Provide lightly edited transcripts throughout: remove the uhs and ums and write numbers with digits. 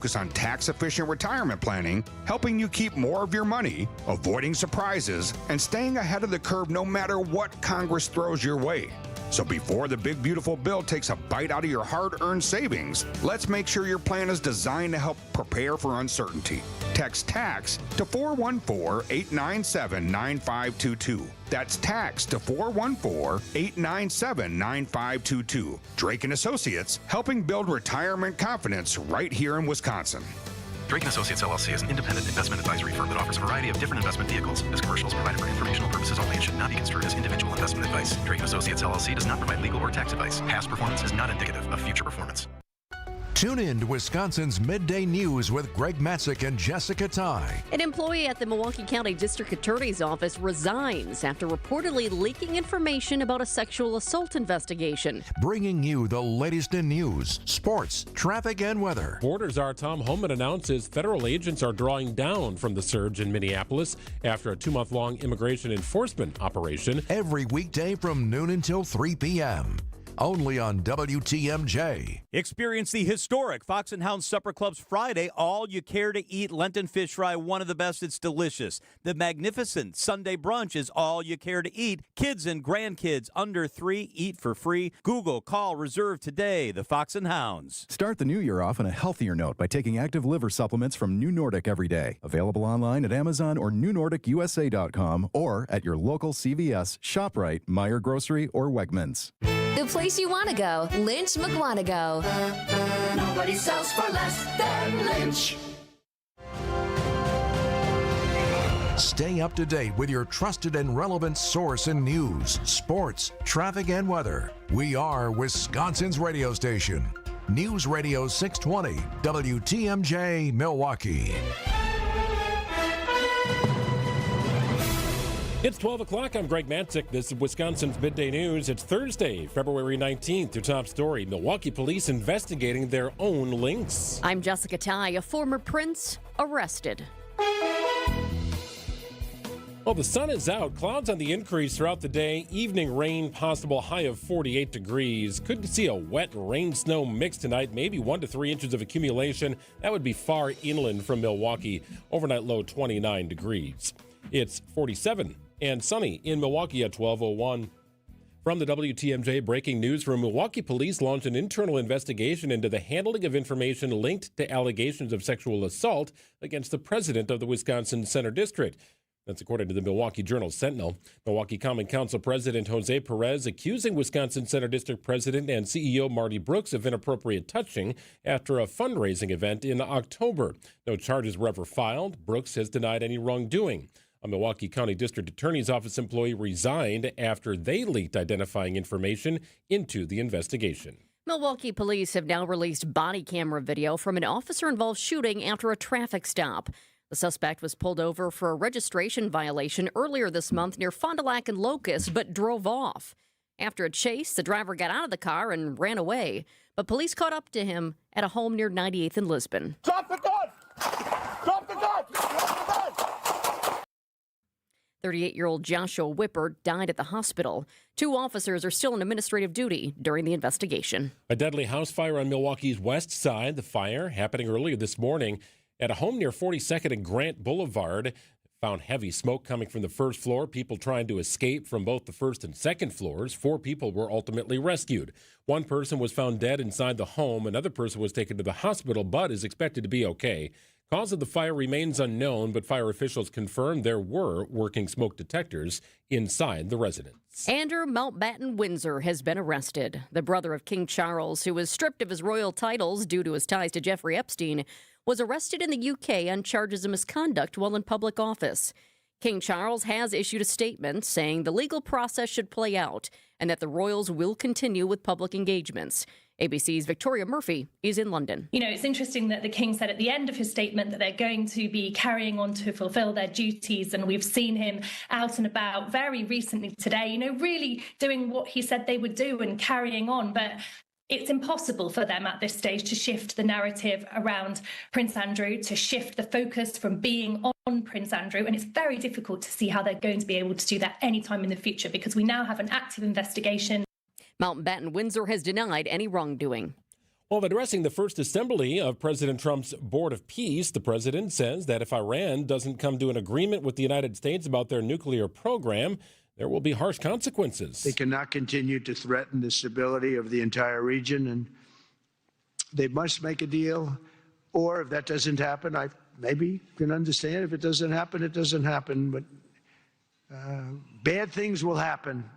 Focus on tax-efficient retirement planning, helping you keep more of your money, avoiding surprises, and staying ahead of the curve no matter what Congress throws your way. So before the big beautiful bill takes a bite out of your hard-earned savings, let's make sure your plan is designed to help prepare for uncertainty. Text TAX to 414-897-9522. That's TAX to 414-897-9522. Drake & Associates, helping build retirement confidence right here in Wisconsin. Drake & Associates LLC is an independent investment advisory firm that offers a variety of different investment vehicles. This commercial is provided for informational purposes only and should not be construed as individual investment advice. Drake & Associates LLC does not provide legal or tax advice. Past performance is not indicative of future performance. Tune in to Wisconsin's Midday News with Greg Matzek and Jessica Tighe. An employee at the Milwaukee County District Attorney's Office resigns after reportedly leaking information about a sexual assault investigation. Bringing you the latest in news, sports, traffic, and weather. Border Czar Tom Homan announces federal agents are drawing down from the surge in Minneapolis after a 2-month-long immigration enforcement operation. Every weekday from noon until 3 p.m. Only on WTMJ. Experience the historic Fox and Hound Supper Club's Friday All You Care to Eat Lenten Fish Fry, one of the best. It's delicious. The magnificent Sunday brunch is All You Care to Eat. Kids and grandkids under 3 eat for free. Google, call, reserve today. The Fox and Hounds. Start the new year off on a healthier note by taking active liver supplements from New Nordic every day. Available online at Amazon or NewNordicUSA.com or at your local CVS, ShopRite, Meijer Grocery, or Wegmans. The place you want to go, Lynch McWanago. Nobody sells for less than Lynch. Stay up to date with your trusted and relevant source in news, sports, traffic, and weather. We are Wisconsin's radio station. News Radio 620, WTMJ, Milwaukee. It's 12 o'clock. I'm Greg Matzek. This is Wisconsin's Midday News. It's Thursday, February 19th. Your top story, Milwaukee police investigating their own links. I'm Jessica Tighe. A former prince arrested. Well, the sun is out. Clouds on the increase throughout the day. Evening rain possible, high of 48 degrees. Could see a wet rain-snow mix tonight, maybe 1 to 3 inches of accumulation. That would be far inland from Milwaukee. Overnight low 29 degrees. It's 47 and sunny in Milwaukee at 12:01. From the WTMJ breaking news room, Milwaukee police launched an internal investigation into the handling of information linked to allegations of sexual assault against the president of the Wisconsin Center District. That's according to the Milwaukee Journal-Sentinel. Milwaukee Common Council President Jose Perez accusing Wisconsin Center District President and CEO Marty Brooks of inappropriate touching after a fundraising event in October. No charges were ever filed. Brooks has denied any wrongdoing. A Milwaukee County District Attorney's Office employee resigned after they leaked identifying information into the investigation. Milwaukee police have now released body camera video from an officer-involved shooting after a traffic stop. The suspect was pulled over for a registration violation earlier this month near Fond du Lac and Locust, but drove off. After a chase, the driver got out of the car and ran away, but police caught up to him at a home near 98th and Lisbon. Drop the gun! Drop the gun! Drop the gun! 38-year-old Joshua Whipper died at the hospital. 2 officers are still on administrative duty during the investigation. A deadly house fire on Milwaukee's west side. The fire happening earlier this morning at a home near 42nd and Grant Boulevard. Found heavy smoke coming from the first floor. People trying to escape from both the first and second floors. 4 people were ultimately rescued. 1 person was found dead inside the home. Another person was taken to the hospital but is expected to be okay. Cause of the fire remains unknown, but fire officials confirmed there were working smoke detectors inside the residence. Andrew Mountbatten Windsor has been arrested. The brother of King Charles, who was stripped of his royal titles due to his ties to Jeffrey Epstein, was arrested in the UK on charges of misconduct while in public office. King Charles has issued a statement saying the legal process should play out and that the royals will continue with public engagements. ABC's Victoria Murphy is in London. You know, it's interesting that the King said at the end of his statement that they're going to be carrying on to fulfill their duties. And we've seen him out and about very recently today, you know, really doing what he said they would do and carrying on. But it's impossible for them at this stage to shift the narrative around Prince Andrew, to shift the focus from being on Prince Andrew. And it's very difficult to see how they're going to be able to do that anytime in the future because we now have an active investigation. Mountbatten Windsor has denied any wrongdoing. While addressing the first assembly of President Trump's Board of Peace, the president says that if Iran doesn't come to an agreement with the United States about their nuclear program, there will be harsh consequences. They cannot continue to threaten the stability of the entire region, and they must make a deal. Or if that doesn't happen, I maybe can understand. If it doesn't happen, it doesn't happen. But bad things will happen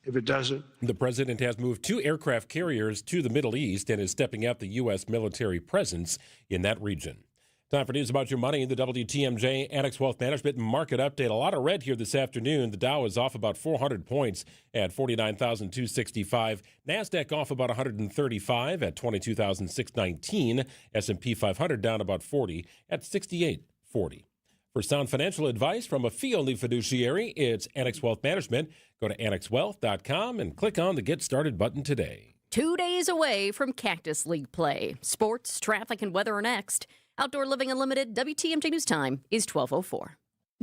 if it doesn't. The president has moved 2 aircraft carriers to the Middle East and is stepping up the U.S. military presence in that region. Time for news about your money. The WTMJ Annex Wealth Management Market Update. A lot of red here this afternoon. The Dow is off about 400 points at 49,265. NASDAQ off about 135 at 22,619. S&P 500 down about 40 at 6840. For sound financial advice from a fee-only fiduciary, it's Annex Wealth Management. Go to annexwealth.com and click on the Get Started button today. 2 days away from Cactus League play. Sports, traffic, and weather are next. Outdoor Living Unlimited, WTMJ News Time is 12:04.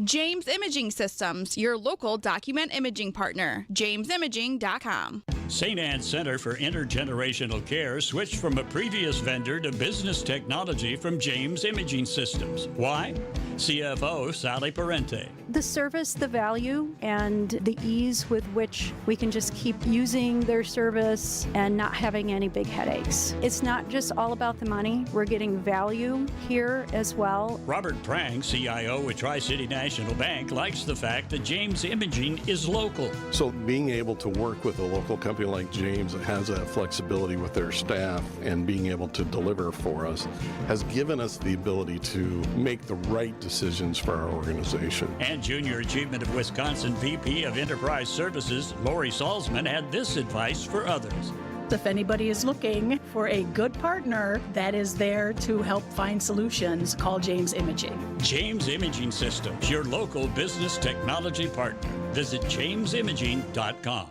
James Imaging Systems, your local document imaging partner. JamesImaging.com. St. Anne's Center for Intergenerational Care switched from a previous vendor to business technology from James Imaging Systems. Why? CFO Sally Parente. The service, the value, and the ease with which we can just keep using their service and not having any big headaches. It's not just all about the money. We're getting value here as well. Robert Prang, CIO at Tri-City National Bank, likes the fact that James Imaging is local. So being able to work with a local company like James that has that flexibility with their staff and being able to deliver for us has given us the ability to make the right decisions for our organization. And Junior Achievement of Wisconsin VP of Enterprise Services, Lori Salzman, had this advice for others. If anybody is looking for a good partner that is there to help find solutions, call James Imaging. James Imaging Systems, your local business technology partner. Visit JamesImaging.com.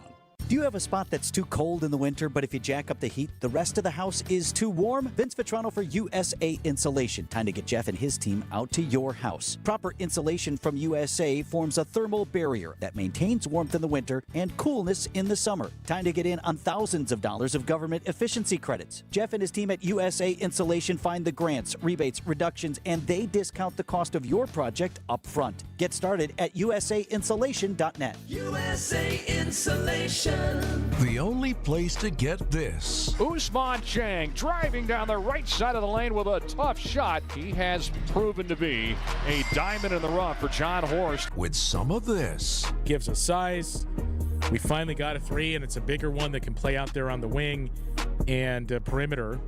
Do you have a spot that's too cold in the winter, but if you jack up the heat, the rest of the house is too warm? Vince Vitrano for USA Insulation. Time to get Jeff and his team out to your house. Proper insulation from USA forms a thermal barrier that maintains warmth in the winter and coolness in the summer. Time to get in on thousands of dollars of government efficiency credits. Jeff and his team at USA Insulation find the grants, rebates, reductions, and they discount the cost of your project up front. Get started at usainsulation.net. USA Insulation. The only place to get this. Usman Chang driving down the right side of the lane with a tough shot. He has proven to be a diamond in the rough for John Horst. With some of this. Gives us size. We finally got a 3, and it's a bigger one that can play out there on the wing and perimeter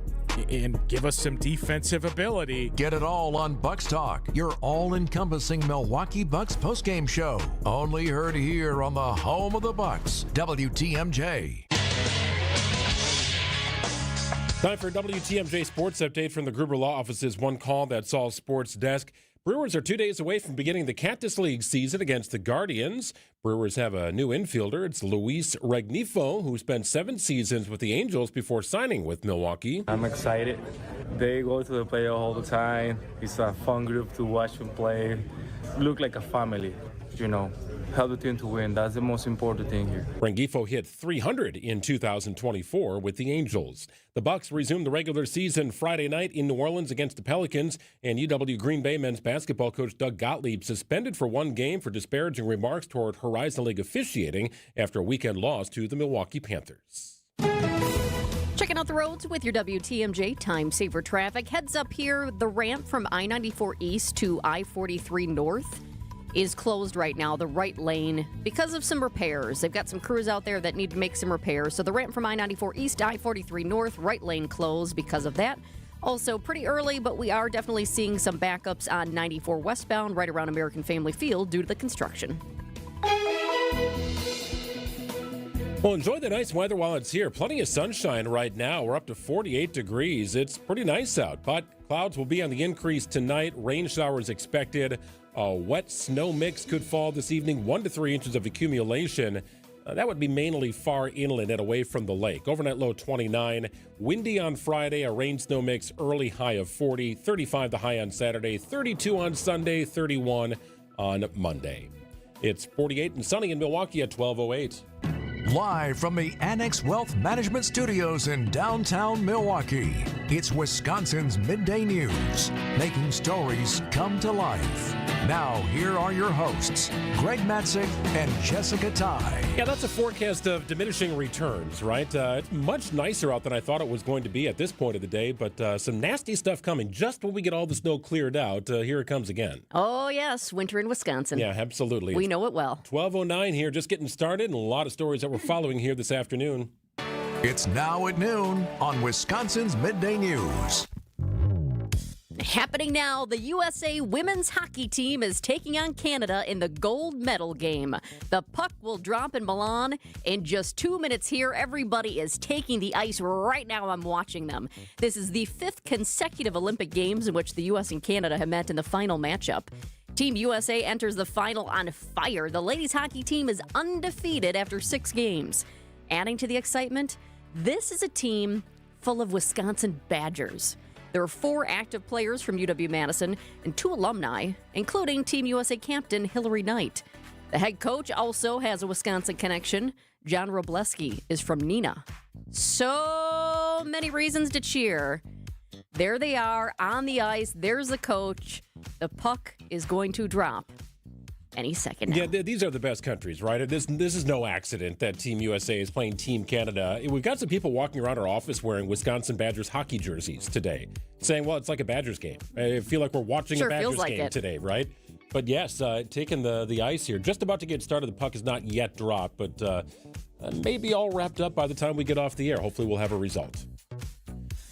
and give us some defensive ability. Get it all on Bucks Talk, your all-encompassing Milwaukee Bucks postgame show. Only heard here on the home of the Bucks, WTMJ. Time for WTMJ Sports Update from the Gruber Law Office's One Call That's All Sports Desk. Brewers are 2 days away from beginning the Cactus League season against the Guardians. Brewers have a new infielder. It's Luis Regnifo, who spent 7 seasons with the Angels before signing with Milwaukee. I'm excited. They go to the playoff all the time. It's a fun group to watch them play. Look like a family, you know. Help the team to win. That's the most important thing here. Rengifo hit .300 in 2024 with the Angels. The Bucks resume the regular season Friday night in New Orleans against the Pelicans, and UW Green Bay men's basketball coach Doug Gottlieb suspended for 1 game for disparaging remarks toward Horizon League officiating after a weekend loss to the Milwaukee Panthers. Checking out the roads with your WTMJ Time Saver traffic. Heads up here, the ramp from I-94 East to I-43 North is closed right now, the right lane, because of some repairs. They've got some crews out there that need to make some repairs. So the ramp from I-94 East to I-43 North, right lane closed because of that. Also pretty early, but we are definitely seeing some backups on 94 westbound right around American Family Field due to the construction. Well, enjoy the nice weather while it's here. Plenty of sunshine right now. We're up to 48 degrees. It's pretty nice out, but clouds will be on the increase tonight. Rain showers expected. A wet snow mix could fall this evening, 1 to 3 inches of accumulation. That would be mainly far inland and away from the lake. Overnight low 29. Windy on Friday, a rain snow mix, early high of 40. 35 the high on Saturday, 32 on Sunday, 31 on Monday. It's 48 and sunny in Milwaukee at 12:08. Live from the Annex Wealth Management Studios in downtown Milwaukee, it's Wisconsin's Midday News, making stories come to life. Now, here are your hosts, Greg Matzek and Jessica Tighe. Yeah, that's a forecast of diminishing returns, right? It's much nicer out than I thought it was going to be at this point of the day, but some nasty stuff coming just when we get all the snow cleared out. Here it comes again. Oh, yes, winter in Wisconsin. Yeah, absolutely. We know it well. 12:09 here, just getting started, and a lot of stories that we're following here this afternoon. It's now at noon on Wisconsin's Midday News. Happening now, the USA women's hockey team is taking on Canada in the gold medal game. The puck will drop in Milan in just 2 minutes here. Everybody is taking the ice right now. I'm watching them. This is the 5th consecutive Olympic Games in which the U.S. and Canada have met in the final matchup. Team USA enters the final on fire. The ladies hockey team is undefeated after 6 games. Adding to the excitement, this is a team full of Wisconsin Badgers. There are 4 active players from UW-Madison and 2 alumni, including Team USA captain Hillary Knight. The head coach also has a Wisconsin connection. John Robleski is from Neenah. So many reasons to cheer. There they are on the ice. There's the coach. The puck is going to drop any second now. Yeah, these are the best countries, right? This is no accident that Team USA is playing Team Canada. We've got some people walking around our office wearing Wisconsin Badgers hockey jerseys today, saying, well, it's like a Badgers game. I feel like we're watching a Badgers game today, right? But yes, taking the ice here. Just about to get started. The puck is not yet dropped, but maybe all wrapped up by the time we get off the air. Hopefully we'll have a result.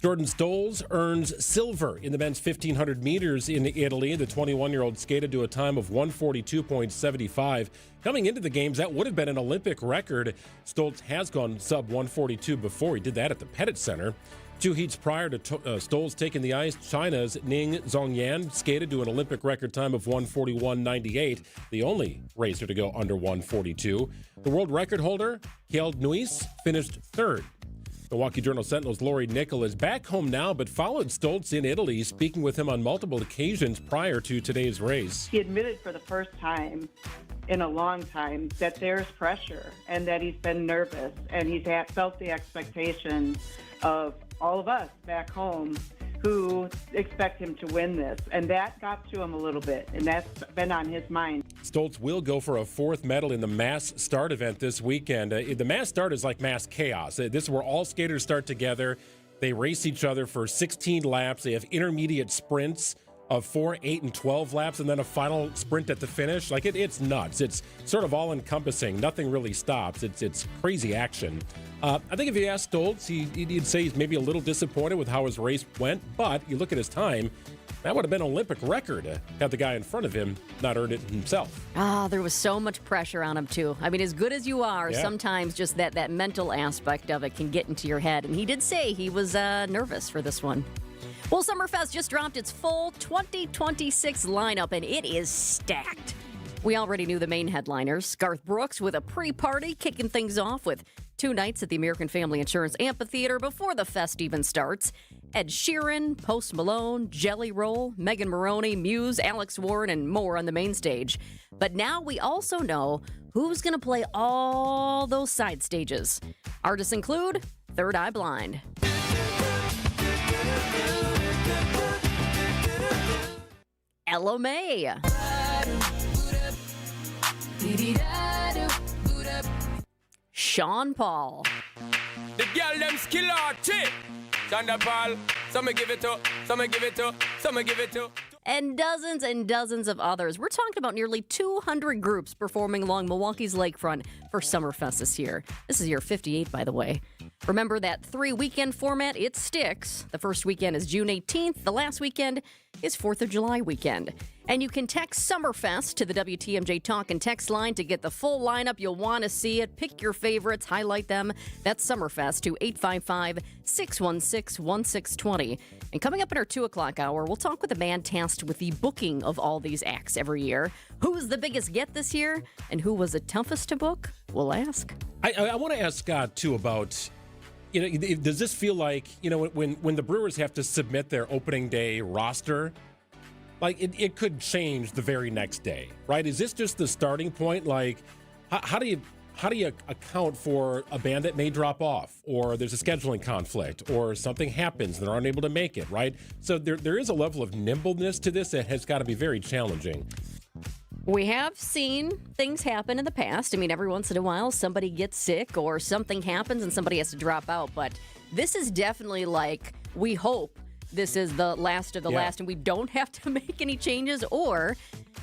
Jordan Stolz earns silver in the men's 1,500 meters in Italy. The 21-year-old skated to a time of 142.75. Coming into the games, that would have been an Olympic record. Stolz has gone sub 142 before. He did that at the Pettit Center. 2 heats prior to Stolz taking the ice, China's Ning Zhongyan skated to an Olympic record time of 141.98, the only racer to go under 142. The world record holder, Kjeld Nuis, finished 3rd. Milwaukee Journal-Sentinel's Lori Nickel is back home now, but followed Stolz in Italy, speaking with him on multiple occasions prior to today's race. He admitted for the first time in a long time that there's pressure and that he's been nervous, and he's felt the expectation of all of us back home who expect him to win this. And that got to him a little bit, and that's been on his mind. Stolz will go for a 4th medal in the mass start event this weekend. The mass start is like mass chaos. This is where all skaters start together. They race each other for 16 laps. They have intermediate sprints of 4, 8, and 12 laps, and then a final sprint at the finish. Like it's nuts. It's sort of all-encompassing. Nothing really stops. It's crazy action. I think if you ask Stolz, he'd say he's maybe a little disappointed with how his race went, but you look at his time, that would have been an Olympic record had the guy in front of him not earned it himself. There was so much pressure on him, too. I mean, as good as you are, sometimes just that mental aspect of it can get into your head. And he did say he was nervous for this one. Well, Summerfest just dropped its full 2026 lineup, and it is stacked. We already knew the main headliners. Garth Brooks with a pre-party, kicking things off with 2 nights at the American Family Insurance Amphitheater before the fest even starts. Ed Sheeran, Post Malone, Jelly Roll, Megan Maroney, Muse, Alex Warren, and more on the main stage. But now we also know who's going to play all those side stages. Artists include Third Eye Blind, Ella May, Sean Paul, the girl them skill out chick. Sean Paul, some give it to, some give it to, some give it to. And dozens of others. We're talking about nearly 200 groups performing along Milwaukee's lakefront for Summerfest this year. This is year 58, by the way. Remember that 3-weekend format? It sticks. The first weekend is June 18th. The last weekend is 4th of July weekend. And you can text Summerfest to the WTMJ Talk and text line to get the full lineup. You'll want to see it. Pick your favorites. Highlight them. That's Summerfest to 855-616-1620. And coming up in our 2 o'clock hour, we'll talk with a man tasked with the booking of all these acts every year. Who's the biggest get this year? And who was the toughest to book? We'll ask. I want to ask Scott, too, about... does this feel like, when the Brewers have to submit their opening day roster, like it could change the very next day, right? Is this just the starting point? Like, how do you how do you account for a band that may drop off, or there's a scheduling conflict, or something happens and they're unable to make it, right? So there is a level of nimbleness to this that has got to be very challenging. We have seen things happen in the past. I mean, every once in a while, somebody gets sick or something happens and somebody has to drop out. But this is definitely like, we hope this is the last of the last and we don't have to make any changes. Or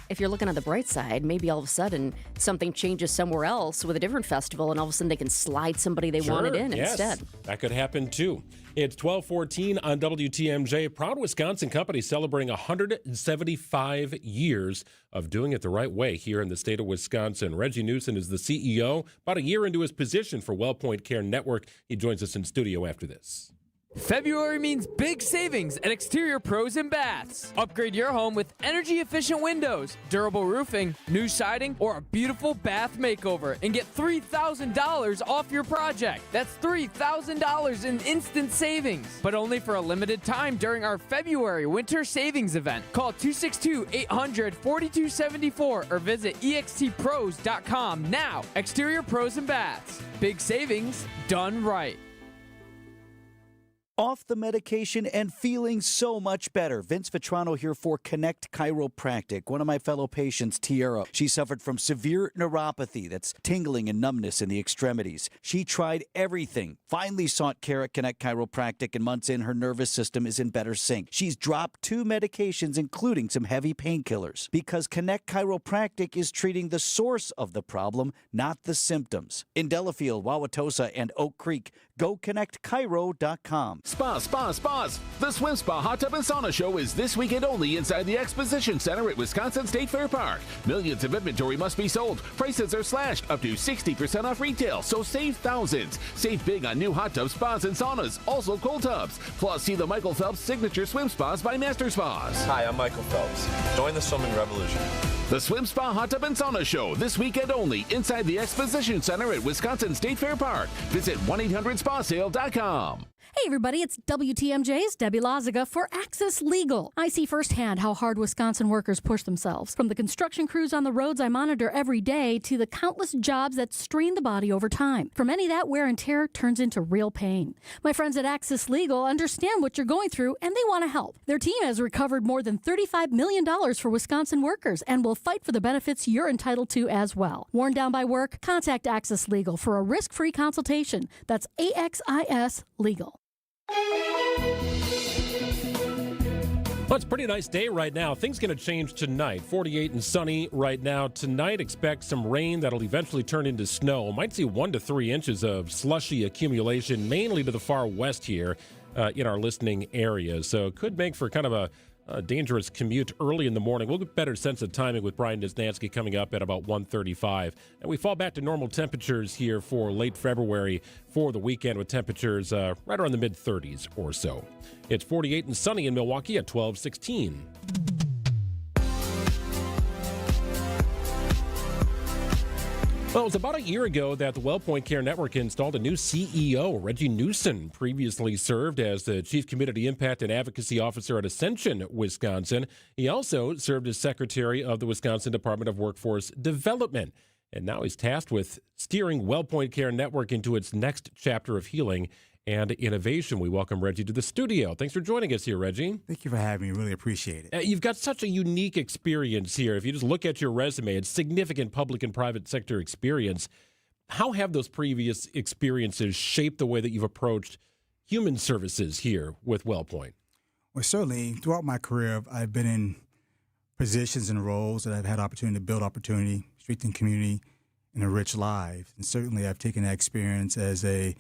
if you're looking on the bright side, maybe all of a sudden something changes somewhere else with a different festival and all of a sudden they can slide somebody they wanted in instead. That could happen too. It's 12:14 on WTMJ. Proud Wisconsin company celebrating 175 years of doing it the right way here in the state of Wisconsin. Reggie Newsom is the CEO, about a year into his position for WellPoint Care Network. He joins us in studio after this. February means big savings at Exterior Pros and Baths. Upgrade your home with energy-efficient windows, durable roofing, new siding, or a beautiful bath makeover and get $3,000 off your project. That's $3,000 in instant savings, but only for a limited time during our February winter savings event. Call 262-800-4274 or visit extpros.com now. Exterior Pros and Baths. Big savings done right. Off the medication and feeling so much better. Vince Vitrano here for Connect Chiropractic. One of my fellow patients, Tiara, she suffered from severe neuropathy, that's tingling and numbness in the extremities. She tried everything, finally sought care at Connect Chiropractic, and months in, her nervous system is in better sync. She's dropped 2 medications, including some heavy painkillers, because Connect Chiropractic is treating the source of the problem, not the symptoms. In Delafield, Wauwatosa, and Oak Creek, go connectchiro.com. Spas. The Swim Spa Hot Tub and Sauna Show is this weekend only inside the Exposition Center at Wisconsin State Fair Park. Millions of inventory must be sold. Prices are slashed up to 60% off retail, so save thousands. Save big on new hot tubs, spas, and saunas, also cold tubs. Plus, see the Michael Phelps Signature Swim Spas by Master Spas. Hi, I'm Michael Phelps. Join the swimming revolution. The Swim Spa Hot Tub and Sauna Show this weekend only inside the Exposition Center at Wisconsin State Fair Park. Visit 1-800-SPASale.com. Hey everybody, it's WTMJ's Debbie Lazaga for Access Legal. I see firsthand how hard Wisconsin workers push themselves. From the construction crews on the roads I monitor every day to the countless jobs that strain the body over time. For many, that wear and tear turns into real pain. My friends at Access Legal understand what you're going through and they want to help. Their team has recovered more than $35 million for Wisconsin workers and will fight for the benefits you're entitled to as well. Worn down by work? Contact Access Legal for a risk-free consultation. That's AXIS Legal. Well, it's a pretty nice day right now. Things going to change tonight. 48 and sunny right now. Tonight, expect some rain that'll eventually turn into snow. Might see 1 to 3 inches of slushy accumulation, mainly to the far west here in our listening area. So it could make for kind of a dangerous commute early in the morning. We'll get better sense of timing with Brian Nisnansky coming up at about 1:35. And we fall back to normal temperatures here for late February for the weekend with temperatures right around the mid-30s or so. It's 48 and sunny in Milwaukee at 12:16. Well, it was about a year ago that the WellPoint Care Network installed a new CEO. Reggie Newsom previously served as the Chief Community Impact and Advocacy Officer at Ascension, Wisconsin. He also served as Secretary of the Wisconsin Department of Workforce Development. And now he's tasked with steering WellPoint Care Network into its next chapter of healing and innovation. We welcome Reggie to the studio. Thanks for joining us here, Reggie. Thank you for having me. Really appreciate it. You've got such a unique experience here. If you just look at your resume, it's significant public and private sector experience. How have those previous experiences shaped the way that you've approached human services here with WellPoint? Well, certainly throughout my career, I've been in positions and roles that I've had opportunity to build opportunity, strengthen community, and enrich lives. And certainly I've taken that experience as a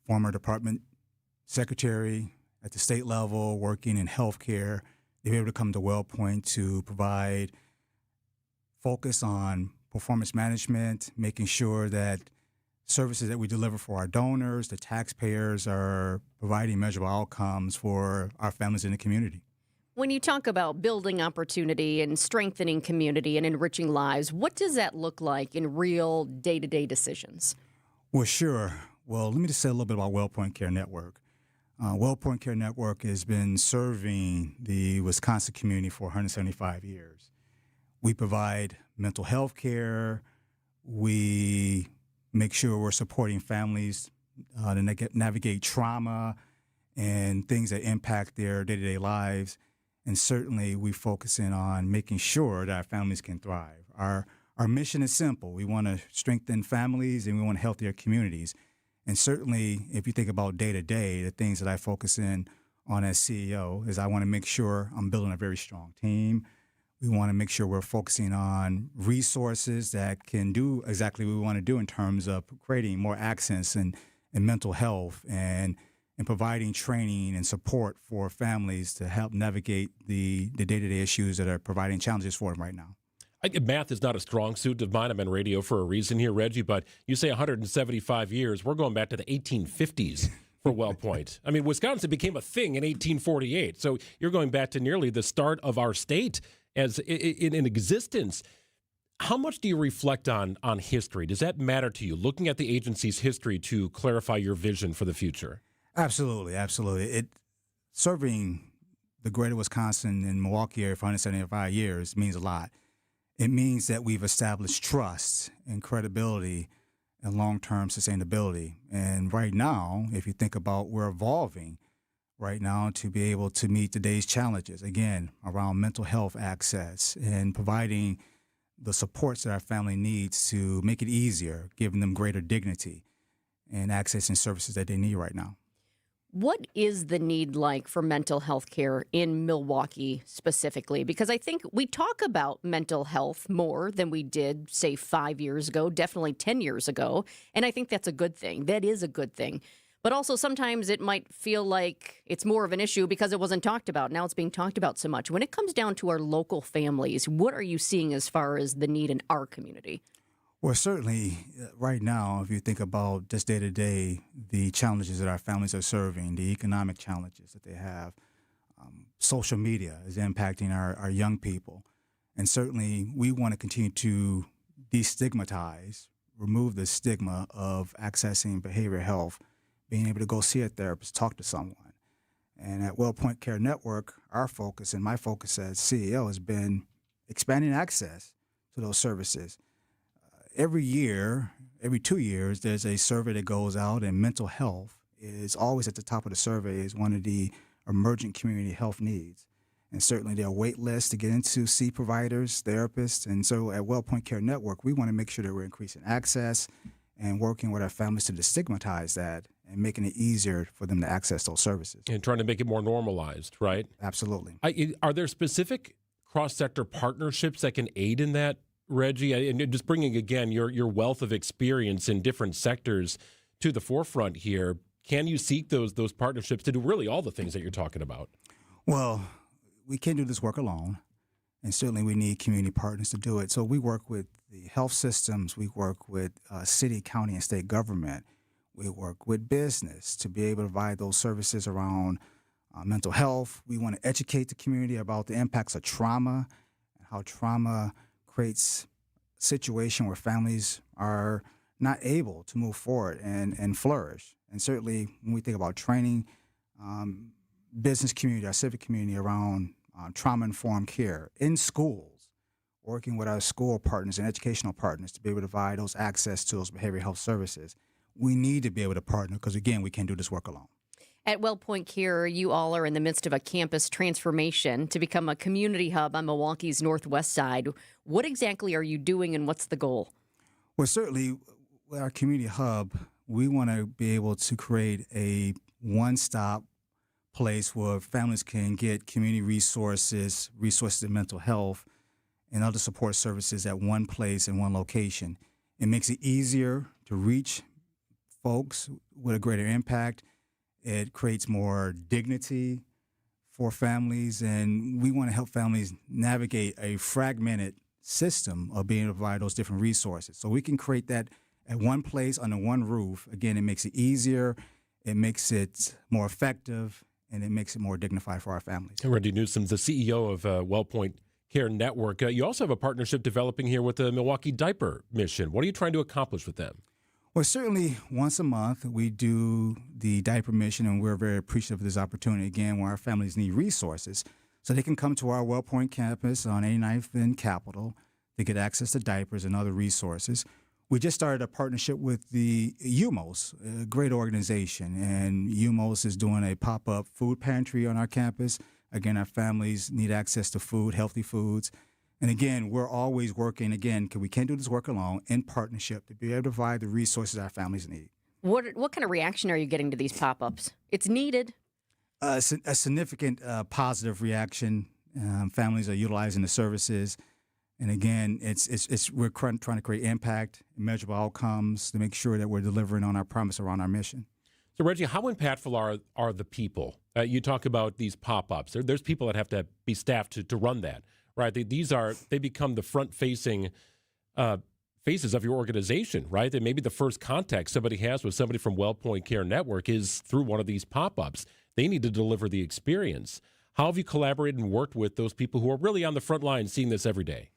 former department secretary at the state level, working in healthcare, to be able to come to WellPoint to provide focus on performance management, making sure that services that we deliver for our donors, the taxpayers, are providing measurable outcomes for our families in the community. When you talk about building opportunity and strengthening community and enriching lives, what does that look like in real day-to-day decisions? Well, sure. Well, let me just say a little bit about WellPoint Care Network. WellPoint Care Network has been serving the Wisconsin community for 175 years. We provide mental health care. We make sure we're supporting families to navigate trauma and things that impact their day-to-day lives. And certainly we focus in on making sure that our families can thrive. Our mission is simple. We want to strengthen families and we want healthier communities. And certainly if you think about day-to-day, the things that I focus in on as CEO is I want to make sure I'm building a very strong team. We want to make sure we're focusing on resources that can do exactly what we want to do in terms of creating more access and mental health and providing training and support for families to help navigate the day-to-day issues that are providing challenges for them right now. Math is not a strong suit of mine. I'm in radio for a reason here, Reggie, but you say 175 years. We're going back to the 1850s for WellPoint. I mean, Wisconsin became a thing in 1848, so you're going back to nearly the start of our state as in existence. How much do you reflect on history? Does that matter to you, looking at the agency's history to clarify your vision for the future? Absolutely, absolutely. Serving the greater Wisconsin and Milwaukee area for 175 years means a lot. It means that we've established trust and credibility and long-term sustainability. And right now, if you think about, we're evolving right now to be able to meet today's challenges, again, around mental health access and providing the supports that our family needs to make it easier, giving them greater dignity and accessing services that they need right now. What is the need like for mental health care in Milwaukee specifically? Because I think we talk about mental health more than we did, say, 5 years ago, definitely 10 years ago. And I think that's a good thing. That is a good thing. But also sometimes it might feel like it's more of an issue because it wasn't talked about. Now it's being talked about so much. When it comes down to our local families, what are you seeing as far as the need in our community? Well, certainly right now, if you think about just day to day, the challenges that our families are serving, the economic challenges that they have, social media is impacting our young people. And certainly we want to continue to destigmatize, remove the stigma of accessing behavioral health, being able to go see a therapist, talk to someone. And at WellPoint Care Network, our focus and my focus as CEO has been expanding access to those services. Every year, every 2 years, there's a survey that goes out, and mental health is always at the top of the survey as one of the emergent community health needs. And certainly there are wait lists to get in to see providers, therapists. And so at WellPoint Care Network, we want to make sure that we're increasing access and working with our families to destigmatize that and making it easier for them to access those services. And trying to make it more normalized, right? Absolutely. Are there specific cross-sector partnerships that can aid in that, Reggie? And just bringing, again, your wealth of experience in different sectors to the forefront here, can you seek those partnerships to do really all the things that you're talking about? Well, we can't do this work alone, and certainly we need community partners to do it. So we work with the health systems, we work with city, county, and state government. We work with business to be able to provide those services around mental health. We want to educate the community about the impacts of trauma and how trauma creates a situation where families are not able to move forward and flourish. And certainly when we think about training business community, our civic community around trauma-informed care in schools, working with our school partners and educational partners to be able to provide those access to those behavioral health services. We need to be able to partner because, again, we can't do this work alone. At WellPoint Care, you all are in the midst of a campus transformation to become a community hub on Milwaukee's northwest side. What exactly are you doing and what's the goal? Well, certainly with our community hub, we want to be able to create a one-stop place where families can get community resources in mental health, and other support services at one place in one location. It makes it easier to reach folks with a greater impact. It creates more dignity for families, and we want to help families navigate a fragmented system of being able to provide those different resources. So we can create that at one place under one roof. Again, it makes it easier, it makes it more effective, and it makes it more dignified for our families. Randy Newsom's the CEO of WellPoint Care Network. You also have a partnership developing here with the Milwaukee Diaper Mission. What are you trying to accomplish with them? Well, certainly once a month we do the diaper mission, and we're very appreciative of this opportunity, again, where our families need resources. So they can come to our WellPoint campus on 89th and Capitol to get access to diapers and other resources. we just started a partnership with the UMOS, a great organization, and UMOS is doing a pop-up food pantry on our campus. Again, our families need access to food, healthy foods. And again, we're always working, we can't do this work alone, in partnership to be able to provide the resources our families need. What kind of reaction are you getting to these pop-ups? It's needed. A significant positive reaction. Families are utilizing the services. And again, we're trying to create impact, measurable outcomes to make sure that we're delivering on our promise around our mission. So, Reggie, how impactful are the people? You talk about these pop-ups. There's people that have to be staffed to run that, right? They become the front-facing faces of your organization, right? That maybe the first contact somebody has with somebody from WellPoint Care Network is through one of these pop-ups. They need to deliver the experience. How have you collaborated and worked with those people who are really on the front line seeing this every day?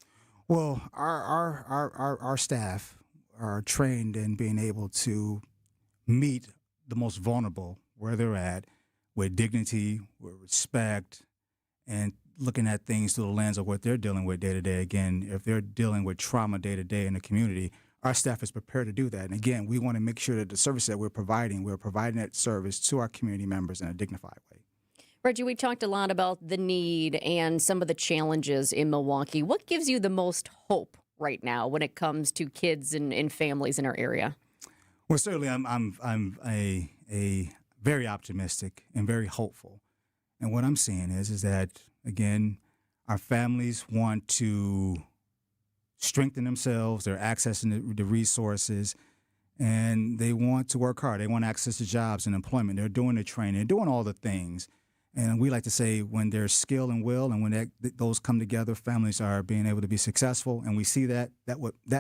Well, our staff are trained in being able to meet the most vulnerable where they're at with dignity, with respect, and looking at things through the lens of what they're dealing with day to day. Again, if they're dealing with trauma day to day in the community, our staff is prepared to do that. And again, we want to make sure that the service that we're providing that service to our community members in a dignified way. Reggie, we talked a lot about the need and some of the challenges in Milwaukee. What gives you the most hope right now when it comes to kids and families in our area? Well, certainly I'm a very optimistic and very hopeful. And what I'm seeing is that, again, our families want to strengthen themselves, they're accessing the resources, and they want to work hard. They want access to jobs and employment. They're doing the training, they're doing all the things. And we like to say when there's skill and will and when those come together, families are being able to be successful. And we see that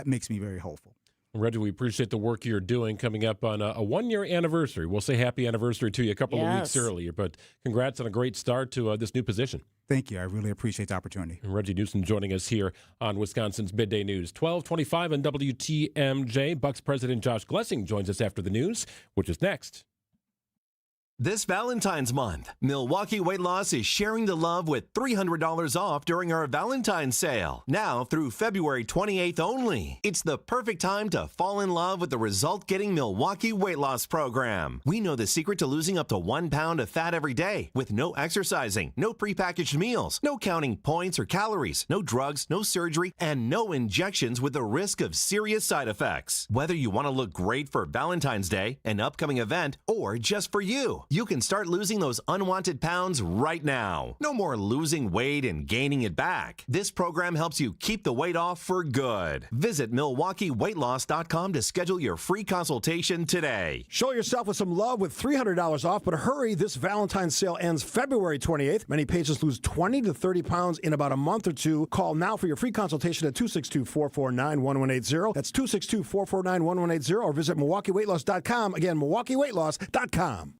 makes me very hopeful. Reggie, we appreciate the work you're doing coming up on a one-year anniversary. We'll say happy anniversary to you a couple of weeks earlier, but congrats on a great start to this new position. Thank you. I really appreciate the opportunity. And Reggie Newsom joining us here on Wisconsin's Midday News. 12:25 on WTMJ. Bucks President Josh Glessing joins us after the news, which is next. This Valentine's month, Milwaukee Weight Loss is sharing the love with $300 off during our Valentine's sale. Now through February 28th only. It's the perfect time to fall in love with the result-getting Milwaukee Weight Loss program. We know the secret to losing up to 1 pound of fat every day with no exercising, no prepackaged meals, no counting points or calories, no drugs, no surgery, and no injections with the risk of serious side effects. Whether you want to look great for Valentine's Day, an upcoming event, or just for you, you can start losing those unwanted pounds right now. No more losing weight and gaining it back. This program helps you keep the weight off for good. Visit MilwaukeeWeightLoss.com to schedule your free consultation today. Show yourself with some love with $300 off, but hurry, this Valentine's sale ends February 28th. Many patients lose 20 to 30 pounds in about a month or two. Call now for your free consultation at 262-449-1180. That's 262-449-1180 or visit MilwaukeeWeightLoss.com. Again, MilwaukeeWeightLoss.com.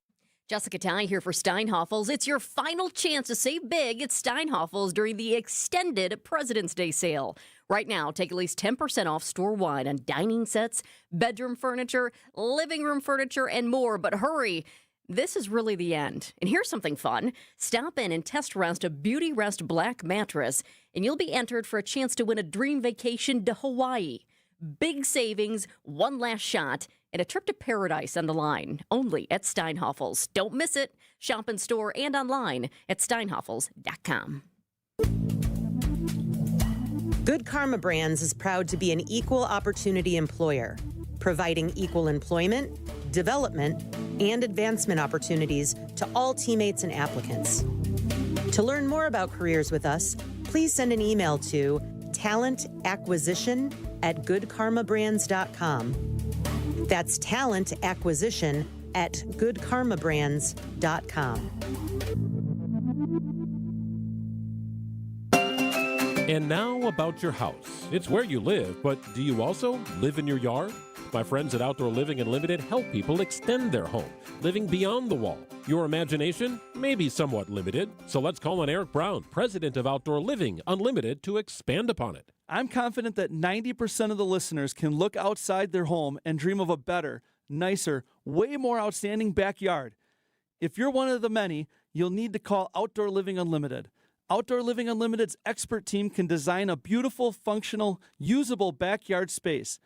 Jessica Tighe here for Steinhafels. It's your final chance to save big at Steinhafels during the extended President's Day sale. Right now, take at least 10% off store-wide on dining sets, bedroom furniture, living room furniture, and more. But hurry, this is really the end. And here's something fun. Stop in and test rest a Beauty Rest Black mattress, and you'll be entered for a chance to win a dream vacation to Hawaii. Big savings, one last shot, and a trip to paradise on the line, only at Steinhafels. Don't miss it. Shop in store and online at steinhafels.com. Good Karma Brands is proud to be an equal opportunity employer, providing equal employment, development, and advancement opportunities to all teammates and applicants. To learn more about careers with us, please send an email to talentacquisition@goodkarmabrands.com. That's talentacquisition@goodkarmabrands.com. And now about your house. It's where you live, but do you also live in your yard? My friends at Outdoor Living Unlimited help people extend their home, living beyond the wall. Your imagination may be somewhat limited, so let's call on Eric Brown, president of Outdoor Living Unlimited, to expand upon it. I'm confident that 90% of the listeners can look outside their home and dream of a better, nicer, way more outstanding backyard. If you're one of the many, you'll need to call Outdoor Living Unlimited. Outdoor Living Unlimited's expert team can design a beautiful, functional, usable backyard space.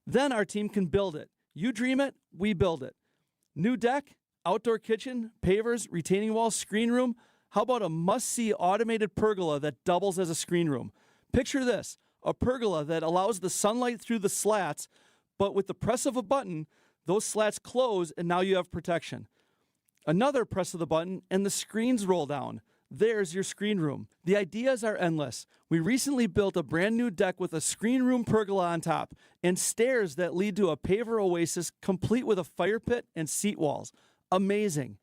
Then our team can build it. You dream it, we build it. New deck, outdoor kitchen, pavers, retaining walls, screen room. How about a must-see automated pergola that doubles as a screen room? Picture this, a pergola that allows the sunlight through the slats, but with the press of a button, those slats close and now you have protection. Another press of the button and the screens roll down. There's your screen room. The ideas are endless. We recently built a brand new deck with a screen room pergola on top and stairs that lead to a paver oasis complete with a fire pit and seat walls. Amazing.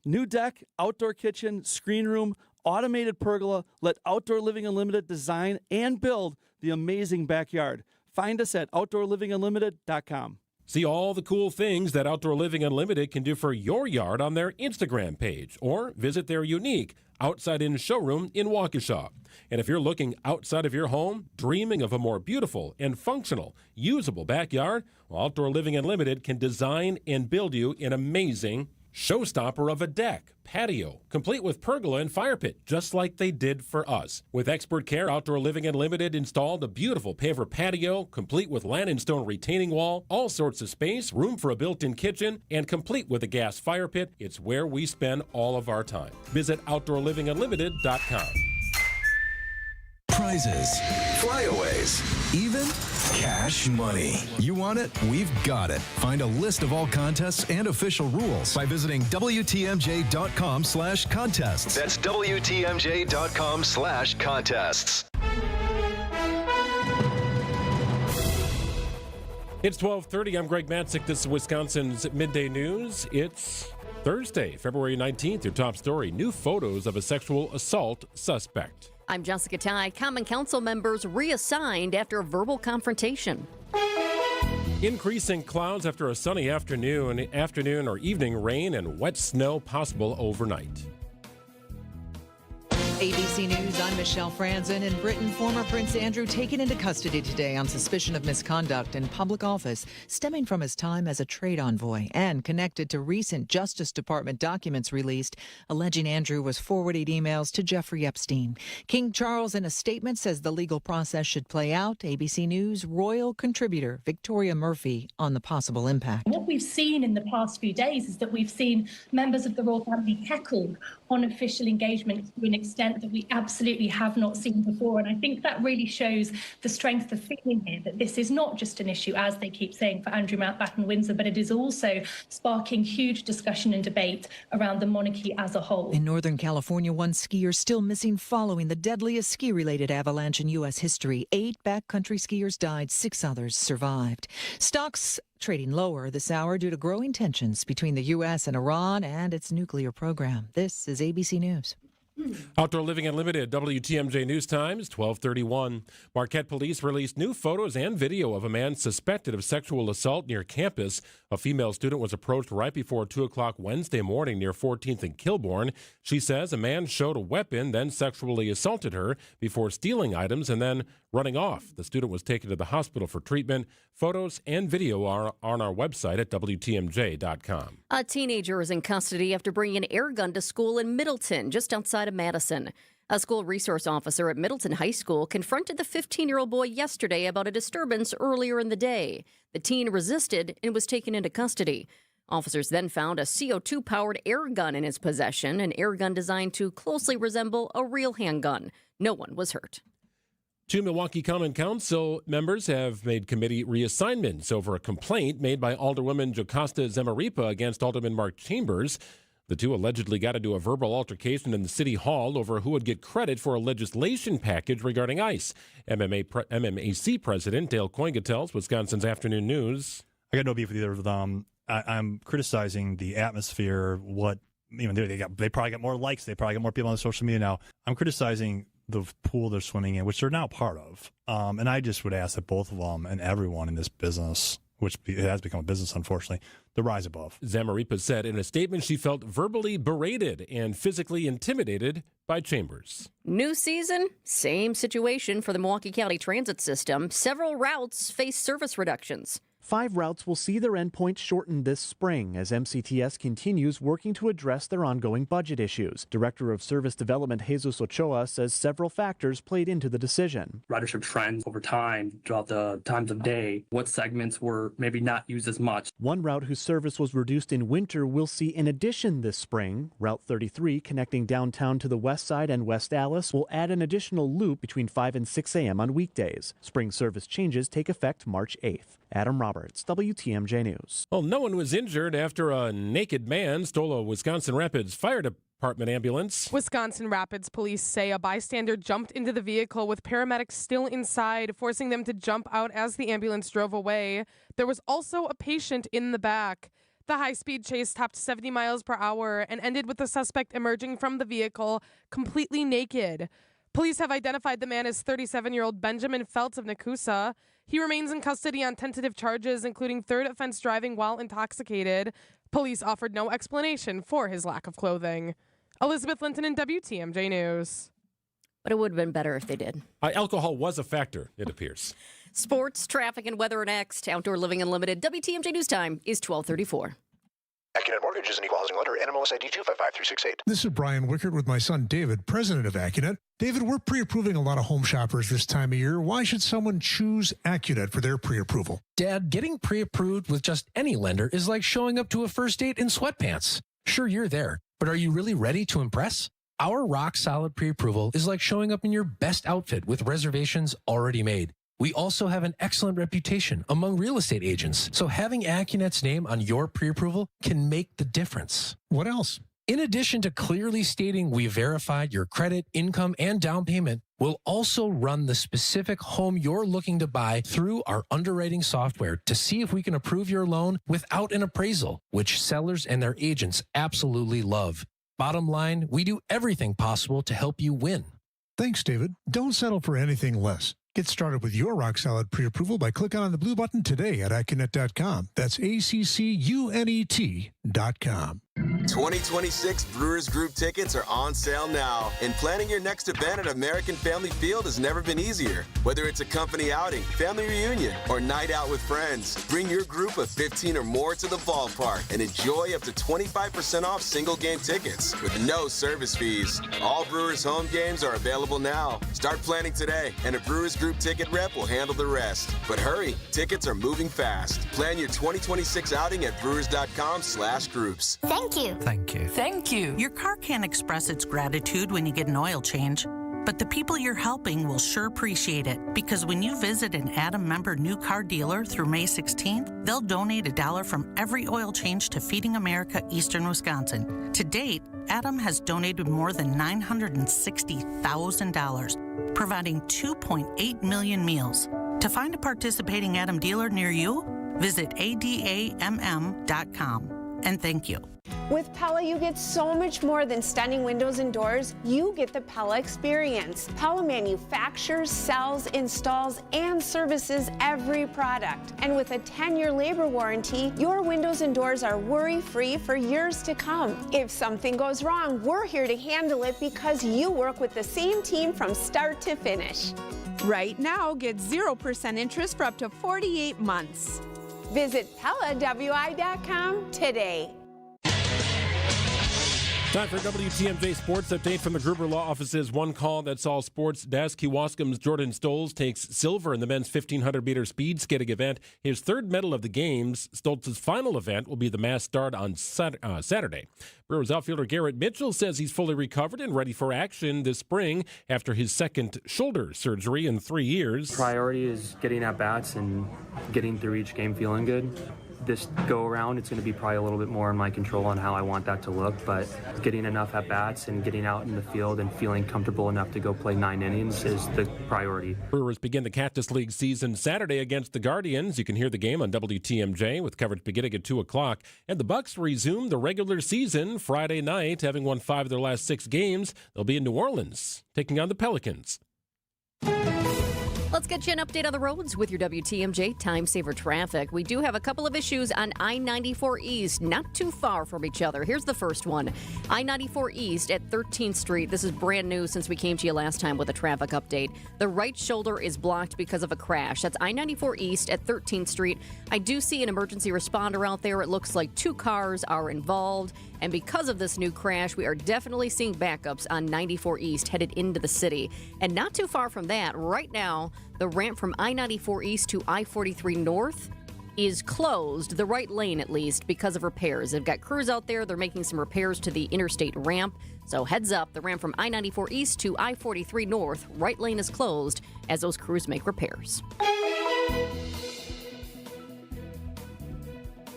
New deck, outdoor kitchen, screen room, automated pergola. Let Outdoor Living Unlimited design and build the amazing backyard. Find us at OutdoorLivingUnlimited.com. See all the cool things that Outdoor Living Unlimited can do for your yard on their Instagram page, or visit their unique outside-in showroom in Waukesha. And if you're looking outside of your home, dreaming of a more beautiful and functional, usable backyard, well, Outdoor Living Unlimited can design and build you an amazing showstopper of a deck, patio, complete with pergola and fire pit, just like they did for us. With expert care, Outdoor Living Unlimited installed a beautiful paver patio, complete with land and stone retaining wall, all sorts of space, room for a built-in kitchen, and complete with a gas fire pit. It's where we spend all of our time. Visit OutdoorLivingUnlimited.com. Prizes, flyaways, even cash money. You want it? We've got it. Find a list of all contests and official rules by visiting WTMJ.com/contests. That's WTMJ.com/contests. It's 12:30. I'm Greg Matzek. This is Wisconsin's Midday News. It's Thursday, February 19th. Your top story, new photos of a sexual assault suspect. I'm Jessica Tighe. Common Council members reassigned after a verbal confrontation. Increasing clouds after a sunny afternoon or evening rain and wet snow possible overnight. ABC News, I'm Michelle Franzen. In Britain, former Prince Andrew taken into custody today on suspicion of misconduct in public office stemming from his time as a trade envoy and connected to recent Justice Department documents released alleging Andrew was forwarding emails to Jeffrey Epstein. King Charles, in a statement, says the legal process should play out. ABC News royal contributor Victoria Murphy on the possible impact. What we've seen in the past few days is that we've seen members of the royal family heckled on official engagement to an extent that we absolutely have not seen before. And I think that really shows the strength of feeling here, that this is not just an issue, as they keep saying, for Andrew Mountbatten-Windsor, but it is also sparking huge discussion and debate around the monarchy as a whole. In Northern California, one skier still missing following the deadliest ski-related avalanche in U.S. history. 8 backcountry skiers died, 6 others survived. Stocks trading lower this hour due to growing tensions between the U.S. and Iran and its nuclear program. This is ABC News. Outdoor Living Unlimited, WTMJ News Times, 12:31. Marquette police released new photos and video of a man suspected of sexual assault near campus. A female student was approached right before 2 o'clock Wednesday morning near 14th and Kilbourne. She says a man showed a weapon, then sexually assaulted her before stealing items and then running off. The student was taken to the hospital for treatment. Photos and video are on our website at WTMJ.com. A teenager is in custody after bringing an air gun to school in Middleton, just outside of Madison. A school resource officer at Middleton High School confronted the 15-year-old boy yesterday about a disturbance earlier in the day. The teen resisted and was taken into custody. Officers then found a CO2-powered air gun in his possession, an air gun designed to closely resemble a real handgun. No one was hurt. 2 Milwaukee Common Council members have made committee reassignments over a complaint made by Alderwoman Jocasta Zemaripa against Alderman Mark Chambers. The two allegedly got into a verbal altercation in the city hall over who would get credit for a legislation package regarding ICE. MMAC President Dale Koinga tells Wisconsin's Afternoon News. I got no beef with either of them. I'm criticizing the atmosphere. They probably got more likes. They probably got more people on social media now. I'm criticizing the pool they're swimming in, which they're now part of. And I just would ask that both of them and everyone in this business, which has become a business, unfortunately, to rise above. Zamaripa said in a statement she felt verbally berated and physically intimidated by Chambers. New season, same situation for the Milwaukee County Transit System. Several routes face service reductions. 5 routes will see their endpoint shortened this spring as MCTS continues working to address their ongoing budget issues. Director of Service Development Jesus Ochoa says several factors played into the decision. Ridership trends over time, throughout the times of day, what segments were maybe not used as much. One route whose service was reduced in winter will see an addition this spring. Route 33, connecting downtown to the west side and West Allis, will add an additional loop between 5 and 6 a.m. on weekdays. Spring service changes take effect March 8th. Adam Roberts, WTMJ News. Well, no one was injured after a naked man stole a Wisconsin Rapids Fire Department ambulance. Wisconsin Rapids police say a bystander jumped into the vehicle with paramedics still inside, forcing them to jump out as the ambulance drove away. There was also a patient in the back. The high-speed chase topped 70 miles per hour and ended with the suspect emerging from the vehicle completely naked. Police have identified the man as 37-year-old Benjamin Feltz of Nakusa. He remains in custody on tentative charges, including third offense driving while intoxicated. Police offered no explanation for his lack of clothing. Elizabeth Linton in WTMJ News. But it would have been better if they did. Alcohol was a factor, it appears. Sports, traffic, and weather are next. Outdoor Living Unlimited. WTMJ News Time is 12:34. AccuNet Mortgage is an equal housing lender. NMLS ID 255368. This is Brian Wickert with my son David, president of AccuNet. David, we're pre-approving a lot of home shoppers this time of year. Why should someone choose AccuNet for their pre-approval? Dad, getting pre-approved with just any lender is like showing up to a first date in sweatpants. Sure, you're there, but are you really ready to impress? Our rock-solid pre-approval is like showing up in your best outfit with reservations already made. We also have an excellent reputation among real estate agents, so having AccuNet's name on your pre-approval can make the difference. What else? In addition to clearly stating we verified your credit, income, and down payment, we'll also run the specific home you're looking to buy through our underwriting software to see if we can approve your loan without an appraisal, which sellers and their agents absolutely love. Bottom line, we do everything possible to help you win. Thanks, David. Don't settle for anything less. Get started with your rock-solid pre-approval by clicking on the blue button today at AccuNet.com. That's ACCUNET.com. 2026 Brewers Group tickets are on sale now, and planning your next event at American Family Field has never been easier. Whether it's a company outing, family reunion, or night out with friends, bring your group of 15 or more to the ballpark and enjoy up to 25% off single game tickets with no service fees. All Brewers home games are available now. Start planning today, and a Brewers Group ticket rep will handle the rest. But hurry, tickets are moving fast. Plan your 2026 outing at brewers.com/groups. Thank you. Thank you. Thank you. Your car can't express its gratitude when you get an oil change, but the people you're helping will sure appreciate it, because when you visit an Adam member new car dealer through May 16th, they'll donate $1 from every oil change to Feeding America Eastern Wisconsin. To date, Adam has donated more than $960,000, providing 2.8 million meals. To find a participating Adam dealer near you, visit adamm.com. And thank you. With Pella, you get so much more than stunning windows and doors. You get the Pella experience. Pella manufactures, sells, installs, and services every product. And with a 10-year labor warranty, your windows and doors are worry-free for years to come. If something goes wrong, we're here to handle it because you work with the same team from start to finish. Right now, get 0% interest for up to 48 months. Visit PellaWI.com today. Time for WTMJ Sports Update from the Gruber Law Office's One Call That's All Sports desk. Kewaskum's Jordan Stolz takes silver in the men's 1,500-meter speed skating event, his third medal of the Games. Stolz's final event will be the mass start on Saturday. Brewers outfielder Garrett Mitchell says he's fully recovered and ready for action this spring after his second shoulder surgery in 3 years. Priority is getting at bats and getting through each game feeling good. This go around, it's going to be probably a little bit more in my control on how I want that to look, but getting enough at bats and getting out in the field and feeling comfortable enough to go play 9 innings is the priority. Brewers begin the Cactus League season Saturday against the Guardians. You can hear the game on WTMJ with coverage beginning at 2 o'clock. And the Bucks resume the regular season Friday night, having won 5 of their last 6 games. They'll be in New Orleans, taking on the Pelicans. Let's get you an update on the roads with your WTMJ Time Saver Traffic. We do have a couple of issues on I-94 East, not too far from each other. Here's the first one. I-94 East at 13th Street. This is brand new since we came to you last time with a traffic update. The right shoulder is blocked because of a crash. That's I-94 East at 13th Street. I do see an emergency responder out there. It looks like 2 cars are involved. And because of this new crash, we are definitely seeing backups on 94 East headed into the city. And not too far from that, right now, the ramp from I-94 East to I-43 North is closed, the right lane at least, because of repairs. They've got crews out there. They're making some repairs to the interstate ramp. So heads up, the ramp from I-94 East to I-43 North, right lane is closed as those crews make repairs.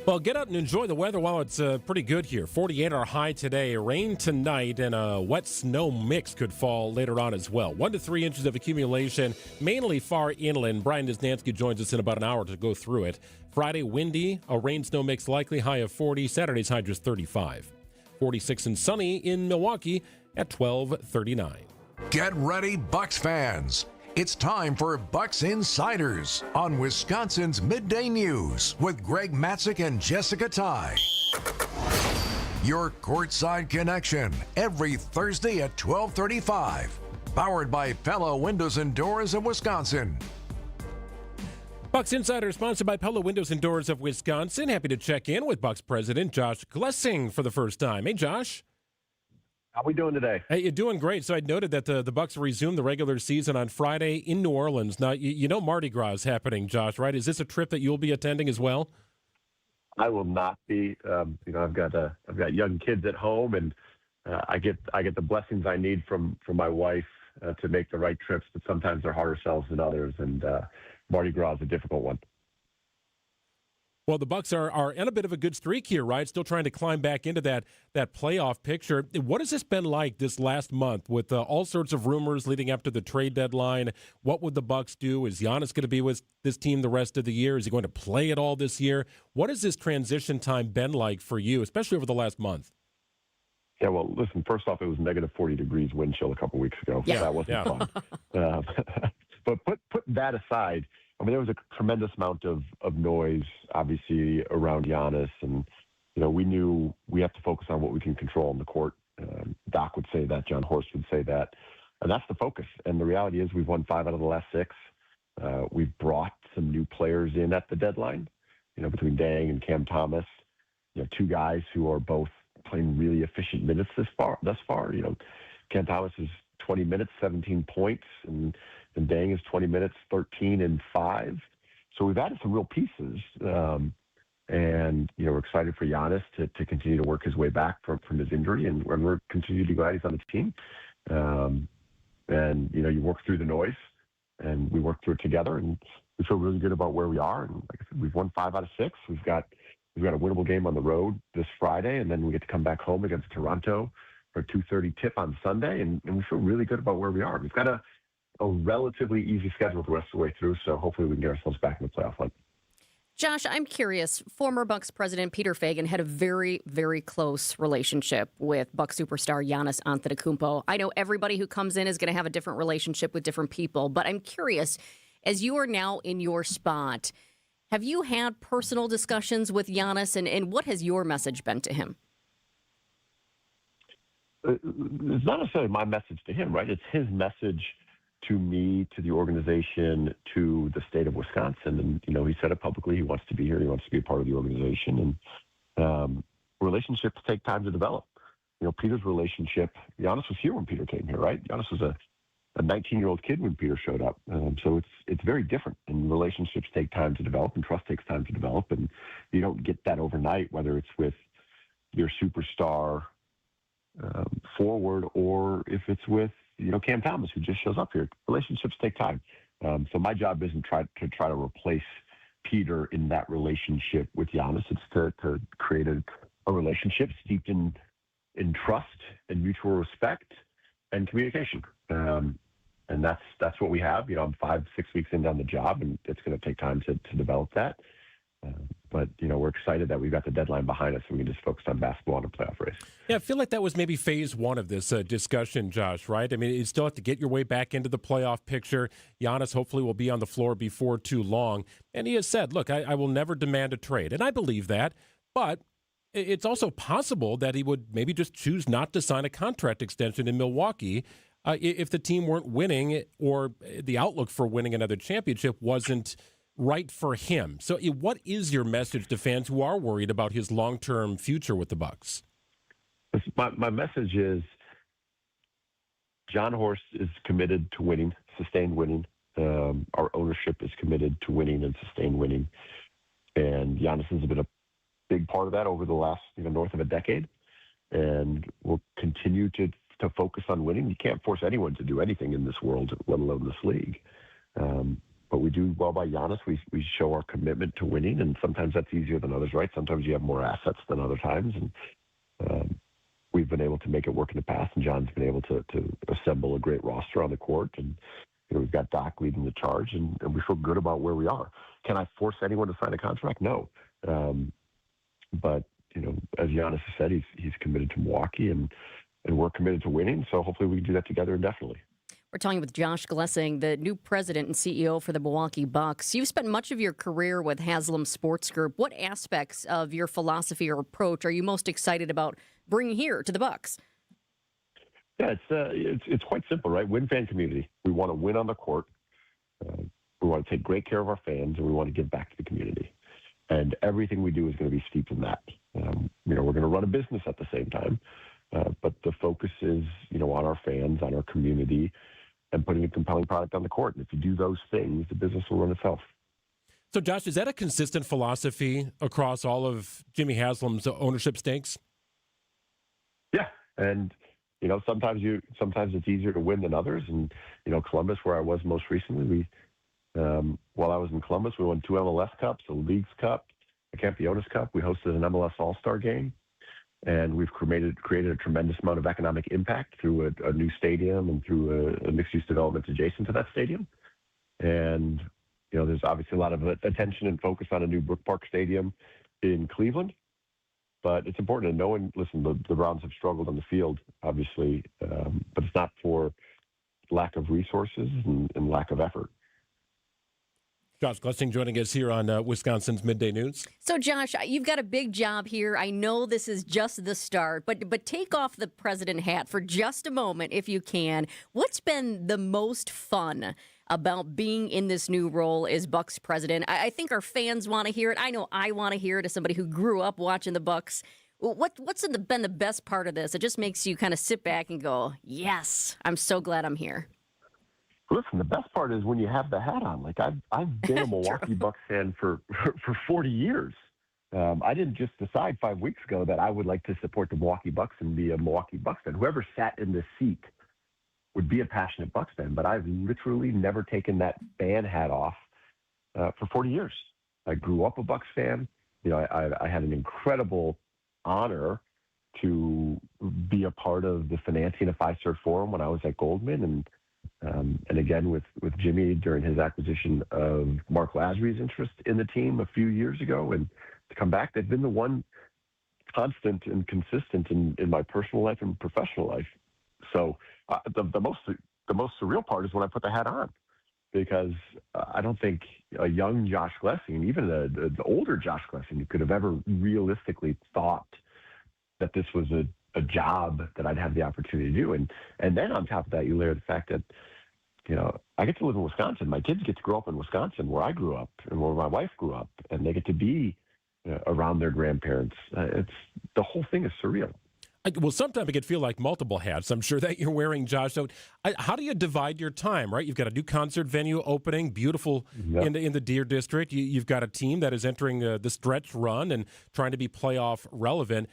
Well, get out and enjoy the weather while it's pretty good here. 48 our high today. Rain tonight and a wet snow mix could fall later on as well. 1 to 3 inches of accumulation, mainly far inland. Brian Desnansky joins us in about an hour to go through it. Friday, windy, a rain snow mix likely, high of 40. Saturday's high just 35. 46 and sunny in Milwaukee at 12:39. Get ready, Bucks fans. It's time for Bucks Insiders on Wisconsin's Midday News with Greg Matzek and Jessica Tighe. Your courtside connection every Thursday at 12:35. Powered by Pella Windows and Doors of Wisconsin. Bucks Insider sponsored by Pella Windows and Doors of Wisconsin. Happy to check in with Bucks President Josh Glessing for the first time. Hey, Josh. How are we doing today? Hey, you're doing great. So I noted that the Bucks resumed the regular season on Friday in New Orleans. Now, you know Mardi Gras is happening, Josh, right? Is this a trip that you'll be attending as well? I will not be. I've got young kids at home, and I get the blessings I need from my wife to make the right trips, but sometimes they're harder sells than others, and Mardi Gras is a difficult one. Well, the Bucks are in a bit of a good streak here, right? Still trying to climb back into that playoff picture. What has this been like this last month with all sorts of rumors leading up to the trade deadline? What would the Bucks do? Is Giannis going to be with this team the rest of the year? Is he going to play at all this year? What has this transition time been like for you, especially over the last month? Yeah, well, listen, first off, it was negative 40 degrees wind chill a couple weeks ago. Yeah. So that wasn't fun. But put that aside, I mean, there was a tremendous amount of noise, obviously, around Giannis. And, we knew we have to focus on what we can control on the court. Doc would say that. John Horst would say that. And that's the focus. And the reality is we've won 5 out of the last 6. We've brought some new players in at the deadline, between Dang and Cam Thomas, 2 guys who are both playing really efficient minutes thus far. Cam Thomas is 20 minutes, 17 points, and Dang is 20 minutes, 13 and 5. So we've added some real pieces. And, we're excited for Giannis to continue to work his way back from his injury. And we're continuing to be glad he's on the team. You work through the noise, and we work through it together. And we feel really good about where we are. And like I said, we've won 5 out of 6. We've got a winnable game on the road this Friday, and then we get to come back home against Toronto for a 2:30 tip on Sunday. And we feel really good about where we are. We've got a relatively easy schedule the rest of the way through, so hopefully we can get ourselves back in the playoff hunt. Josh, I'm curious. Former Bucks president Peter Feigin had a very, very close relationship with Bucks superstar Giannis Antetokounmpo. I know everybody who comes in is going to have a different relationship with different people, but I'm curious, as you are now in your spot, have you had personal discussions with Giannis, and what has your message been to him? It's not necessarily my message to him, right? It's his message to me, to the organization, to the state of Wisconsin. And, he said it publicly. He wants to be here. He wants to be a part of the organization. And relationships take time to develop. Peter's relationship, Giannis was here when Peter came here, right? Giannis was a 19-year-old kid when Peter showed up. So it's very different. And relationships take time to develop, and trust takes time to develop. And you don't get that overnight, whether it's with your superstar forward or if it's with, Cam Thomas, who just shows up here. Relationships take time. So my job isn't to try to replace Peter in that relationship with Giannis. It's to create a relationship steeped in trust and mutual respect and communication. And that's what we have. I'm 5-6 weeks in on the job, and it's going to take time to develop that. But, we're excited that we've got the deadline behind us and we can just focus on basketball and a playoff race. Yeah, I feel like that was maybe phase one of this discussion, Josh, right? I mean, you still have to get your way back into the playoff picture. Giannis hopefully will be on the floor before too long. And he has said, look, I will never demand a trade. And I believe that. But it's also possible that he would maybe just choose not to sign a contract extension in Milwaukee if the team weren't winning or the outlook for winning another championship wasn't right for him. So what is your message to fans who are worried about his long-term future with the Bucks? My message is John Horst is committed to winning, sustained winning. Our ownership is committed to winning and sustained winning. And Giannis has been a big part of that over the last, north of a decade. And we'll continue to focus on winning. You can't force anyone to do anything in this world, let alone this league. But we do well by Giannis. We show our commitment to winning, and sometimes that's easier than others, right? Sometimes you have more assets than other times, and we've been able to make it work in the past, and John's been able to assemble a great roster on the court, and we've got Doc leading the charge, and we feel good about where we are. Can I force anyone to sign a contract? No. But, as Giannis has said, he's committed to Milwaukee, and we're committed to winning, so hopefully we can do that together indefinitely. We're talking with Josh Glessing, the new president and CEO for the Milwaukee Bucks. You've spent much of your career with Haslam Sports Group. What aspects of your philosophy or approach are you most excited about bringing here to the Bucks? Yeah, it's quite simple, right? Win fan community. We want to win on the court. We want to take great care of our fans, and we want to give back to the community. And everything we do is going to be steeped in that. We're going to run a business at the same time, but the focus is, on our fans, on our community, and putting a compelling product on the court. And if you do those things, the business will run itself. So, Josh, is that a consistent philosophy across all of Jimmy Haslam's ownership stakes? Yeah, and sometimes it's easier to win than others. And Columbus, where I was most recently, while I was in Columbus, we won 2 MLS Cups, a Leagues Cup, a Campeones Cup. We hosted an MLS All-Star game. And we've created a tremendous amount of economic impact through a new stadium and through a mixed-use development adjacent to that stadium. And, there's obviously a lot of attention and focus on a new Brook Park Stadium in Cleveland. But it's important to know, and listen, the Browns have struggled on the field, obviously, but it's not for lack of resources and lack of effort. Josh Glessing joining us here on Wisconsin's Midday News. So, Josh, you've got a big job here. I know this is just the start, but take off the president hat for just a moment, if you can. What's been the most fun about being in this new role as Bucks president? I think our fans want to hear it. I know I want to hear it as somebody who grew up watching the Bucks. What's been the best part of this? It just makes you kind of sit back and go, yes, I'm so glad I'm here. Listen, the best part is when you have the hat on. Like I've been a Milwaukee Bucks fan for 40 years. I didn't just decide 5 weeks ago that I would like to support the Milwaukee Bucks and be a Milwaukee Bucks fan. Whoever sat in this seat would be a passionate Bucks fan, but I've literally never taken that fan hat off for 40 years. I grew up a Bucks fan. I had an incredible honor to be a part of the financing of Fiserv Forum when I was at Goldman, and again with Jimmy during his acquisition of Mark Lasry's interest in the team a few years ago, and to come back, they've been the one constant and consistent in my personal life and professional life. So the most surreal part is when I put the hat on, because I don't think a young Josh Glessing, even an older Josh Glessing, could have ever realistically thought that this was a job that I'd have the opportunity to do. And then on top of that, you layer the fact that, I get to live in Wisconsin. My kids get to grow up in Wisconsin, where I grew up and where my wife grew up, and they get to be around their grandparents. The whole thing is surreal. Well, sometimes it could feel like multiple hats. I'm sure that you're wearing, Josh. So how do you divide your time, right? You've got a new concert venue opening, beautiful in the Deer District. You've got a team that is entering the stretch run and trying to be playoff relevant.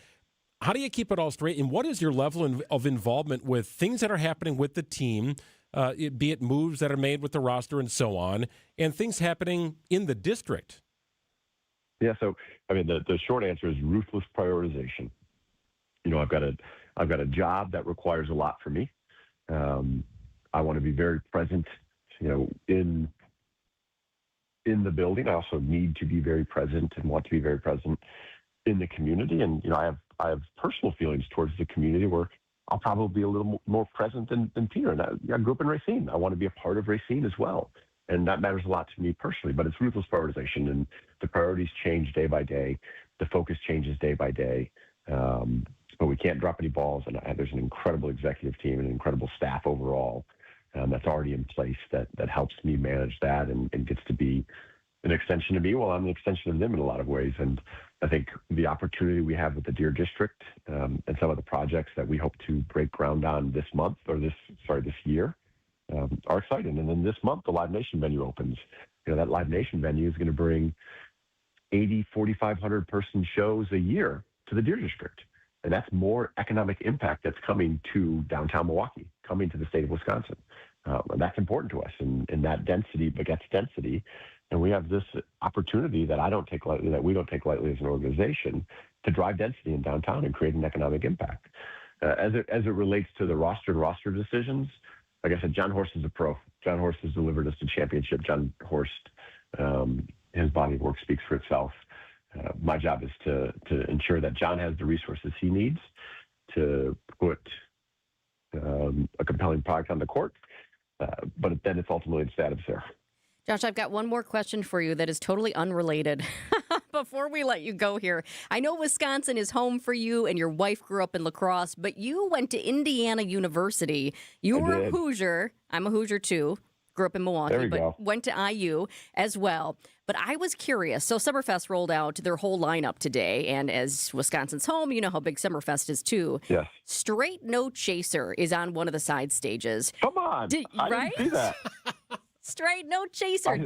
How do you keep it all straight? And what is your level of involvement with things that are happening with the team, be it moves that are made with the roster and so on, and things happening in the district? Yeah, so, the short answer is ruthless prioritization. I've got a job that requires a lot from me. I want to be very present, in in the building. I also need to be very present and want to be very present in the community. And, I have personal feelings towards the community where I'll probably be a little more present than Peter. And I grew up in Racine. I want to be a part of Racine as well. And that matters a lot to me personally, but it's ruthless prioritization, and the priorities change day by day. The focus changes day by day. But we can't drop any balls. And there's an incredible executive team and an incredible staff overall that's already in place that helps me manage that and gets to be an extension of me while I'm an extension of them in a lot of ways. And I think the opportunity we have with the Deer District and some of the projects that we hope to break ground on this year are exciting. And then this month, the Live Nation venue opens. That Live Nation venue is going to bring 4,500 person shows a year to the Deer District. And that's more economic impact that's coming to downtown Milwaukee, coming to the state of Wisconsin. And that's important to us. And that density begets density. And we have this opportunity that I don't take lightly, that we don't take lightly as an organization, to drive density in downtown and create an economic impact. As it relates to the roster decisions, like I said, John Horst is a pro. John Horst has delivered us a championship. John Horst, his body of work speaks for itself. My job is to ensure that John has the resources he needs to put a compelling product on the court, but then it's ultimately the status there. Josh, I've got one more question for you that is totally unrelated. Before we let you go here, I know Wisconsin is home for you and your wife grew up in La Crosse, but you went to Indiana University. You were a Hoosier. I'm a Hoosier too. Grew up in Milwaukee, but went to IU as well. But I was curious. So Summerfest rolled out their whole lineup today. And as Wisconsin's home, you know how big Summerfest is too. Yes. Straight No Chaser is on one of the side stages. Come on. I didn't see that. Straight No Chaser.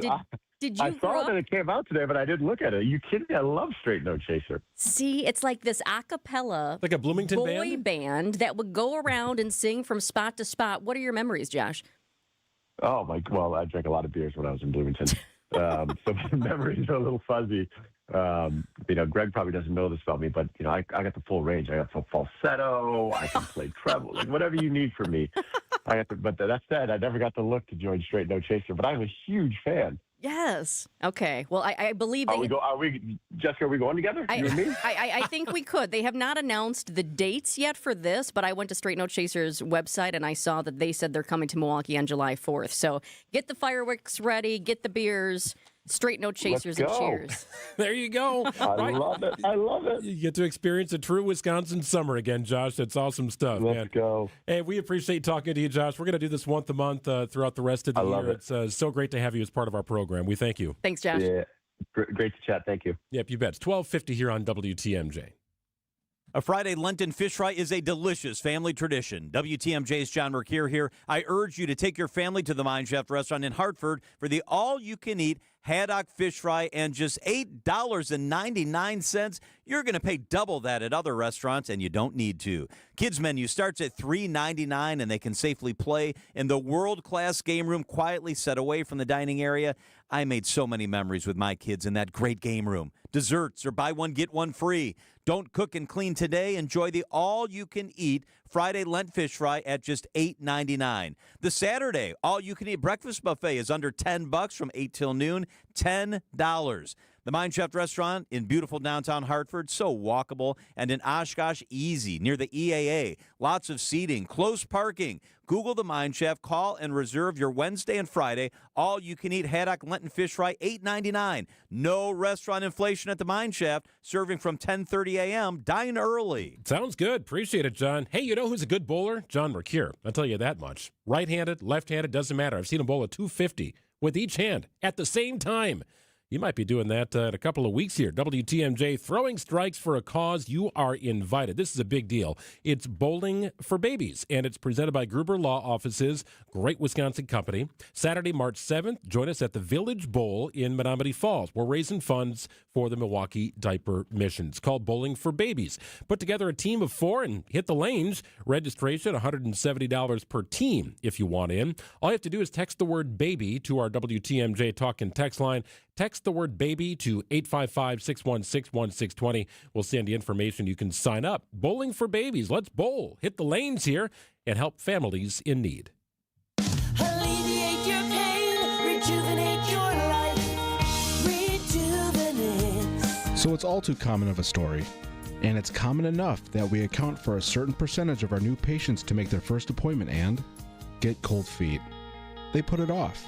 Did you I saw that it came out today, but I didn't look at it. Are you kidding me? I love Straight No Chaser. See, it's like this a cappella like a Bloomington boy band that would go around and sing from spot to spot. What are your memories, Josh? Oh, well, I drank a lot of beers when I was in Bloomington. So my memories are a little fuzzy. Greg probably doesn't know this about me, but, I got the full range. I got full falsetto. I can play treble, whatever you need from me. But that said, I never got the look to join Straight No Chaser, but I'm a huge fan. Yes. Okay. Well, I believe Jessica, are we going together? You and me? I think we could. They have not announced the dates yet for this, but I went to Straight No Chaser's website and I saw that they said they're coming to Milwaukee on July 4th. So get the fireworks ready, get the beers, Straight No Chasers and cheers. There you go. I love it. You get to experience a true Wisconsin summer again, Josh. That's awesome stuff, man. Let's go. Hey, we appreciate talking to you, Josh. We're going to do this once a month throughout the rest of the year. Love it. It's so great to have you as part of our program. We thank you. Thanks, Josh. Yeah, great to chat. Thank you. Yep, you bet. It's 12:50 here on WTMJ. A Friday Lenten fish fry is a delicious family tradition. WTMJ's John Mercure here. I urge you to take your family to the Mine Shaft restaurant in Hartford for the all-you-can-eat haddock fish fry and just $8.99. You're going to pay double that at other restaurants, and you don't need to. Kids menu starts at $3.99, and they can safely play in the world-class game room quietly set away from the dining area. I made so many memories with my kids in that great game room. Desserts or buy one, get one free. Don't cook and clean today. Enjoy the all-you-can-eat Friday Lent fish fry at just $8.99. The Saturday all-you-can-eat breakfast buffet is under $10 from 8 till noon, $10. The Mine Shaft restaurant in beautiful downtown Hartford, so walkable, and in Oshkosh, easy, near the EAA. Lots of seating, close parking. Google the Mine Shaft, call and reserve your Wednesday and Friday all-you-can-eat haddock Lenten fish fry, $8.99. No restaurant inflation at the Mine Shaft, serving from 10:30 a.m. Dine early. Sounds good. Appreciate it, John. Hey, you know who's a good bowler? John Mercure. I'll tell you that much. Right-handed, left-handed, doesn't matter. I've seen him bowl a 250 with each hand at the same time. You might be doing that in a couple of weeks here. WTMJ, throwing strikes for a cause. You are invited. This is a big deal. It's Bowling for Babies, and it's presented by Gruber Law Offices, great Wisconsin company. Saturday, March 7th, join us at the Village Bowl in Menominee Falls. We're raising funds for the Milwaukee Diaper Mission. It's called Bowling for Babies. Put together a team of 4 and hit the lanes. Registration, $170 per team if you want in. All you have to do is text the word baby to our WTMJ Talk and Text line. Text the word baby to 855-616-1620. We'll send you information. You can sign up. Bowling for Babies. Let's bowl. Hit the lanes here and help families in need. Alleviate your pain, rejuvenate your life. So it's all too common of a story. And it's common enough that we account for a certain percentage of our new patients to make their first appointment and get cold feet. They put it off.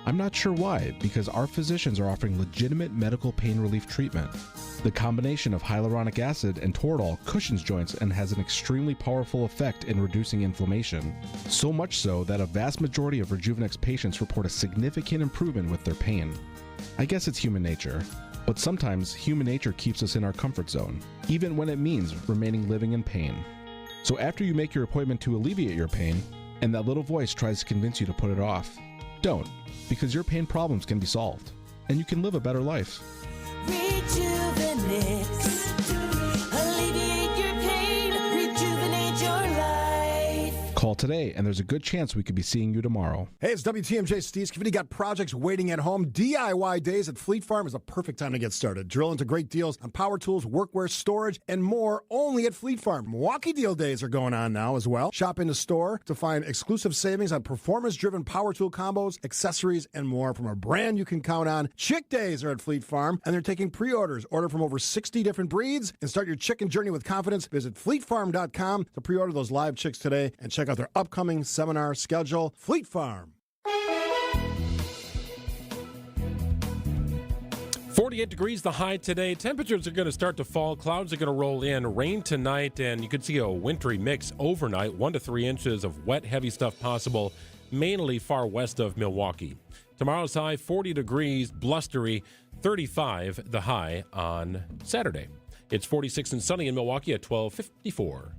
I'm not sure why, because our physicians are offering legitimate medical pain relief treatment. The combination of hyaluronic acid and Toradol cushions joints and has an extremely powerful effect in reducing inflammation. So much so that a vast majority of Rejuvenex patients report a significant improvement with their pain. I guess it's human nature, but sometimes human nature keeps us in our comfort zone, even when it means remaining living in pain. So after you make your appointment to alleviate your pain, and that little voice tries to convince you to put it off, don't, because your pain problems can be solved, and you can live a better life. Alleviate your pain, rejuvenate your life. Call today, and there's a good chance we could be seeing you tomorrow. Hey, it's WTMJ Steve. If you got projects waiting at home, DIY Days at Fleet Farm is a perfect time to get started. Drill into great deals on power tools, workwear, storage, and more only at Fleet Farm. Milwaukee Deal Days are going on now as well. Shop in the store to find exclusive savings on performance-driven power tool combos, accessories, and more from a brand you can count on. Chick Days are at Fleet Farm, and they're taking pre-orders. Order from over 60 different breeds and start your chicken journey with confidence. Visit fleetfarm.com to pre-order those live chicks today and check out their upcoming seminar schedule. Fleet Farm. 48 degrees the high today. Temperatures are going to start to fall. Clouds are going to roll in. Rain tonight, and you could see a wintry mix overnight. 1 to 3 inches of wet, heavy stuff possible, mainly far west of Milwaukee. Tomorrow's high, 40 degrees, blustery, 35 the high on Saturday. It's 46 and sunny in Milwaukee at 12:54.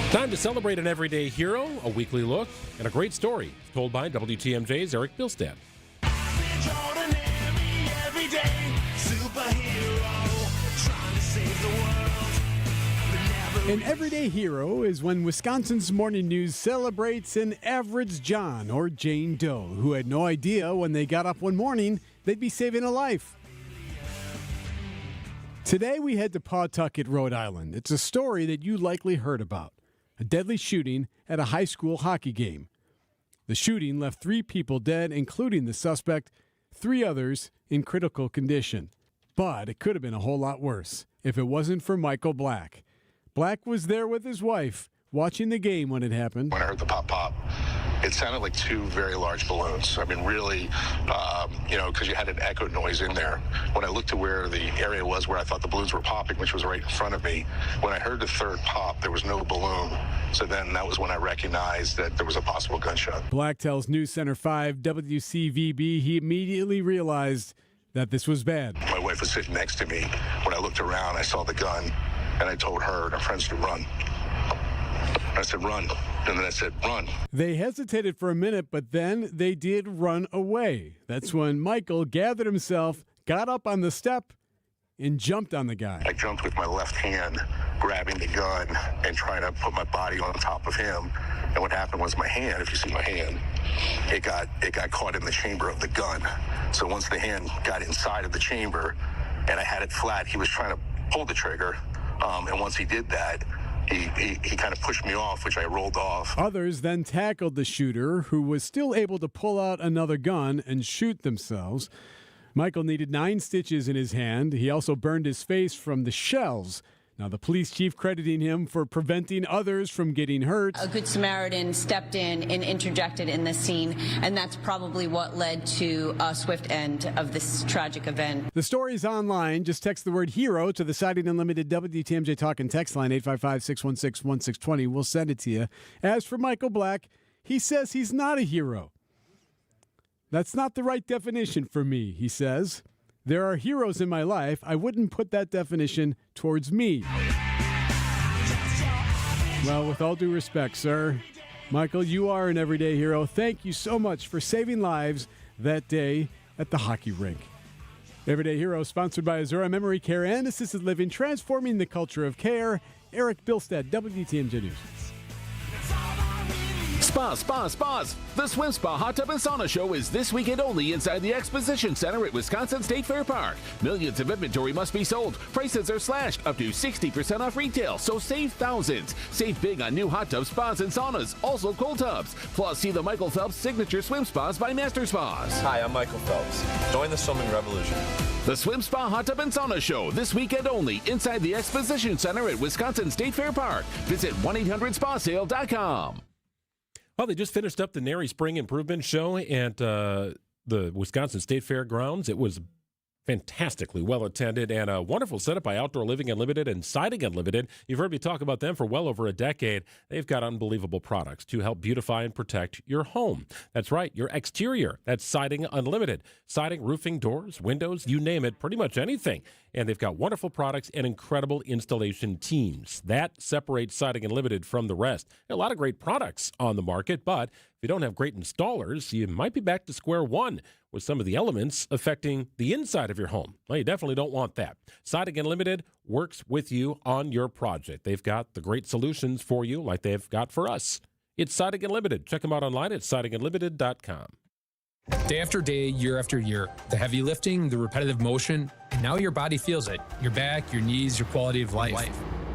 Time to celebrate an everyday hero, a weekly look, and a great story told by WTMJ's Eric Bilstead. An everyday hero is when Wisconsin's Morning News celebrates an average John or Jane Doe who had no idea when they got up one morning they'd be saving a life. Today we head to Pawtucket, Rhode Island. It's a story that you likely heard about. A deadly shooting at a high school hockey game. The shooting left 3 people dead, including the suspect, 3 others in critical condition. But it could have been a whole lot worse if it wasn't for Michael Black. Black was there with his wife, watching the game when it happened. When I heard the pop, it sounded like 2 very large balloons. I mean, really, because you had an echo noise in there. When I looked to where the area was where I thought the balloons were popping, which was right in front of me, when I heard the 3rd pop, there was no balloon. So then that was when I recognized that there was a possible gunshot. Black tells News Center 5 WCVB he immediately realized that this was bad. My wife was sitting next to me. When I looked around, I saw the gun, and I told her and her friends to run. I said, run. And then I said, run. They hesitated for a minute, but then they did run away. That's when Michael gathered himself, got up on the step, and jumped on the guy. I jumped with my left hand, grabbing the gun and trying to put my body on top of him. And what happened was my hand, if you see my hand, it got caught in the chamber of the gun. So once the hand got inside of the chamber and I had it flat, he was trying to pull the trigger. And once he did that, he kind of pushed me off, which I rolled off. Others then tackled the shooter, who was still able to pull out another gun and shoot themselves. Michael needed 9 stitches in his hand. He also burned his face from the shells. Now, the police chief crediting him for preventing others from getting hurt. A good Samaritan stepped in and interjected in this scene, and that's probably what led to a swift end of this tragic event. The story's online. Just text the word HERO to the Siding Unlimited WTMJ Talk and Text line 855-616-1620. We'll send it to you. As for Michael Black, he says he's not a hero. That's not the right definition for me, he says. There are heroes in my life. I wouldn't put that definition towards me. Well, with all due respect, sir, Michael, you are an everyday hero. Thank you so much for saving lives that day at the hockey rink. Everyday Hero, sponsored by Azura Memory Care and Assisted Living, transforming the culture of care. Eric Bilstead, WTMJ News. Spas. The Swim Spa Hot Tub and Sauna Show is this weekend only inside the Exposition Center at Wisconsin State Fair Park. Millions of inventory must be sold. Prices are slashed up to 60% off retail, so save thousands. Save big on new hot tubs, spas, and saunas, also cold tubs. Plus, see the Michael Phelps Signature Swim Spas by Master Spas. Hi, I'm Michael Phelps. Join the swimming revolution. The Swim Spa Hot Tub and Sauna Show this weekend only inside the Exposition Center at Wisconsin State Fair Park. Visit 1-800-SPASale.com. Well, they just finished up the Nary Spring Improvement Show at the Wisconsin State Fairgrounds. It was fantastically well attended and a wonderful setup by Outdoor Living Unlimited and Siding Unlimited. You've heard me talk about them for well over a decade. They've got unbelievable products to help beautify and protect your home. That's right, your exterior. That's Siding Unlimited. Siding, roofing, doors, windows, you name it, pretty much anything. And they've got wonderful products and incredible installation teams. That separates Siding Unlimited from the rest. There are a lot of great products on the market, but if you don't have great installers, you might be back to square one with some of the elements affecting the inside of your home. Well, you definitely don't want that. Siding Unlimited works with you on your project. They've got the great solutions for you like they've got for us. It's Siding Unlimited. Check them out online at sidingunlimited.com. Day after day, year after year, the heavy lifting, the repetitive motion, and now your body feels it. Your back, your knees, your quality of life.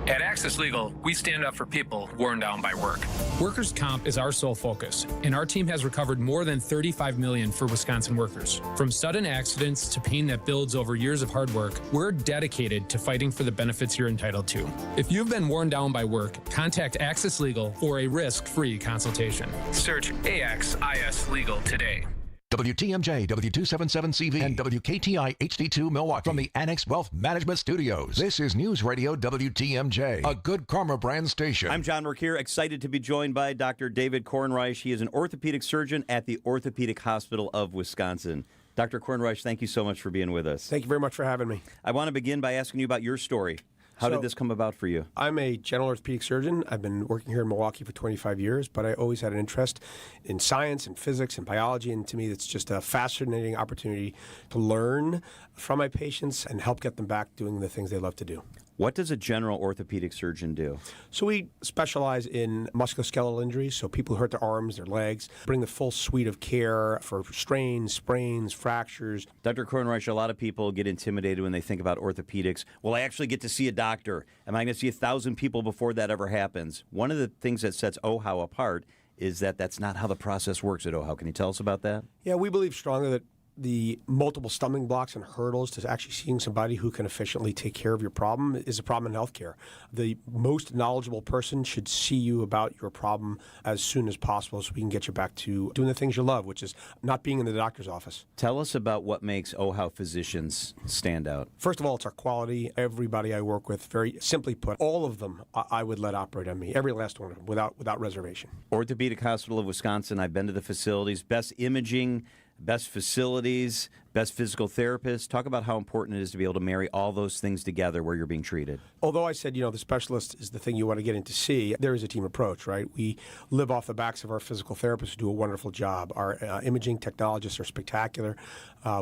At Access Legal, we stand up for people worn down by work. Workers' comp is our sole focus, and our team has recovered more than $35 million for Wisconsin workers. From sudden accidents to pain that builds over years of hard work, we're dedicated to fighting for the benefits you're entitled to. If you've been worn down by work, contact Access Legal for a risk-free consultation. Search AXIS Legal today. WTMJ, W277CV, and WKTI HD2 Milwaukee from the Annex Wealth Management Studios. This is News Radio WTMJ, a good karma brand station. I'm John Mercure, excited to be joined by Dr. David Kornreich. He is an orthopedic surgeon at the Orthopedic Hospital of Wisconsin. Dr. Kornreich, thank you so much for being with us. Thank you very much for having me. I want to begin by asking you about your story. How did this come about for you? I'm a general orthopedic surgeon. I've been working here in Milwaukee for 25 years, but I always had an interest in science and physics and biology, and to me it's just a fascinating opportunity to learn from my patients and help get them back doing the things they love to do. What does a general orthopedic surgeon do? So we specialize in musculoskeletal injuries, so people who hurt their arms, their legs, bring the full suite of care for strains, sprains, fractures. Dr. Kornreich, a lot of people get intimidated when they think about orthopedics. Will I actually get to see a doctor? Am I going to see 1,000 people before that ever happens? One of the things that sets OHAU apart is that that's not how the process works at OHAU. Can you tell us about that? Yeah, we believe strongly that the multiple stumbling blocks and hurdles to actually seeing somebody who can efficiently take care of your problem is a problem in healthcare. The most knowledgeable person should see you about your problem as soon as possible so we can get you back to doing the things you love, which is not being in the doctor's office. Tell us about what makes OHAU physicians stand out. First of all, it's our quality. Everybody I work with, very simply put, all of them I would let operate on me, every last one of them, without reservation. Orthopedic Hospital of Wisconsin, I've been to the facilities, best imaging, best facilities, best physical therapists. Talk about how important it is to be able to marry all those things together where you're being treated. Although I said, the specialist is the thing you want to get in to see, there is a team approach, right? We live off the backs of our physical therapists who do a wonderful job. Our imaging technologists are spectacular.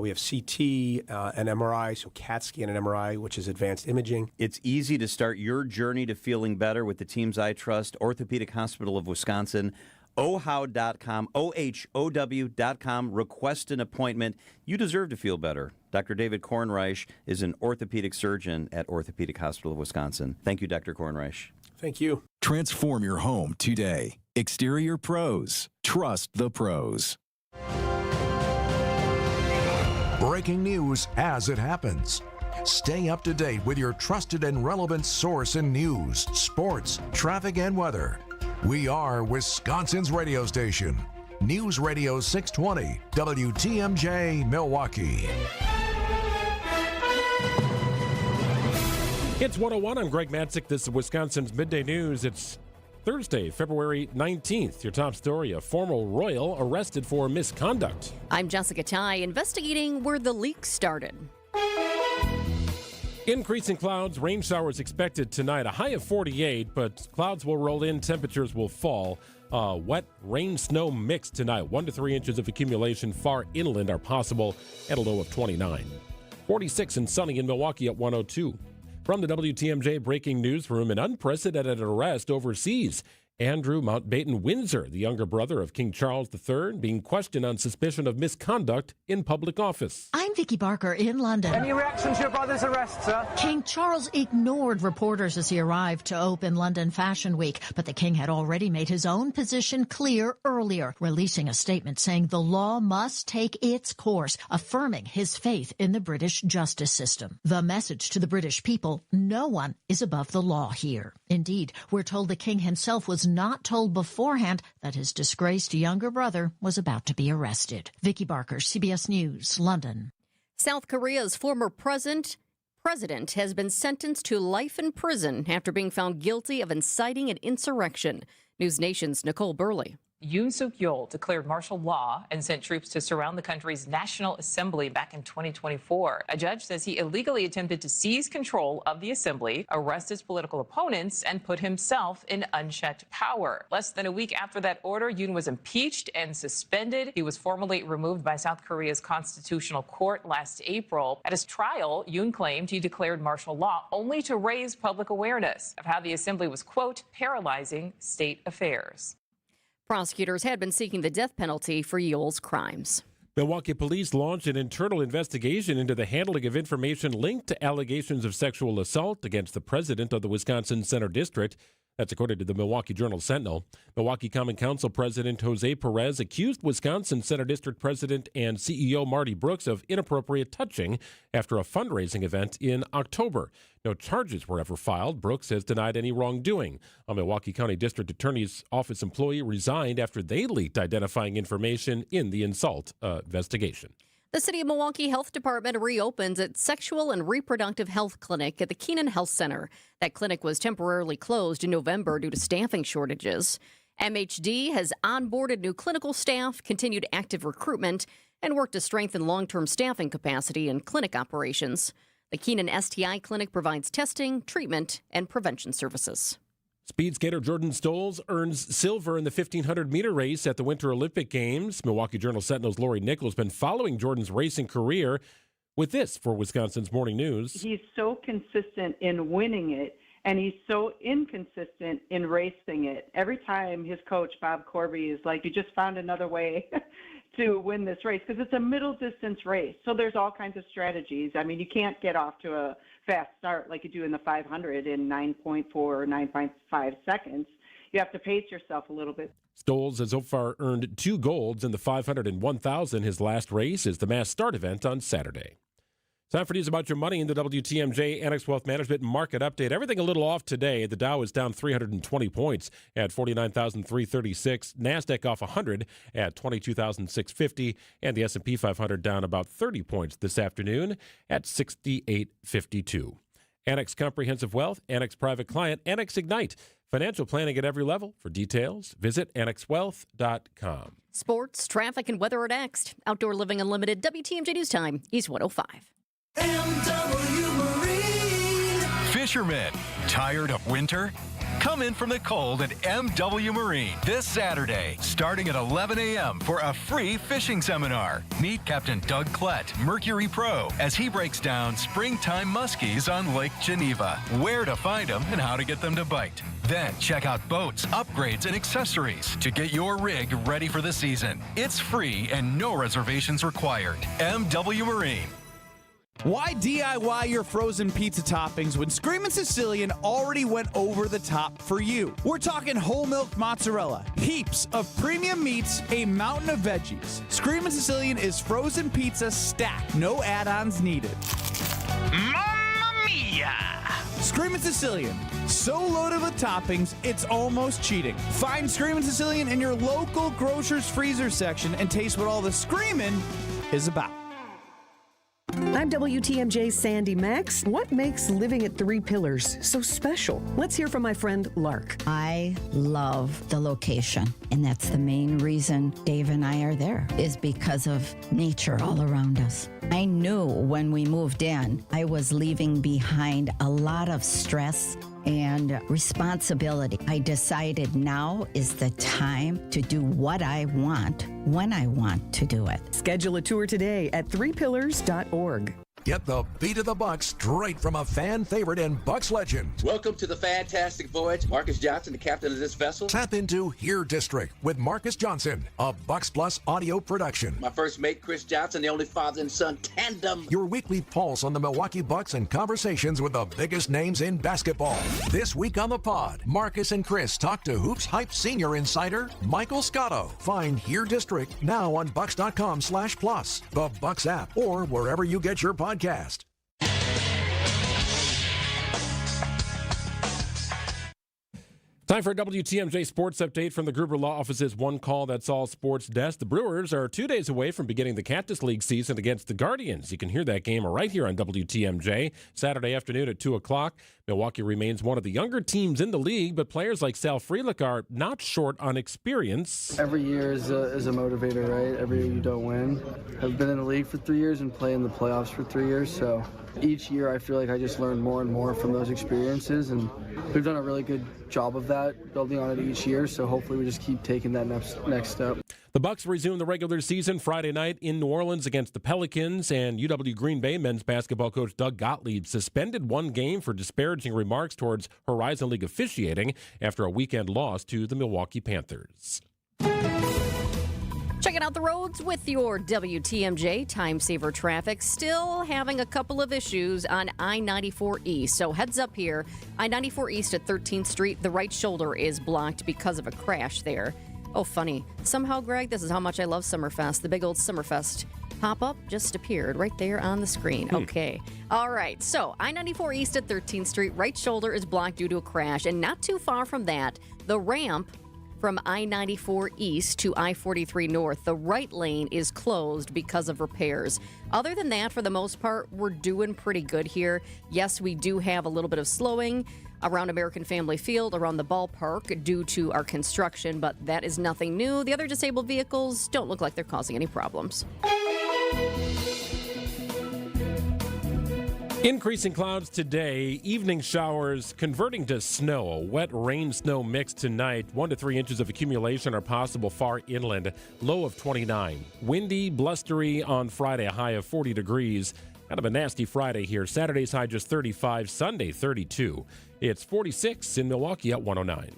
We have CT and MRI, so CAT scan and MRI, which is advanced imaging. It's easy to start your journey to feeling better with the teams I trust. Orthopedic Hospital of Wisconsin. OHOW.com, OHOW.com. Request an appointment. You deserve to feel better. Dr. David Kornreich is an orthopedic surgeon at Orthopedic Hospital of Wisconsin. Thank you, Dr. Kornreich. Thank you. Transform your home today. Exterior Pros. Trust the pros. Breaking news as it happens. Stay up to date with your trusted and relevant source in news, sports, traffic, and weather. We are Wisconsin's radio station. News Radio 620, WTMJ, Milwaukee. It's 101. I'm Greg Matzek. This is Wisconsin's Midday News. It's Thursday, February 19th. Your top story, a former Royal arrested for misconduct. I'm Jessica Tighe, investigating where the leak started. Increasing clouds, rain showers expected tonight. A high of 48, but clouds will roll in, temperatures will fall. Wet rain-snow mix tonight. 1 to 3 inches of accumulation far inland are possible at a low of 29. 46 and sunny in Milwaukee at 102. From the WTMJ breaking newsroom, an unprecedented arrest overseas. Andrew Mountbatten Windsor, the younger brother of King Charles III, being questioned on suspicion of misconduct in public office. I'm Vicky Barker in London. Any reaction to your brother's arrest, sir? King Charles ignored reporters as he arrived to open London Fashion Week, but the king had already made his own position clear earlier, releasing a statement saying the law must take its course, affirming his faith in the British justice system. The message to the British people: no one is above the law here. Indeed, we're told the king himself was not told beforehand that his disgraced younger brother was about to be arrested. Vicky Barker, CBS News, London. South Korea's former president has been sentenced to life in prison after being found guilty of inciting an insurrection. News Nation's Nicole Burley. Yoon Suk-yeol declared martial law and sent troops to surround the country's National Assembly back in 2024. A judge says he illegally attempted to seize control of the assembly, arrest his political opponents, and put himself in unchecked power. Less than a week after that order, Yoon was impeached and suspended. He was formally removed by South Korea's Constitutional Court last April. At his trial, Yoon claimed he declared martial law only to raise public awareness of how the assembly was, quote, paralyzing state affairs. Prosecutors had been seeking the death penalty for Yeol's crimes. Milwaukee police launched an internal investigation into the handling of information linked to allegations of sexual assault against the president of the Wisconsin Center District. That's according to the Milwaukee Journal-Sentinel. Milwaukee Common Council President Jose Perez accused Wisconsin Center District President and CEO Marty Brooks of inappropriate touching after a fundraising event in October. No charges were ever filed. Brooks has denied any wrongdoing. A Milwaukee County District Attorney's Office employee resigned after they leaked identifying information in the insult investigation. The City of Milwaukee Health Department reopens its sexual and reproductive health clinic at the Keenan Health Center. That clinic was temporarily closed in November due to staffing shortages. MHD has onboarded new clinical staff, continued active recruitment, and worked to strengthen long-term staffing capacity in clinic operations. The Keenan STI clinic provides testing, treatment, and prevention services. Speed skater Jordan Stolz earns silver in the 1,500-meter race at the Winter Olympic Games. Milwaukee Journal-Sentinel's Lori Nichols been following Jordan's racing career with this for Wisconsin's Morning News. He's so consistent in winning it, and he's so inconsistent in racing it. Every time his coach, Bob Corby, is like, you just found another way to win this race, because it's a middle-distance race. So there's all kinds of strategies. I mean, you can't get off to a fast start like you do in the 500 in 9.4 or 9.5 seconds. You have to pace yourself a little bit. Stolz has so far earned 2 golds in the 500 and 1,000. His last race is the mass start event on Saturday. Time for news about your money in the WTMJ Annex Wealth Management Market Update. Everything a little off today. The Dow is down 320 points at 49,336. NASDAQ off 100 at 22,650. And the S&P 500 down about 30 points this afternoon at 6852. Annex Comprehensive Wealth, Annex Private Client, Annex Ignite. Financial planning at every level. For details, visit annexwealth.com. Sports, traffic, and weather are next. Outdoor Living Unlimited, WTMJ News Time, East 105. MW Marine. Fishermen, tired of winter? Come in from the cold at MW Marine this Saturday, starting at 11 a.m. for a free fishing seminar. Meet Captain Doug Klett, Mercury Pro, as he breaks down springtime muskies on Lake Geneva, where to find them and how to get them to bite. Then check out boats, upgrades, and accessories to get your rig ready for the season. It's free and no reservations required. MW Marine. Why DIY your frozen pizza toppings when Screamin' Sicilian already went over the top for you? We're talking whole milk mozzarella, heaps of premium meats, a mountain of veggies. Screamin' Sicilian is frozen pizza stacked, no add-ons needed. Mamma mia! Screamin' Sicilian, so loaded with toppings, it's almost cheating. Find Screamin' Sicilian in your local grocer's freezer section and taste what all the screamin' is about. I'm WTMJ's Sandy Max. What makes living at Three Pillars so special? Let's hear from my friend Lark. I love the location, and that's the main reason Dave and I are there, is because of nature all around us. I knew when we moved in, I was leaving behind a lot of stress and responsibility. I decided now is the time to do what I want when I want to do it. Schedule a tour today at threepillars.org. Get the beat of the Bucks straight from a fan favorite and Bucks legend. Welcome to the fantastic voyage. Marcus Johnson, the captain of this vessel. Tap into Here District with Marcus Johnson, a Bucks Plus audio production. My first mate, Chris Johnson, the only father and son tandem. Your weekly pulse on the Milwaukee Bucks and conversations with the biggest names in basketball. This week on the pod, Marcus and Chris talk to Hoops Hype senior insider Michael Scotto. Find Here District now on Bucks.com/plus, the Bucks app, or wherever you get your podcast. Time for a WTMJ Sports Update from the Gruber Law Office's One Call That's All Sports Desk. The Brewers are 2 days away from beginning the Cactus League season against the Guardians. You can hear that game right here on WTMJ, Saturday afternoon at 2 o'clock. Milwaukee remains one of the younger teams in the league, but players like Sal Frelick are not short on experience. Every year is a motivator, right? Every year you don't win. I've been in the league for 3 years and play in the playoffs for 3 years, so each year I feel like I just learn more and more from those experiences, and we've done a really good job of that, building on it each year, so hopefully we just keep taking that next step. The Bucks resume the regular season Friday night in New Orleans against the Pelicans, and UW Green Bay men's basketball coach Doug Gottlieb suspended one game for disparaging remarks towards Horizon League officiating after a weekend loss to the Milwaukee Panthers. Checking out the roads with your WTMJ Time Saver traffic. Still having a couple of issues on I-94 East. So heads up here. I-94 East at 13th Street. The right shoulder is blocked because of a crash there. Oh, funny. Somehow, Greg, this is how much I love Summerfest. The big old Summerfest pop-up just appeared right there on the screen. Okay. All right. So I-94 East at 13th Street. Right shoulder is blocked due to a crash. And not too far from that, the ramp from I-94 East to I-43 North, the right lane is closed because of repairs. Other than that, for the most part, we're doing pretty good here. Yes, we do have a little bit of slowing around American Family Field, around the ballpark, due to our construction, but that is nothing new. The other disabled vehicles don't look like they're causing any problems. Increasing clouds today, evening showers converting to snow. A wet rain-snow mix tonight. 1 to 3 inches of accumulation are possible far inland. Low of 29. Windy, blustery on Friday, a high of 40 degrees. Kind of a nasty Friday here. Saturday's high just 35, Sunday 32. It's 46 in Milwaukee at 109.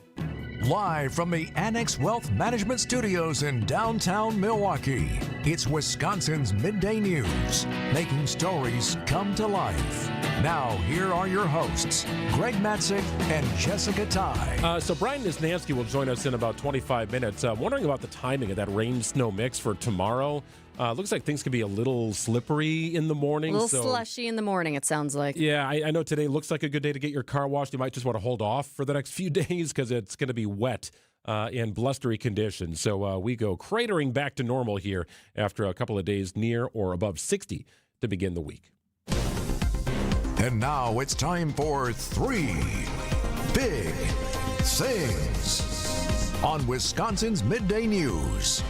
Live from the Annex Wealth Management Studios in downtown Milwaukee, it's Wisconsin's Midday News, making stories come to life. Now, here are your hosts, Greg Matzek and Jessica Tighe. So Brian Nisnansky will join us in about 25 minutes. Wondering about the timing of that rain-snow mix for tomorrow. Looks like things could be a little slippery in the morning. A little slushy in the morning, it sounds like. Yeah, I know today looks like a good day to get your car washed. You might just want to hold off for the next few days because it's going to be wet and blustery conditions. So we go cratering back to normal here after a couple of days near or above 60 to begin the week. And now it's time for 3 Big Things on Wisconsin's Midday News.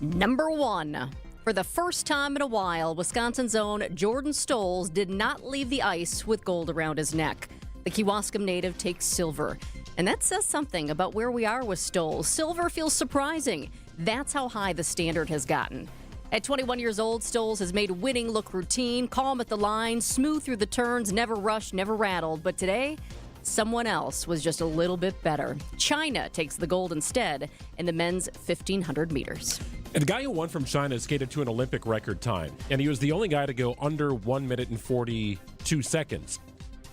Number 1. For the first time in a while, Wisconsin's own Jordan Stolz did not leave the ice with gold around his neck. The Kewaskum native takes silver. And that says something about where we are with Stolz. Silver feels surprising. That's how high the standard has gotten. At 21 years old, Stolz has made winning look routine, calm at the line, smooth through the turns, never rushed, never rattled. But today, someone else was just a little bit better. China takes the gold instead in the men's 1,500 meters. And the guy who won from China skated to an Olympic record time, and he was the only guy to go under 1 minute and 42 seconds.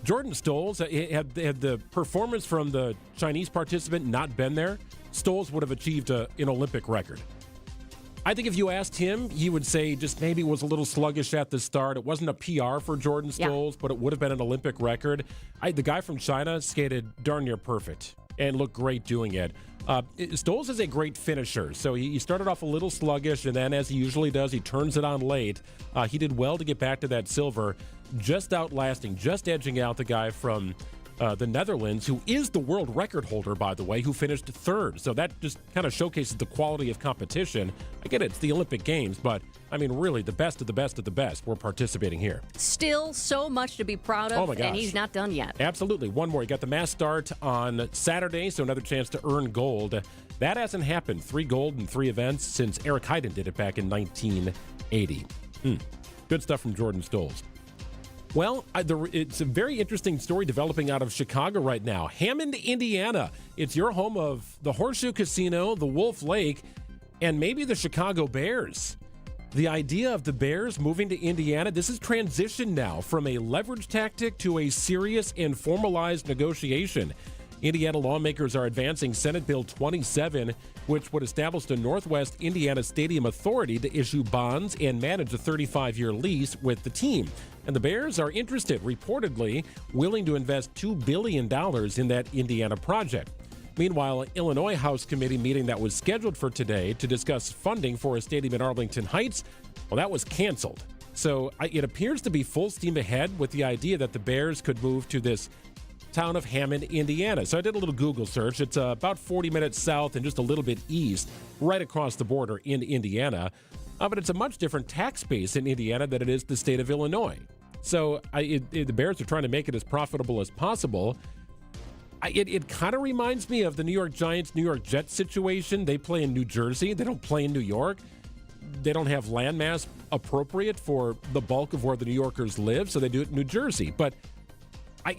Jordan Stolz had the performance from the Chinese participant not been there, Stolz would have achieved an Olympic record. I think if you asked him, he would say just maybe was a little sluggish at the start. It wasn't a PR for Jordan Stolz, but it would have been an Olympic record. The guy from China skated darn near perfect and looked great doing it. Stolz is a great finisher, so he started off a little sluggish, and then as he usually does, he turns it on late. He did well to get back to that silver, just outlasting, just edging out the guy from the Netherlands, who is the world record holder, by the way, who finished third. So that just kind of showcases the quality of competition. I get it, it's the Olympic Games, but I mean, really, the best of the best of the best were participating here. Still so much to be proud of, oh my gosh. And he's not done yet. Absolutely. One more. You got the mass start on Saturday, so another chance to earn gold. That hasn't happened. 3 gold in 3 events since Eric Heiden did it back in 1980. Good stuff from Jordan Stoles. Well, it's a very interesting story developing out of Chicago right now. Hammond, Indiana. It's your home of the Horseshoe Casino, the Wolf Lake, and maybe the Chicago Bears. The idea of the Bears moving to Indiana, this is transition now from a leverage tactic to a serious and formalized negotiation. Indiana lawmakers are advancing Senate Bill 27, which would establish the Northwest Indiana Stadium Authority to issue bonds and manage a 35-year lease with the team. And the Bears are interested, reportedly willing to invest $2 billion in that Indiana project. Meanwhile, an Illinois House Committee meeting that was scheduled for today to discuss funding for a stadium in Arlington Heights, well, that was canceled. So it appears to be full steam ahead with the idea that the Bears could move to this town of Hammond, Indiana. So I did a little Google search. It's about 40 minutes south and just a little bit east, right across the border in Indiana. But it's a much different tax base in Indiana than it is the state of Illinois. So the Bears are trying to make it as profitable as possible. It kind of reminds me of the New York Giants, New York Jets situation. They play in New Jersey. They don't play in New York. They don't have landmass appropriate for the bulk of where the New Yorkers live, so they do it in New Jersey. But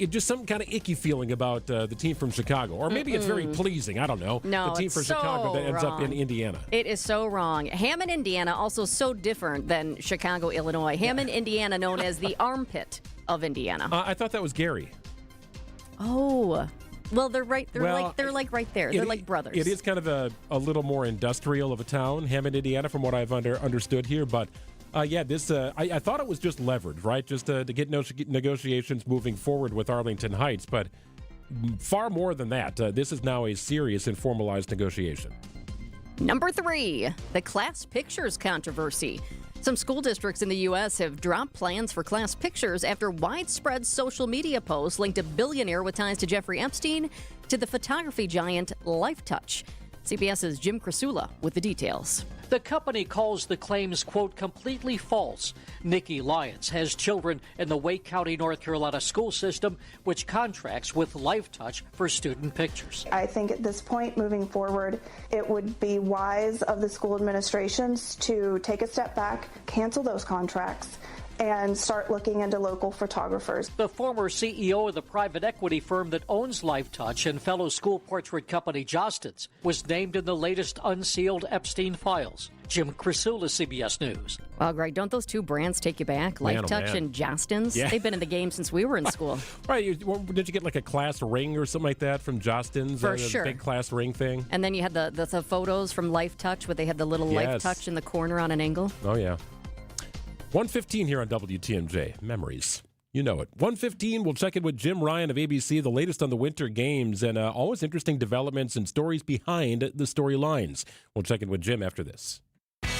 just some kind of icky feeling about the team from Chicago. Or maybe it's very pleasing. I don't know. No, the team from Chicago that ends up in Indiana. It is so wrong. Hammond, Indiana, also so different than Chicago, Illinois. Hammond, Indiana, known as the armpit of Indiana. I thought that was Gary. Oh. Well, they're right. They're like right there. They're like brothers. It is kind of a little more industrial of a town, Hammond, Indiana, from what I've understood here. But this I thought it was just leverage, right? Just to get negotiations moving forward with Arlington Heights. But far more than that. This is now a serious and formalized negotiation. Number 3, the class pictures controversy. Some school districts in the U.S. have dropped plans for class pictures after widespread social media posts linked a billionaire with ties to Jeffrey Epstein to the photography giant Lifetouch. CBS's Jim Krasula with the details. The company calls the claims, quote, completely false. Nikki Lyons has children in the Wake County, North Carolina school system, which contracts with Lifetouch for student pictures. I think at this point, moving forward, it would be wise of the school administrations to take a step back, cancel those contracts, and start looking into local photographers. The former CEO of the private equity firm that owns Lifetouch and fellow school portrait company Jostens was named in the latest unsealed Epstein files. Jim Krasula, CBS News. Well, Greg, don't those two brands take you back? Lifetouch and Jostens? Yeah. They've been in the game since we were in school. Right. Did you get like a class ring or something like that from Jostens? For sure. Big class ring thing? And then you had the photos from Lifetouch where they had the little Lifetouch in the corner on an angle. Oh, yeah. 1:15 here on WTMJ. Memories. You know it. 1:15, we'll check in with Jim Ryan of ABC, the latest on the Winter Games, and always interesting developments and stories behind the storylines. We'll check in with Jim after this.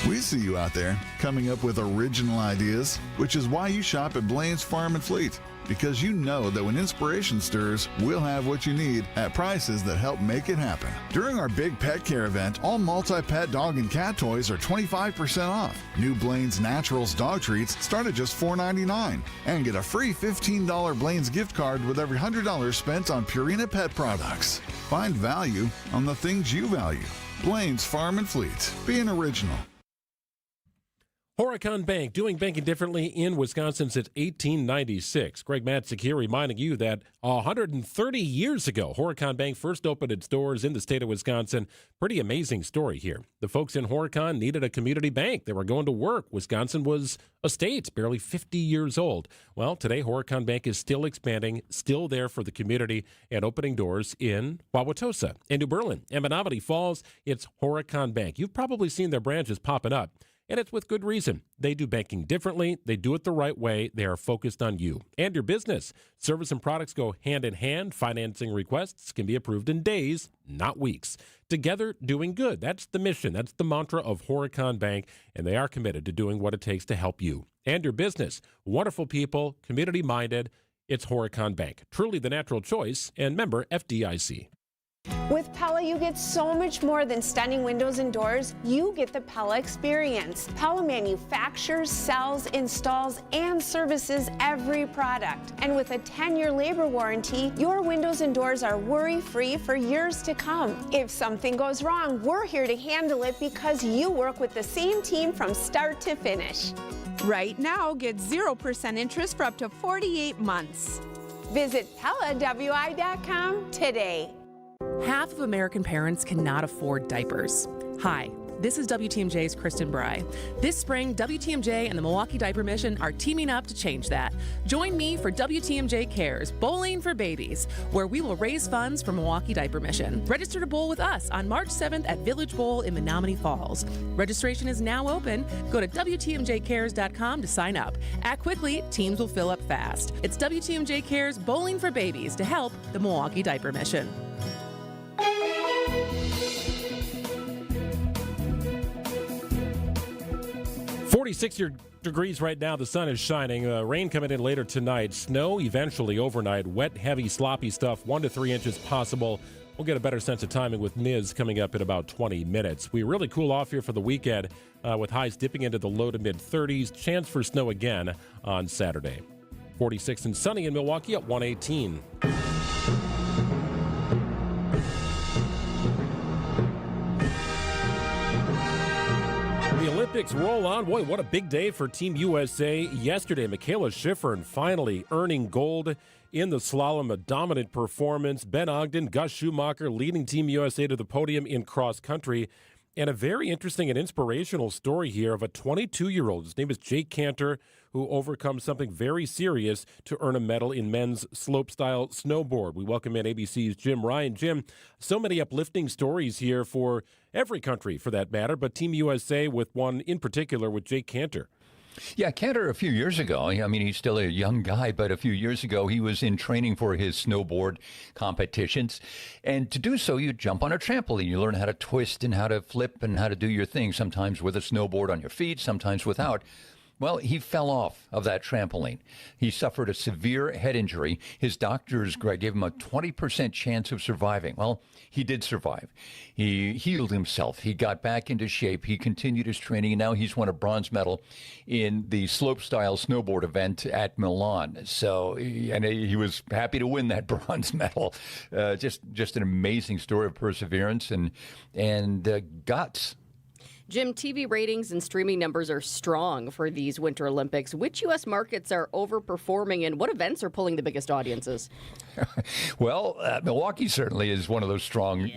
We see you out there coming up with original ideas, which is why you shop at Blaine's Farm and Fleet. Because you know that when inspiration stirs, we'll have what you need at prices that help make it happen. During our big pet care event, all multi-pet dog and cat toys are 25% off. New Blaine's Naturals dog treats start at just $4.99. And get a free $15 Blaine's gift card with every $100 spent on Purina pet products. Find value on the things you value. Blaine's Farm and Fleet. Being original. Horicon Bank, doing banking differently in Wisconsin since 1896. Greg Matzek here reminding you that 130 years ago, Horicon Bank first opened its doors in the state of Wisconsin. Pretty amazing story here. The folks in Horicon needed a community bank. They were going to work. Wisconsin was a state, barely 50 years old. Well, today, Horicon Bank is still expanding, still there for the community, and opening doors in Wauwatosa, in New Berlin, and Menominee Falls. It's Horicon Bank. You've probably seen their branches popping up. And it's with good reason. They do banking differently. They do it the right way. They are focused on you and your business. Service and products go hand in hand. Financing requests can be approved in days, not weeks. Together, doing good. That's the mission. That's the mantra of Horicon Bank, and they are committed to doing what it takes to help you and your business. Wonderful people, community-minded. It's Horicon Bank. Truly the natural choice, and member FDIC. With Pella, you get so much more than stunning windows and doors. You get the Pella experience. Pella manufactures, sells, installs, and services every product. And with a 10-year labor warranty, your windows and doors are worry-free for years to come. If something goes wrong, we're here to handle it because you work with the same team from start to finish. Right now, get 0% interest for up to 48 months. Visit PellaWI.com today. Half of American parents cannot afford diapers. Hi, this is WTMJ's Kristen Bry. This spring, WTMJ and the Milwaukee Diaper Mission are teaming up to change that. Join me for WTMJ Cares Bowling for Babies, where we will raise funds for Milwaukee Diaper Mission. Register to bowl with us on March 7th at Village Bowl in Menominee Falls. Registration is now open. Go to WTMJCares.com to sign up. Act quickly, teams will fill up fast. It's WTMJ Cares Bowling for Babies to help the Milwaukee Diaper Mission. 46 degrees right now. The sun is shining. Rain coming in later tonight. Snow eventually overnight. Wet, heavy, sloppy stuff. 1 to 3 inches possible. We'll get a better sense of timing with Niz coming up in about 20 minutes. We really cool off here for the weekend with highs dipping into the low to mid 30s. Chance for snow again on Saturday. 46 and sunny in Milwaukee at 118. The Olympics roll on. Boy, what a big day for Team USA yesterday. Michaela Schifrin finally earning gold in the slalom, a dominant performance. Ben Ogden, Gus Schumacher leading Team USA to the podium in cross country. And a very interesting and inspirational story here of a 22-year-old. His name is Jake Cantor, who overcomes something very serious to earn a medal in men's slopestyle snowboard. We welcome in ABC's Jim Ryan. Jim, so many uplifting stories here for every country, for that matter, but Team USA with one in particular with Jake Cantor. Yeah, Cantor a few years ago, I mean, he's still a young guy, but a few years ago, he was in training for his snowboard competitions. And to do so, you jump on a trampoline. You learn how to twist and how to flip and how to do your thing, sometimes with a snowboard on your feet, sometimes without. Well, he fell off of that trampoline. He suffered a severe head injury. His doctors, Greg, gave him a 20% chance of surviving. Well, he did survive. He healed himself. He got back into shape. He continued his training, and now he's won a bronze medal in the slopestyle snowboard event at Milan. So, and he was happy to win that bronze medal. Just an amazing story of perseverance and guts. Jim, TV ratings and streaming numbers are strong for these Winter Olympics. Which U.S. markets are overperforming, and what events are pulling the biggest audiences? Well, Milwaukee certainly is one of those strong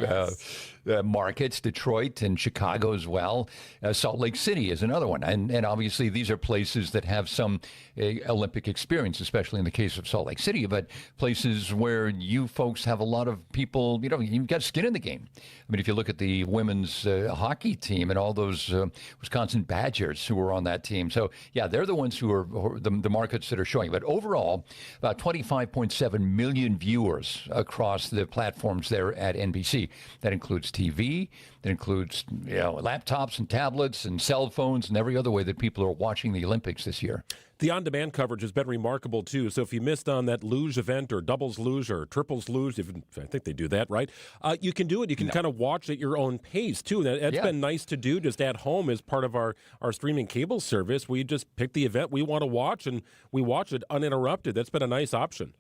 markets. Detroit and Chicago as well. Salt Lake City is another one. And obviously these are places that have some Olympic experience, especially in the case of Salt Lake City, but places where you folks have a lot of people, you've got skin in the game. I mean, if you look at the women's hockey team and all those Wisconsin Badgers who were on that team. So, yeah, they're the ones who are the markets that are showing. But overall, about 25.7 million viewers across the platforms there at NBC. That includes TV, that includes laptops and tablets and cell phones and every other way that people are watching the Olympics this year. The on-demand coverage has been remarkable, too. So if you missed on that luge event or doubles luge or triples luge, I think they do that, right? You can do it. You can kind of watch at your own pace, too. That's been nice to do just at home as part of our streaming cable service. We just pick the event we want to watch, and we watch it uninterrupted. That's been a nice option.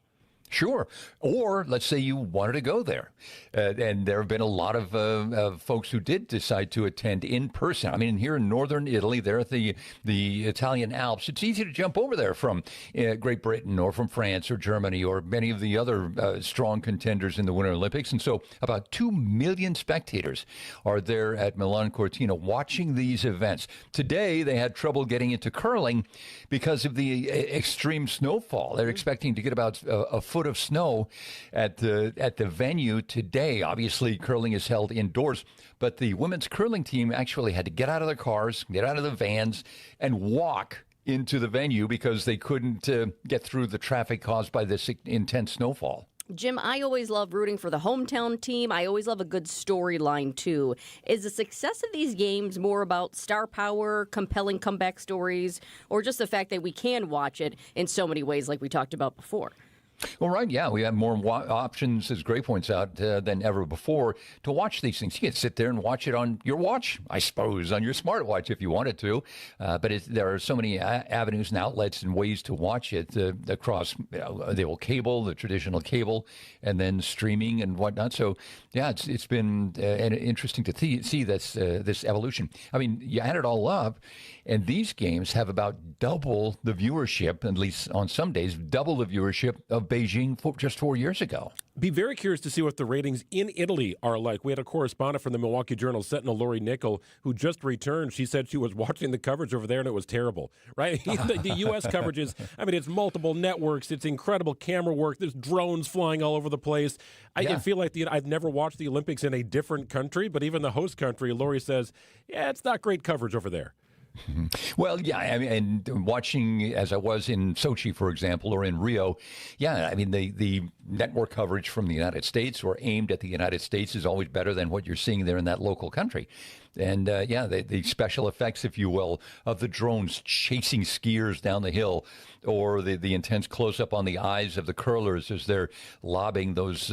Sure. Or let's say you wanted to go there. And there have been a lot of folks who did decide to attend in person. I mean, here in northern Italy, there at the Italian Alps, it's easy to jump over there from Great Britain or from France or Germany or many of the other strong contenders in the Winter Olympics. And so about 2 million spectators are there at Milan Cortina watching these events. Today, they had trouble getting into curling because of the extreme snowfall. They're expecting to get about a foot of snow at the venue today. Obviously, curling is held indoors, but the women's curling team actually had to get out of their cars, get out of the vans, and walk into the venue because they couldn't get through the traffic caused by this intense snowfall. Jim, I always love rooting for the hometown team. I always love a good storyline, too. Is the success of these games more about star power, compelling comeback stories, or just the fact that we can watch it in so many ways like we talked about before? Well, right, yeah, we have more options, as Gray points out, than ever before to watch these things. You can sit there and watch it on your watch, I suppose, on your smartwatch if you wanted to. But there are so many avenues and outlets and ways to watch it across the old cable, the traditional cable, and then streaming and whatnot. So, yeah, it's been interesting to see this evolution. I mean, you add it all up, and these games have about double the viewership, at least on some days, double the viewership of Beijing just 4 years ago. Be very curious to see what the ratings in Italy are like. We had a correspondent from the Milwaukee Journal Sentinel, Lori Nickel, who just returned. She said she was watching the coverage over there and it was terrible, right? The U.S. coverage is, I mean, it's multiple networks. It's incredible camera work. There's drones flying all over the place. I feel like I've never watched the Olympics in a different country, but even the host country, Lori says, yeah, it's not great coverage over there. Well, yeah, I mean, and watching as I was in Sochi, for example, or in Rio, yeah, I mean, the network coverage from the United States or aimed at the United States is always better than what you're seeing there in that local country. And, the special effects, if you will, of the drones chasing skiers down the hill, or the intense close-up on the eyes of the curlers as they're lobbing those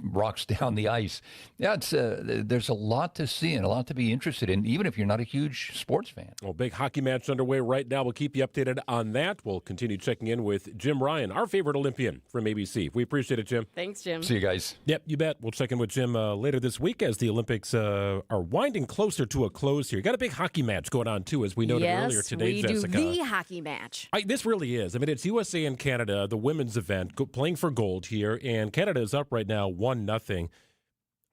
rocks down the ice. Yeah, there's a lot to see and a lot to be interested in, even if you're not a huge sports fan. Well, big hockey match underway right now. We'll keep you updated on that. We'll continue checking in with Jim Ryan, our favorite Olympian from ABC. We appreciate it, Jim. Thanks, Jim. See you guys. Yep, you bet. We'll check in with Jim later this week as the Olympics are winding closer to a close here. Got a big hockey match going on, too, as we noted earlier today, Jessica. Yes, we do the hockey match. This really is. I mean, it's USA and Canada, the women's event, playing for gold here, and Canada is up right now 1-0.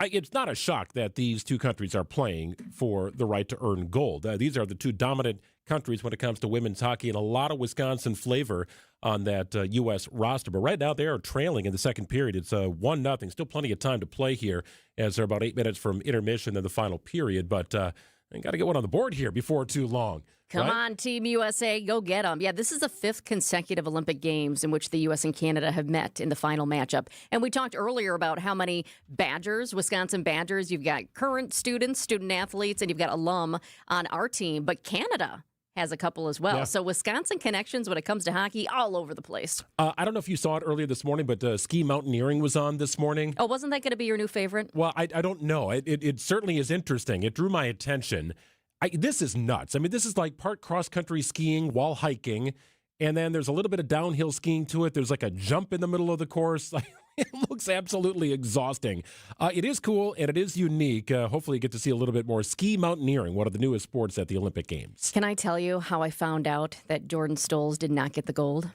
It's not a shock that these two countries are playing for the right to earn gold. These are the two dominant countries when it comes to women's hockey, and a lot of Wisconsin flavor on that U.S. roster. But right now they are trailing in the second period. It's 1-0. Still plenty of time to play here as they're about 8 minutes from intermission in the final period. But I got to get one on the board here before too long. Come on, Team USA, go get them. Yeah, this is the 5th consecutive Olympic Games in which the U.S. and Canada have met in the final matchup. And we talked earlier about how many Badgers, Wisconsin Badgers, you've got current students, student athletes, and you've got alum on our team. But Canada has a couple as well. Yeah. So Wisconsin connections when it comes to hockey all over the place. I don't know if you saw it earlier this morning, but ski mountaineering was on this morning. Oh, wasn't that going to be your new favorite? Well, I don't know. It certainly is interesting. It drew my attention. This is nuts. I mean, this is like part cross-country skiing while hiking, and then there's a little bit of downhill skiing to it. There's like a jump in the middle of the course. It looks absolutely exhausting. It is cool, and it is unique. Hopefully you get to see a little bit more ski mountaineering, one of the newest sports at the Olympic Games. Can I tell you how I found out that Jordan Stolz did not get the gold?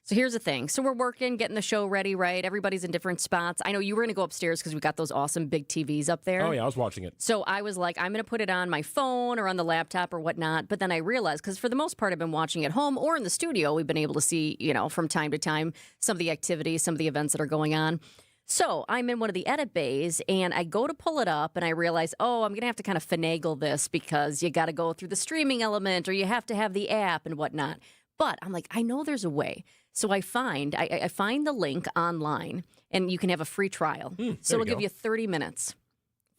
So here's the thing. So we're working, getting the show ready, right? Everybody's in different spots. I know you were going to go upstairs because we got those awesome big TVs up there. Oh, yeah, I was watching it. So I was like, I'm going to put it on my phone or on the laptop or whatnot. But then I realized, because for the most part, I've been watching at home or in the studio, we've been able to see, from time to time, some of the activities, some of the events that are going on. So I'm in one of the edit bays, and I go to pull it up, and I realize, I'm going to have to kind of finagle this because you got to go through the streaming element or you have to have the app and whatnot. But I'm like, I know there's a way. So I find the link online, and you can have a free trial. So it'll give you 30 minutes.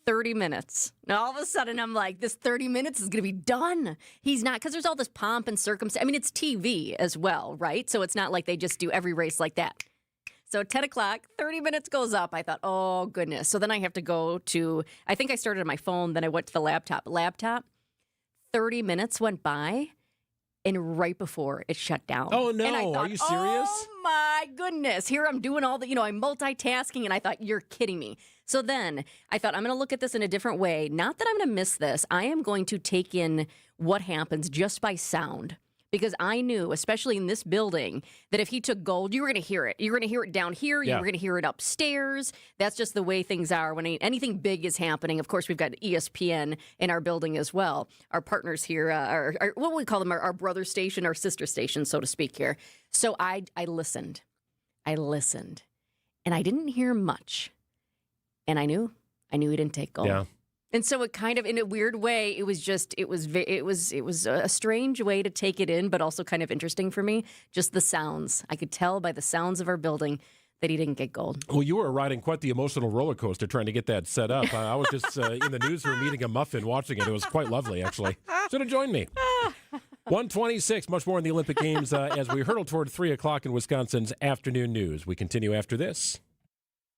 30 minutes. Now, all of a sudden, I'm like, this 30 minutes is going to be done. He's not, because there's all this pomp and circumstance. I mean, it's TV as well, right? So it's not like they just do every race like that. So 10 o'clock, 30 minutes goes up. I thought, oh, goodness. So then I have to go to, I think I started on my phone, then I went to the laptop. 30 minutes went by. And right before it shut down. Oh, no. And I thought, are you serious? Oh, my goodness. Here I'm doing all the, I'm multitasking, and I thought, you're kidding me. So then I thought, I'm going to look at this in a different way. Not that I'm going to miss this. I am going to take in what happens just by sound. Because I knew, especially in this building, that if he took gold, you were going to hear it. You were going to hear it down here. You were going to hear it upstairs. That's just the way things are when anything big is happening. Of course, we've got ESPN in our building as well. Our partners here, are what we call them, our brother station, our sister station, so to speak here. So I listened. And I didn't hear much. And I knew he didn't take gold. Yeah. And so it kind of, in a weird way, it was a strange way to take it in, but also kind of interesting for me. Just the sounds. I could tell by the sounds of our building that he didn't get gold. Well, you were riding quite the emotional roller coaster trying to get that set up. I was just in the newsroom eating a muffin watching it. It was quite lovely, actually. Should have joined me. 126, much more in the Olympic Games as we hurtle toward 3 o'clock in Wisconsin's afternoon news. We continue after this.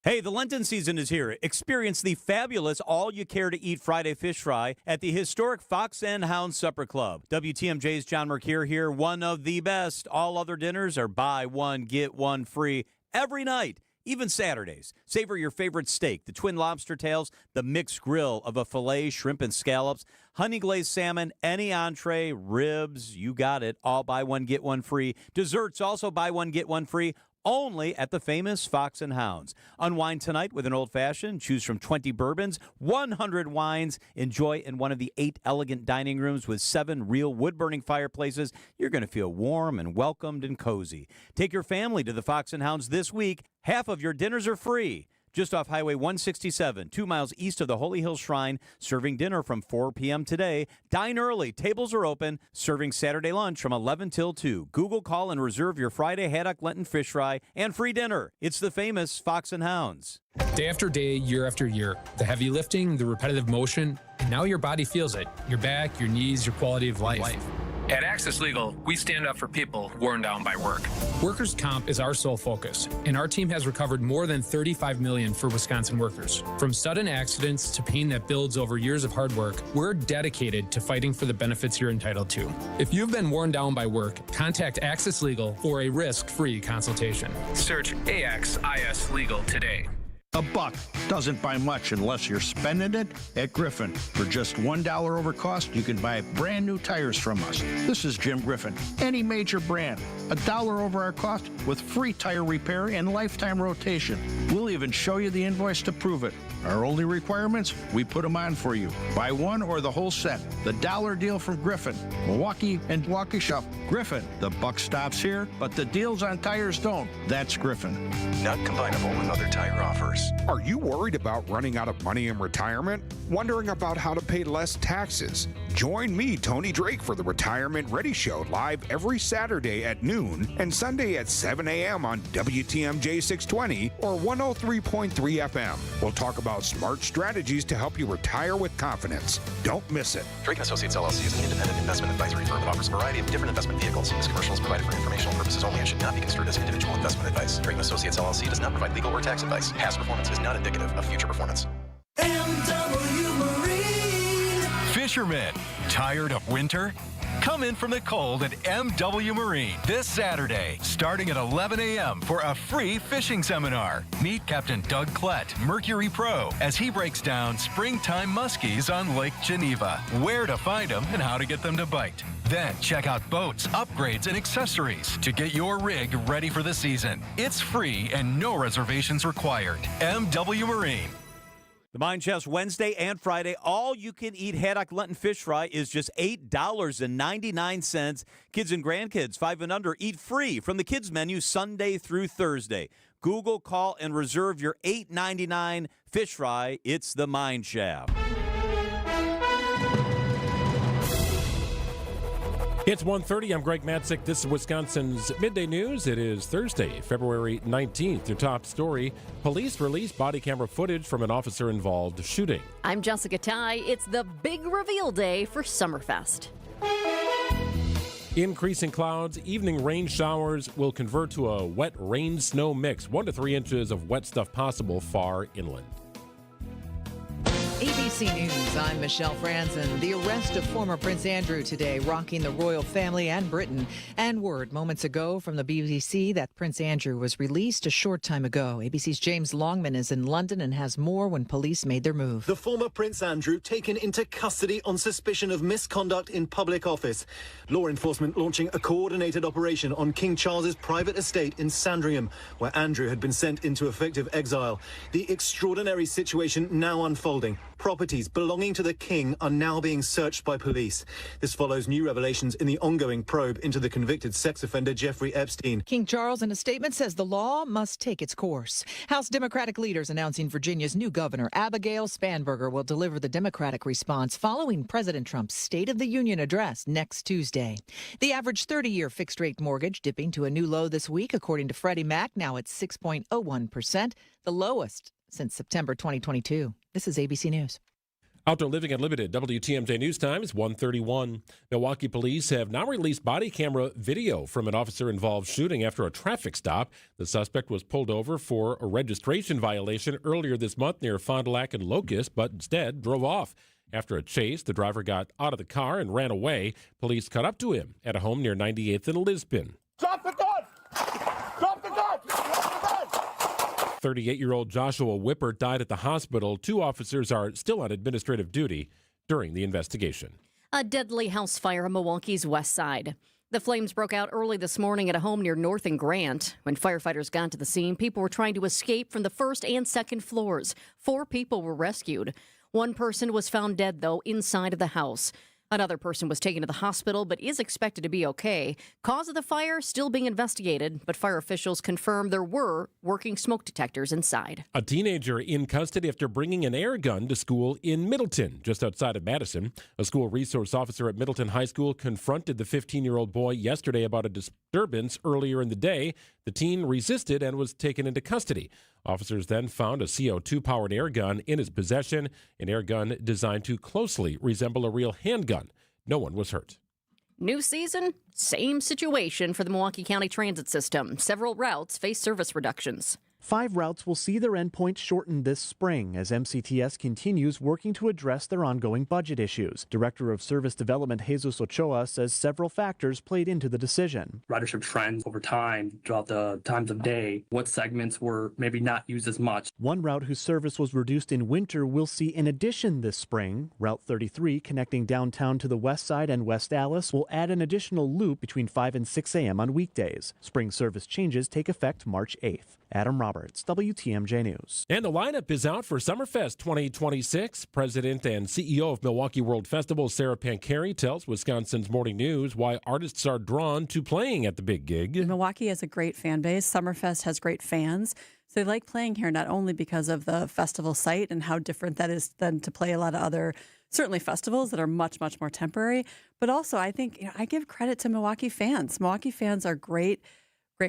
Hey, the Lenten season is here. Experience the fabulous all-you-care-to-eat Friday fish fry at the historic Fox and Hound Supper Club. WTMJ's John Mercure here, one of the best. All other dinners are buy one, get one free every night, even Saturdays. Savor your favorite steak, the twin lobster tails, the mixed grill of a filet, shrimp, and scallops, honey glazed salmon, any entree, ribs, you got it. All buy one, get one free. Desserts also buy one, get one free. Only at the famous Fox and Hounds. Unwind tonight with an old-fashioned. Choose from 20 bourbons, 100 wines. Enjoy in one of the 8 elegant dining rooms with 7 real wood-burning fireplaces. You're going to feel warm and welcomed and cozy. Take your family to the Fox and Hounds this week. Half of your dinners are free. Just off Highway 167, 2 miles east of the Holy Hill Shrine, serving dinner from 4 p.m. today. Dine early. Tables are open. Serving Saturday lunch from 11 till 2. Google, call, and reserve your Friday haddock Lenten fish fry and free dinner. It's the famous Fox and Hounds. Day after day, year after year, the heavy lifting, the repetitive motion, and now your body feels it. Your back, your knees, your quality of life. At Access Legal, we stand up for people worn down by work. Workers' comp is our sole focus, and our team has recovered more than $35 million for Wisconsin workers. From sudden accidents to pain that builds over years of hard work, we're dedicated to fighting for the benefits you're entitled to. If you've been worn down by work, contact Access Legal for a risk-free consultation. Search AXIS Legal today. A buck doesn't buy much unless you're spending it at Griffin. For just $1 over cost, you can buy brand new tires from us. This is Jim Griffin. Any major brand, $1 over our cost with free tire repair and lifetime rotation. We'll even show you the invoice to prove it. Our only requirements, we put them on for you. Buy one or the whole set. The dollar deal from Griffin. Milwaukee and Waukesha. Griffin. The buck stops here, but the deals on tires don't. That's Griffin. Not combinable with other tire offers. Are you worried about running out of money in retirement? Wondering about how to pay less taxes? Join me, Tony Drake, for the Retirement Ready Show, live every Saturday at noon and Sunday at 7 a.m. on WTMJ 620 or 103.3 FM. We'll talk about smart strategies to help you retire with confidence. Don't miss it. Drake & Associates LLC is an independent investment advisory firm that offers a variety of different investment vehicles. This commercial is provided for informational purposes only and should not be construed as individual investment advice. Drake & Associates LLC does not provide legal or tax advice. Past performance is not indicative of future performance. Fishermen, tired of winter? Come in from the cold at MW Marine this Saturday, starting at 11 a.m. for a free fishing seminar. Meet Captain Doug Klett, Mercury Pro, as he breaks down springtime muskies on Lake Geneva, where to find them and how to get them to bite. Then check out boats, upgrades, and accessories to get your rig ready for the season. It's free and no reservations required. MW Marine. The Mine Chefs Wednesday and Friday, all-you-can-eat haddock Lenten fish fry is just $8.99. Kids and grandkids, 5 and under, eat free from the kids' menu Sunday through Thursday. Google, call, and reserve your $8.99 fish fry. It's the Mine Chef. It's 1:30. I'm Greg Matzek. This is Wisconsin's Midday News. It is Thursday, February 19th. Your top story, police release body camera footage from an officer-involved shooting. I'm Jessica Tighe. It's the big reveal day for Summerfest. Increasing clouds, evening rain showers will convert to a wet rain-snow mix. 1 to 3 inches of wet stuff possible far inland. ABC News, I'm Michelle Franzen. The arrest of former Prince Andrew today, rocking the royal family and Britain. And word moments ago from the BBC that Prince Andrew was released a short time ago. ABC's James Longman is in London and has more when police made their move. The former Prince Andrew taken into custody on suspicion of misconduct in public office. Law enforcement launching a coordinated operation on King Charles's private estate in Sandringham, where Andrew had been sent into effective exile. The extraordinary situation now unfolding. Properties belonging to the king are now being searched by police. This follows new revelations in the ongoing probe into the convicted sex offender Jeffrey Epstein. King Charles, in a statement, says the law must take its course. House Democratic leaders announcing Virginia's new governor, Abigail Spanberger, will deliver the Democratic response following President Trump's State of the Union address next Tuesday. The average 30-year fixed-rate mortgage dipping to a new low this week, according to Freddie Mac, now at 6.01%, the lowest since September 2022. This is ABC News. Outdoor Living Unlimited, WTMJ News Time is 1:31. Milwaukee police have now released body camera video from an officer-involved shooting after a traffic stop. The suspect was pulled over for a registration violation earlier this month near Fond du Lac and Locust, but instead drove off. After a chase, the driver got out of the car and ran away. Police caught up to him at a home near 98th and Lisbon. Drop the gun! Drop the gun! Drop the gun! 38-year-old Joshua Whipper died at the hospital. 2 officers are still on administrative duty during the investigation. A deadly house fire in Milwaukee's west side. The flames broke out early this morning at a home near North and Grant. When firefighters got to the scene, people were trying to escape from the first and second floors. 4 people were rescued. 1 person was found dead, though, inside of the house. Another person was taken to the hospital but is expected to be okay. Cause of the fire still being investigated, but fire officials confirmed there were working smoke detectors inside. A teenager in custody after bringing an air gun to school in Middleton, just outside of Madison. A school resource officer at Middleton High School confronted the 15-year-old boy yesterday about a disturbance earlier in the day. The teen resisted and was taken into custody. Officers then found a CO2-powered air gun in his possession, an air gun designed to closely resemble a real handgun. No one was hurt. New season, same situation for the Milwaukee County Transit System. Several routes face service reductions. 5 routes will see their endpoint shortened this spring as MCTS continues working to address their ongoing budget issues. Director of Service Development Jesus Ochoa says several factors played into the decision. Ridership trends over time, throughout the times of day, what segments were maybe not used as much. One route whose service was reduced in winter will see in addition this spring. Route 33, connecting downtown to the west side and West Allis, will add an additional loop between 5 and 6 a.m. on weekdays. Spring service changes take effect March 8th. Adam Roberts, WTMJ News. And the lineup is out for Summerfest 2026. President and CEO of Milwaukee World Festival, Sarah Pancari, tells Wisconsin's Morning News why artists are drawn to playing at the big gig. Milwaukee has a great fan base. Summerfest has great fans. So they like playing here not only because of the festival site and how different that is than to play a lot of other, certainly festivals that are much, much more temporary, but also I think I give credit to Milwaukee fans. Milwaukee fans are great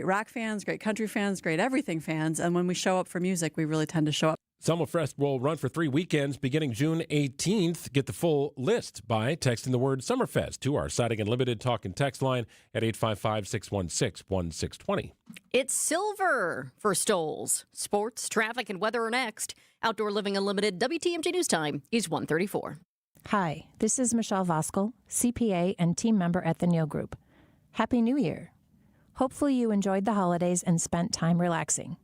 rock fans, great country fans, great everything fans. And when we show up for music, we really tend to show up. Summerfest will run for 3 weekends beginning June 18th. Get the full list by texting the word Summerfest to our Siding Unlimited talk and text line at 855-616-1620. It's silver for Stoles. Sports, traffic, and weather are next. Outdoor Living Unlimited WTMJ News Time is 1:34. Hi, this is Michelle Voskel, CPA and team member at the Neal Group. Happy New Year. Hopefully you enjoyed the holidays and spent time relaxing.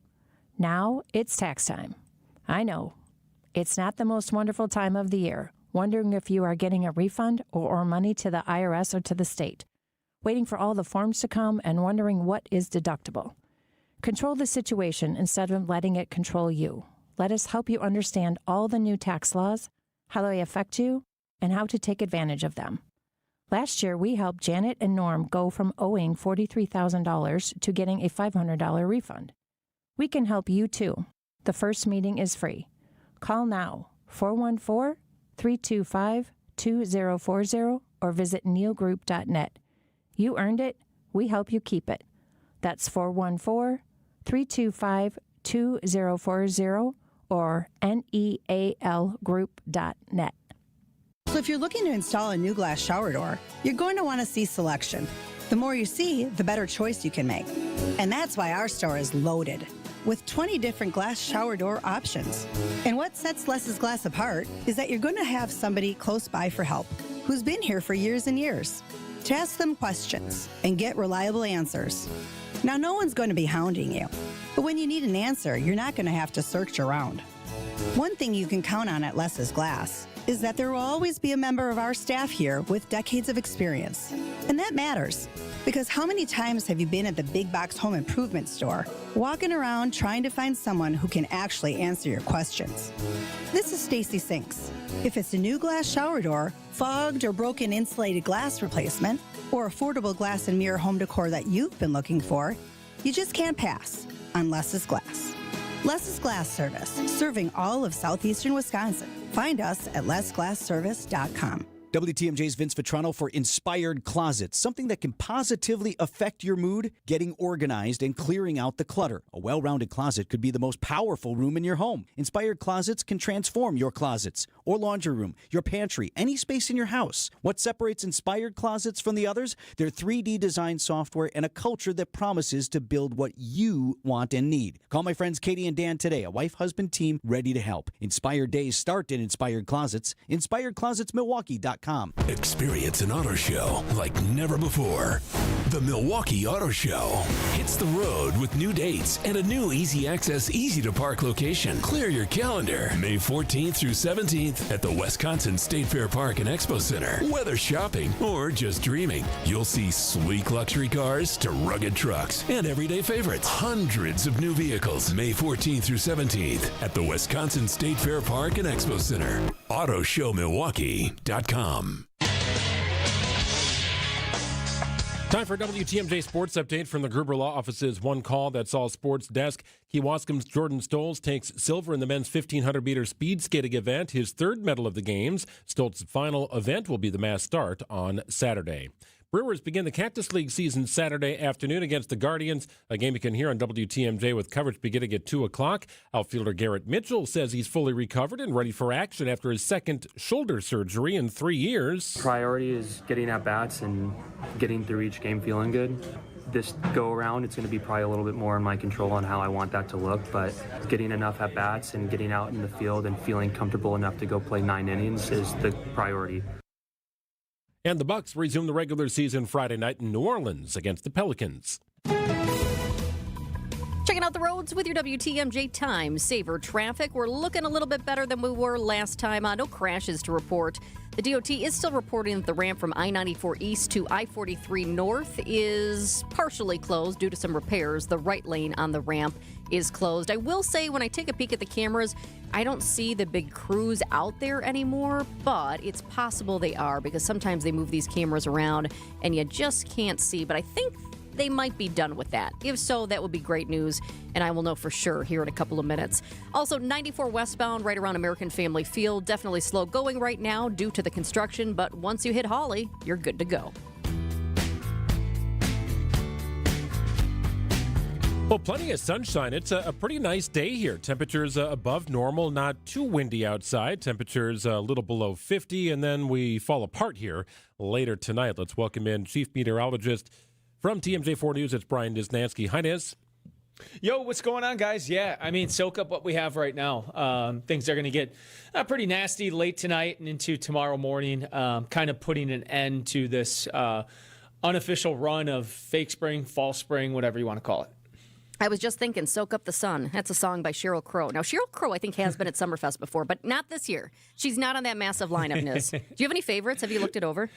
Now it's tax time. I know, it's not the most wonderful time of the year, wondering if you are getting a refund or money to the IRS or to the state, waiting for all the forms to come and wondering what is deductible. Control the situation instead of letting it control you. Let us help you understand all the new tax laws, how they affect you, and how to take advantage of them. Last year, we helped Janet and Norm go from owing $43,000 to getting a $500 refund. We can help you too. The first meeting is free. Call now, 414-325-2040, or visit nealgroup.net. You earned it. We help you keep it. That's 414-325-2040 or nealgroup.net. So if you're looking to install a new glass shower door, you're going to want to see selection. The more you see, the better choice you can make. And that's why our store is loaded with 20 different glass shower door options. And what sets Less's Glass apart is that you're going to have somebody close by for help who's been here for years and years to ask them questions and get reliable answers. Now, no one's going to be hounding you, but when you need an answer, you're not going to have to search around. One thing you can count on at Less's Glass is that there will always be a member of our staff here with decades of experience. And that matters, because how many times have you been at the big box home improvement store, walking around trying to find someone who can actually answer your questions? This is Stacy Sinks. If it's a new glass shower door, fogged or broken insulated glass replacement, or affordable glass and mirror home decor that you've been looking for, you just can't pass on Less's Glass. Less's Glass Service, serving all of southeastern Wisconsin. Find us at lessglassservice.com. WTMJ's Vince Vitrano for Inspired Closets, something that can positively affect your mood, getting organized and clearing out the clutter. A well-rounded closet could be the most powerful room in your home. Inspired Closets can transform your closets or laundry room, your pantry, any space in your house. What separates Inspired Closets from the others? Their 3D design software and a culture that promises to build what you want and need. Call my friends Katie and Dan today, a wife-husband team ready to help. Inspired Days start in Inspired Closets. InspiredClosetsMilwaukee.com. Experience an auto show like never before. The Milwaukee Auto Show hits the road with new dates and a new easy access, easy to park location. Clear your calendar. May 14th through 17th at the Wisconsin State Fair Park and Expo Center. Whether shopping or just dreaming, you'll see sleek luxury cars to rugged trucks and everyday favorites. Hundreds of new vehicles. May 14th through 17th at the Wisconsin State Fair Park and Expo Center. AutoShowMilwaukee.com. Time for WTMJ Sports Update from the Gruber Law Office's One Call, That's All Sports desk. Kewaskum's Jordan Stolz takes silver in the men's 1,500-meter speed skating event, his third medal of the Games. Stolz's final event will be the mass start on Saturday. Brewers begin the Cactus League season Saturday afternoon against the Guardians, a game you can hear on WTMJ with coverage beginning at 2 o'clock. Outfielder Garrett Mitchell says he's fully recovered and ready for action after his second shoulder surgery in 3 years. Priority is getting at bats and getting through each game feeling good. This go around, it's going to be probably a little bit more in my control on how I want that to look, but getting enough at bats and getting out in the field and feeling comfortable enough to go play 9 innings is the priority. And the Bucks resume the regular season Friday night in New Orleans against the Pelicans. Checking out the roads with your WTMJ Time Saver traffic. We're looking a little bit better than we were last time. No crashes to report. The DOT is still reporting that the ramp from I-94 East to I-43 North is partially closed due to some repairs. The right lane on the ramp is closed. I will say, when I take a peek at the cameras, I don't see the big crews out there anymore, but it's possible they are, because sometimes they move these cameras around and you just can't see. But I think they might be done with that. If so, that would be great news, and I will know for sure here in a couple of minutes. Also, 94 westbound right around American Family Field, definitely slow going right now due to the construction, but once you hit Hawley, you're good to go. Well, plenty of sunshine. It's a pretty nice day here. Temperatures above normal, not too windy outside. Temperatures a little below 50, and then we fall apart here later tonight. Let's welcome in Chief Meteorologist from TMJ4 News. It's Brian Disnansky. Hi, Niz. Yo, what's going on, guys? Yeah, I mean, soak up what we have right now. Things are going to get pretty nasty late tonight and into tomorrow morning, kind of putting an end to this unofficial run of fake spring, false spring, whatever you want to call it. I was just thinking, Soak Up the Sun. That's a song by Sheryl Crow. Now, Sheryl Crow, I think, has been at Summerfest before, but not this year. She's not on that massive lineup, Niz. Do you have any favorites? Have you looked it over?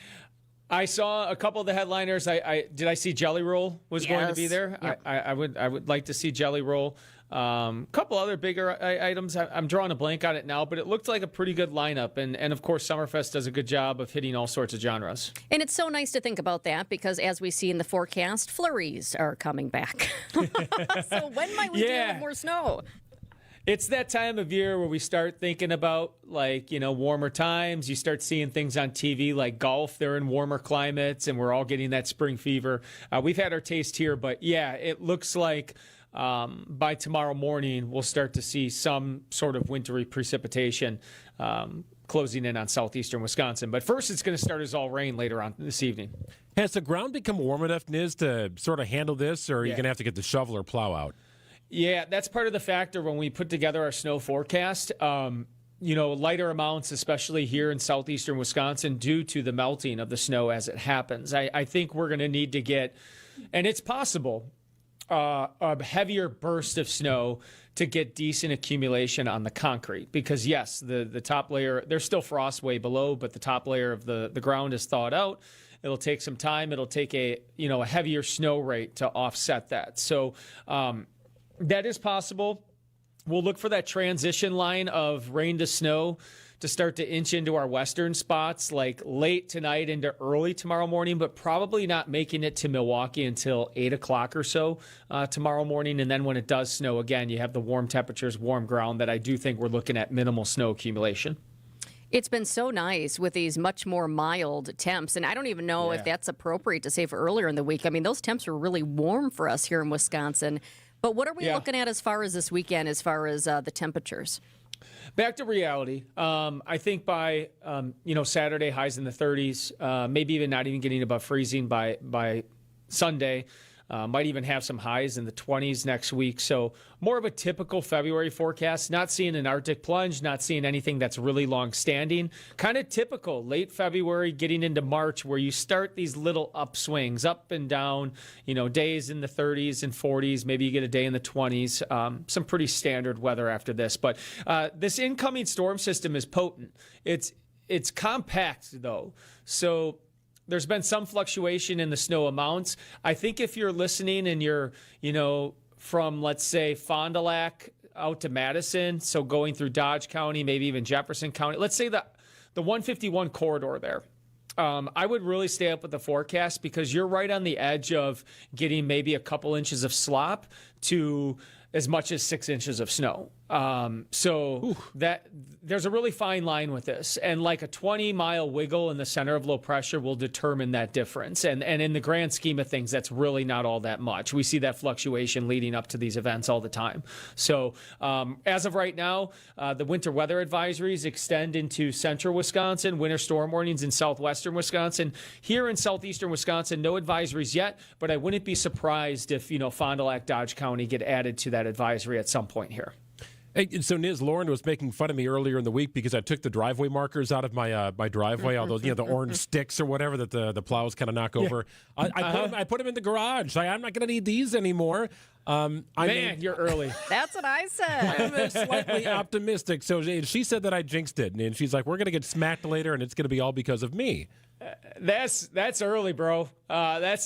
I saw a couple of the headliners. Did I see Jelly Roll was going to be there? Yep. I would like to see Jelly Roll. Couple other bigger items. I'm drawing a blank on it now, but it looked like a pretty good lineup. And of course, Summerfest does a good job of hitting all sorts of genres. And it's so nice to think about that, because as we see in the forecast, flurries are coming back. So when might we deal with more snow? It's that time of year where we start thinking about, warmer times. You start seeing things on TV like golf. They're in warmer climates, and we're all getting that spring fever. We've had our taste here, but yeah, it looks like by tomorrow morning, we'll start to see some sort of wintry precipitation closing in on southeastern Wisconsin. But first, it's going to start as all rain later on this evening. Has the ground become warm enough, Niz, to sort of handle this, or are you going to have to get the shovel or plow out? Yeah, that's part of the factor when we put together our snow forecast. Lighter amounts, especially here in southeastern Wisconsin, due to the melting of the snow as it happens. I think we're going to need to get, and it's possible, a heavier burst of snow to get decent accumulation on the concrete. Because, yes, the top layer, there's still frost way below, but the top layer of the ground is thawed out. It'll take some time. It'll take a heavier snow rate to offset that. So, that is possible. We'll look for that transition line of rain to snow to start to inch into our western spots, like late tonight into early tomorrow morning, but probably not making it to Milwaukee until 8 o'clock or so tomorrow morning. And then when it does snow again, you have the warm temperatures, warm ground, that I do think we're looking at minimal snow accumulation. It's been so nice with these much more mild temps, and I don't even know if that's appropriate to say for earlier in the week. I mean, those temps were really warm for us here in Wisconsin. But what are we looking at as far as this weekend, as far as the temperatures? Back to reality. I think by Saturday, highs in the 30s, maybe even not even getting above freezing by Sunday. Might even have some highs in the 20s next week. So more of a typical February forecast. Not seeing an Arctic plunge, not seeing anything that's really long-standing. Kind of typical late February getting into March where you start these little upswings, up and down, days in the 30s and 40s. Maybe you get a day in the 20s. Some pretty standard weather after this. But this incoming storm system is potent. It's compact, though. So there's been some fluctuation in the snow amounts. I think if you're listening and you're, from, let's say, Fond du Lac out to Madison, so going through Dodge County, maybe even Jefferson County, let's say the 151 corridor there, I would really stay up with the forecast because you're right on the edge of getting maybe a couple inches of slop to as much as 6 inches of snow. That there's a really fine line with this. And like a 20-mile wiggle in the center of low pressure will determine that difference. And in the grand scheme of things, that's really not all that much. We see that fluctuation leading up to these events all the time. So as of right now, the winter weather advisories extend into central Wisconsin, winter storm warnings in southwestern Wisconsin. Here in southeastern Wisconsin, no advisories yet, but I wouldn't be surprised if, Fond du Lac, Dodge County get added to that advisory at some point here. Hey, so Niz, Lauren was making fun of me earlier in the week because I took the driveway markers out of my my driveway, all those the orange sticks or whatever that the plows kind of knock over. I put them in the garage. I'm not going to need these anymore. You're early. That's what I said. I'm slightly optimistic. So she said that I jinxed it, and she's like, "We're going to get smacked later, and it's going to be all because of me." That's early, bro. Never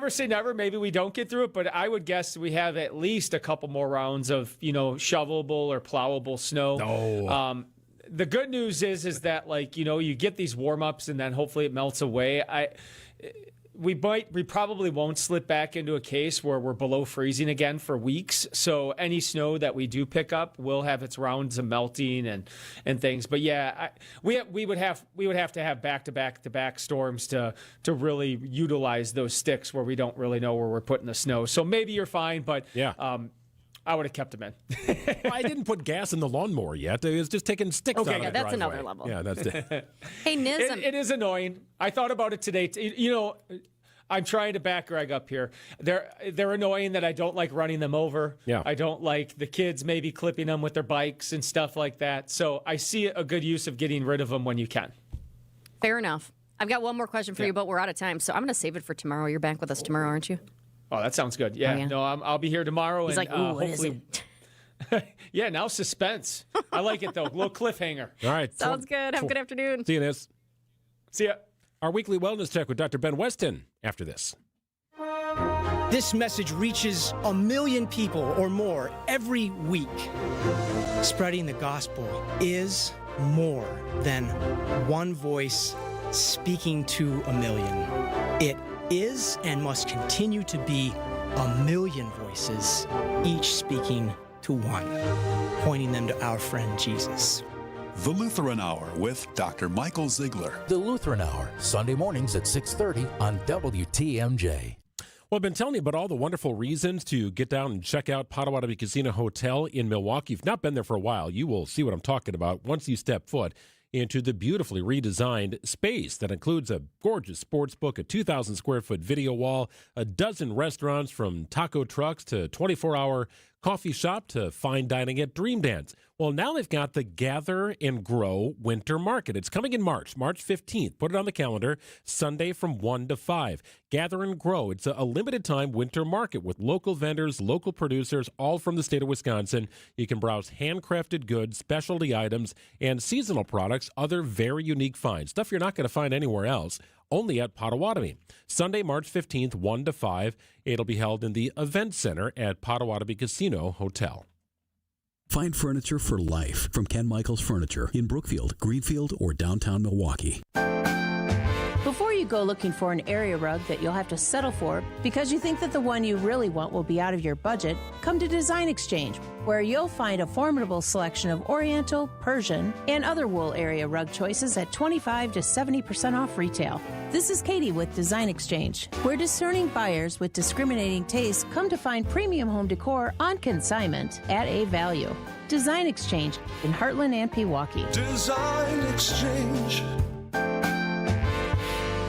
say never. Maybe we don't get through it, but I would guess we have at least a couple more rounds of, shovelable or plowable snow. No. The good news is that, you get these warm-ups and then hopefully it melts away. We probably won't slip back into a case where we're below freezing again for weeks. So any snow that we do pick up will have its rounds of melting and things. But we would have to have back-to-back storms to really utilize those sticks where we don't really know where we're putting the snow. So maybe you're fine, but I would have kept them in. I didn't put gas in the lawnmower yet. It was just taking sticks out of the driveway. That's another level. Yeah, that's it. Hey, Niz. It is annoying. I thought about it today. I'm trying to back Greg up here. They're annoying that I don't like running them over. Yeah. I don't like the kids maybe clipping them with their bikes and stuff like that. So I see a good use of getting rid of them when you can. Fair enough. I've got one more question for you, but we're out of time. So I'm going to save it for tomorrow. You're back with us tomorrow, aren't you? Oh, that sounds good. Yeah. Oh, yeah. No, I'll be here tomorrow. He's and like, ooh, what hopefully. Is it? Yeah, now suspense. I like it, though. A little cliffhanger. All right. Sounds good. Have a good afternoon. See you, Niz. See ya. Our weekly wellness check with Dr. Ben Weston after this. This message reaches 1 million people or more every week. Spreading the gospel is more than one voice speaking to 1 million. It is and must continue to be 1 million voices, each speaking to one, pointing them to our friend Jesus. The Lutheran Hour with Dr. Michael Ziegler. The Lutheran Hour, Sunday mornings at 6:30 on WTMJ. Well, I've been telling you about all the wonderful reasons to get down and check out Potawatomi Casino Hotel in Milwaukee. If you've not been there for a while, you will see what I'm talking about once you step foot into the beautifully redesigned space that includes a gorgeous sports book, a 2,000 square foot video wall, a dozen restaurants from taco trucks to 24-hour coffee shop to fine dining at Dream Dance. Well, now they've got the Gather and Grow Winter Market. It's coming in March 15th. Put it on the calendar, Sunday from 1 to 5. Gather and Grow. It's a limited time winter market with local vendors, local producers, all from the state of Wisconsin. You can browse handcrafted goods, specialty items, and seasonal products, other very unique finds. Stuff you're not going to find anywhere else. Only at Potawatomi. Sunday, March 15th, 1 to 5. It'll be held in the Event Center at Potawatomi Casino Hotel. Find furniture for life from Ken Michaels Furniture in Brookfield, Greenfield, or downtown Milwaukee. Before you you go looking for an area rug that you'll have to settle for because you think that the one you really want will be out of your budget, come to Design Exchange, where you'll find a formidable selection of Oriental, Persian, and other wool area rug choices at 25 to 70% off retail. This is Katie with Design Exchange, where discerning buyers with discriminating tastes come to find premium home decor on consignment at a value. Design Exchange in Heartland and Pewaukee. Design Exchange.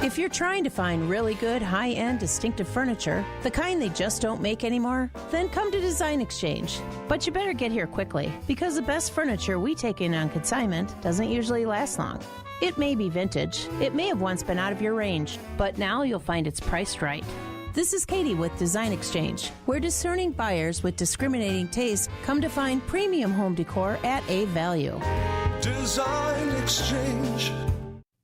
If you're trying to find really good, high-end, distinctive furniture, the kind they just don't make anymore, then come to Design Exchange. But you better get here quickly, because the best furniture we take in on consignment doesn't usually last long. It may be vintage, it may have once been out of your range, but now you'll find it's priced right. This is Katie with Design Exchange, where discerning buyers with discriminating tastes come to find premium home decor at a value. Design Exchange.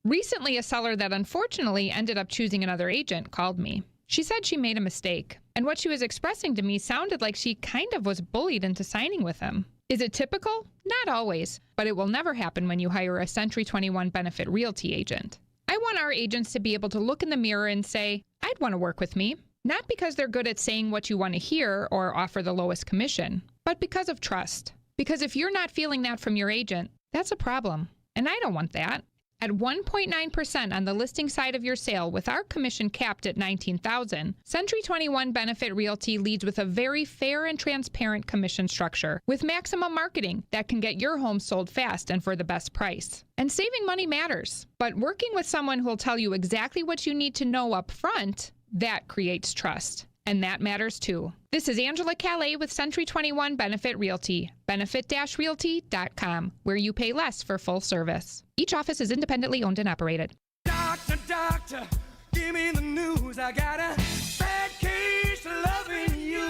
Recently, a seller that unfortunately ended up choosing another agent called me. She said she made a mistake, and what she was expressing to me sounded like she kind of was bullied into signing with him. Is it typical? Not always, but it will never happen when you hire a Century 21 Benefit Realty agent. I want our agents to be able to look in the mirror and say, I'd want to work with me. Not because they're good at saying what you want to hear or offer the lowest commission, but because of trust. Because if you're not feeling that from your agent, that's a problem. And I don't want that. At 1.9% on the listing side of your sale with our commission capped at $19,000, Century 21 Benefit Realty leads with a very fair and transparent commission structure with maximum marketing that can get your home sold fast and for the best price. And saving money matters, but working with someone who will tell you exactly what you need to know up front, that creates trust. And that matters too. This is Angela Calais with Century 21 Benefit Realty, benefit-realty.com, where you pay less for full service. Each office is independently owned and operated. Doctor, give me the news. I got a bad case of loving you.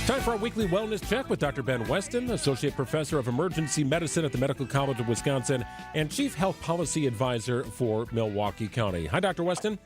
Time for our weekly wellness check with Dr. Ben Weston, Associate Professor of Emergency Medicine at the Medical College of Wisconsin and Chief Health Policy Advisor for Milwaukee County. Hi, Dr. Weston.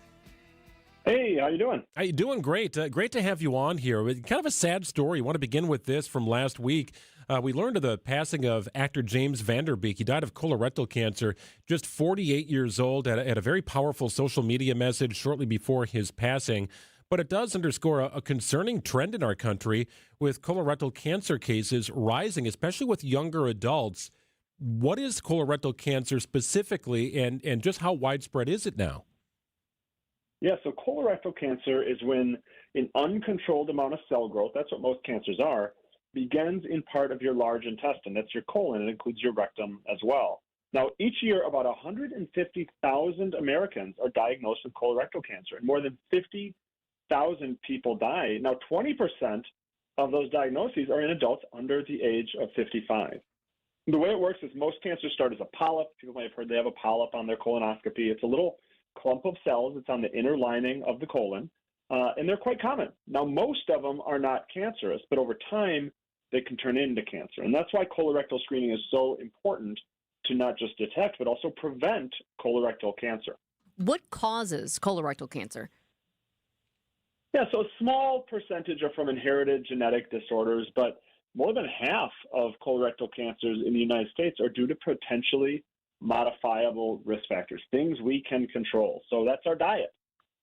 Hey, how you doing? How you doing? Great. Great to have you on here. Kind of a sad story. I want to begin with this from last week. We learned of the passing of actor James Van Der Beek. He died of colorectal cancer, just 48 years old, had a very powerful social media message shortly before his passing. But it does underscore a concerning trend in our country with colorectal cancer cases rising, especially with younger adults. What is colorectal cancer specifically, and just how widespread is it now? Yeah, so colorectal cancer is when an uncontrolled amount of cell growth, that's what most cancers are, begins in part of your large intestine. That's your colon. It includes your rectum as well. Now, each year, about 150,000 Americans are diagnosed with colorectal cancer, and more than 50,000 people die. Now, 20% of those diagnoses are in adults under the age of 55. The way it works is most cancers start as a polyp. People might have heard they have a polyp on their colonoscopy. It's a little clump of cells. It's on the inner lining of the colon, and they're quite common. Now, most of them are not cancerous, but over time, they can turn into cancer. And that's why colorectal screening is so important to not just detect, but also prevent colorectal cancer. What causes colorectal cancer? Yeah, so a small percentage are from inherited genetic disorders, but more than half of colorectal cancers in the United States are due to potentially modifiable risk factors, things we can control. So that's our diet.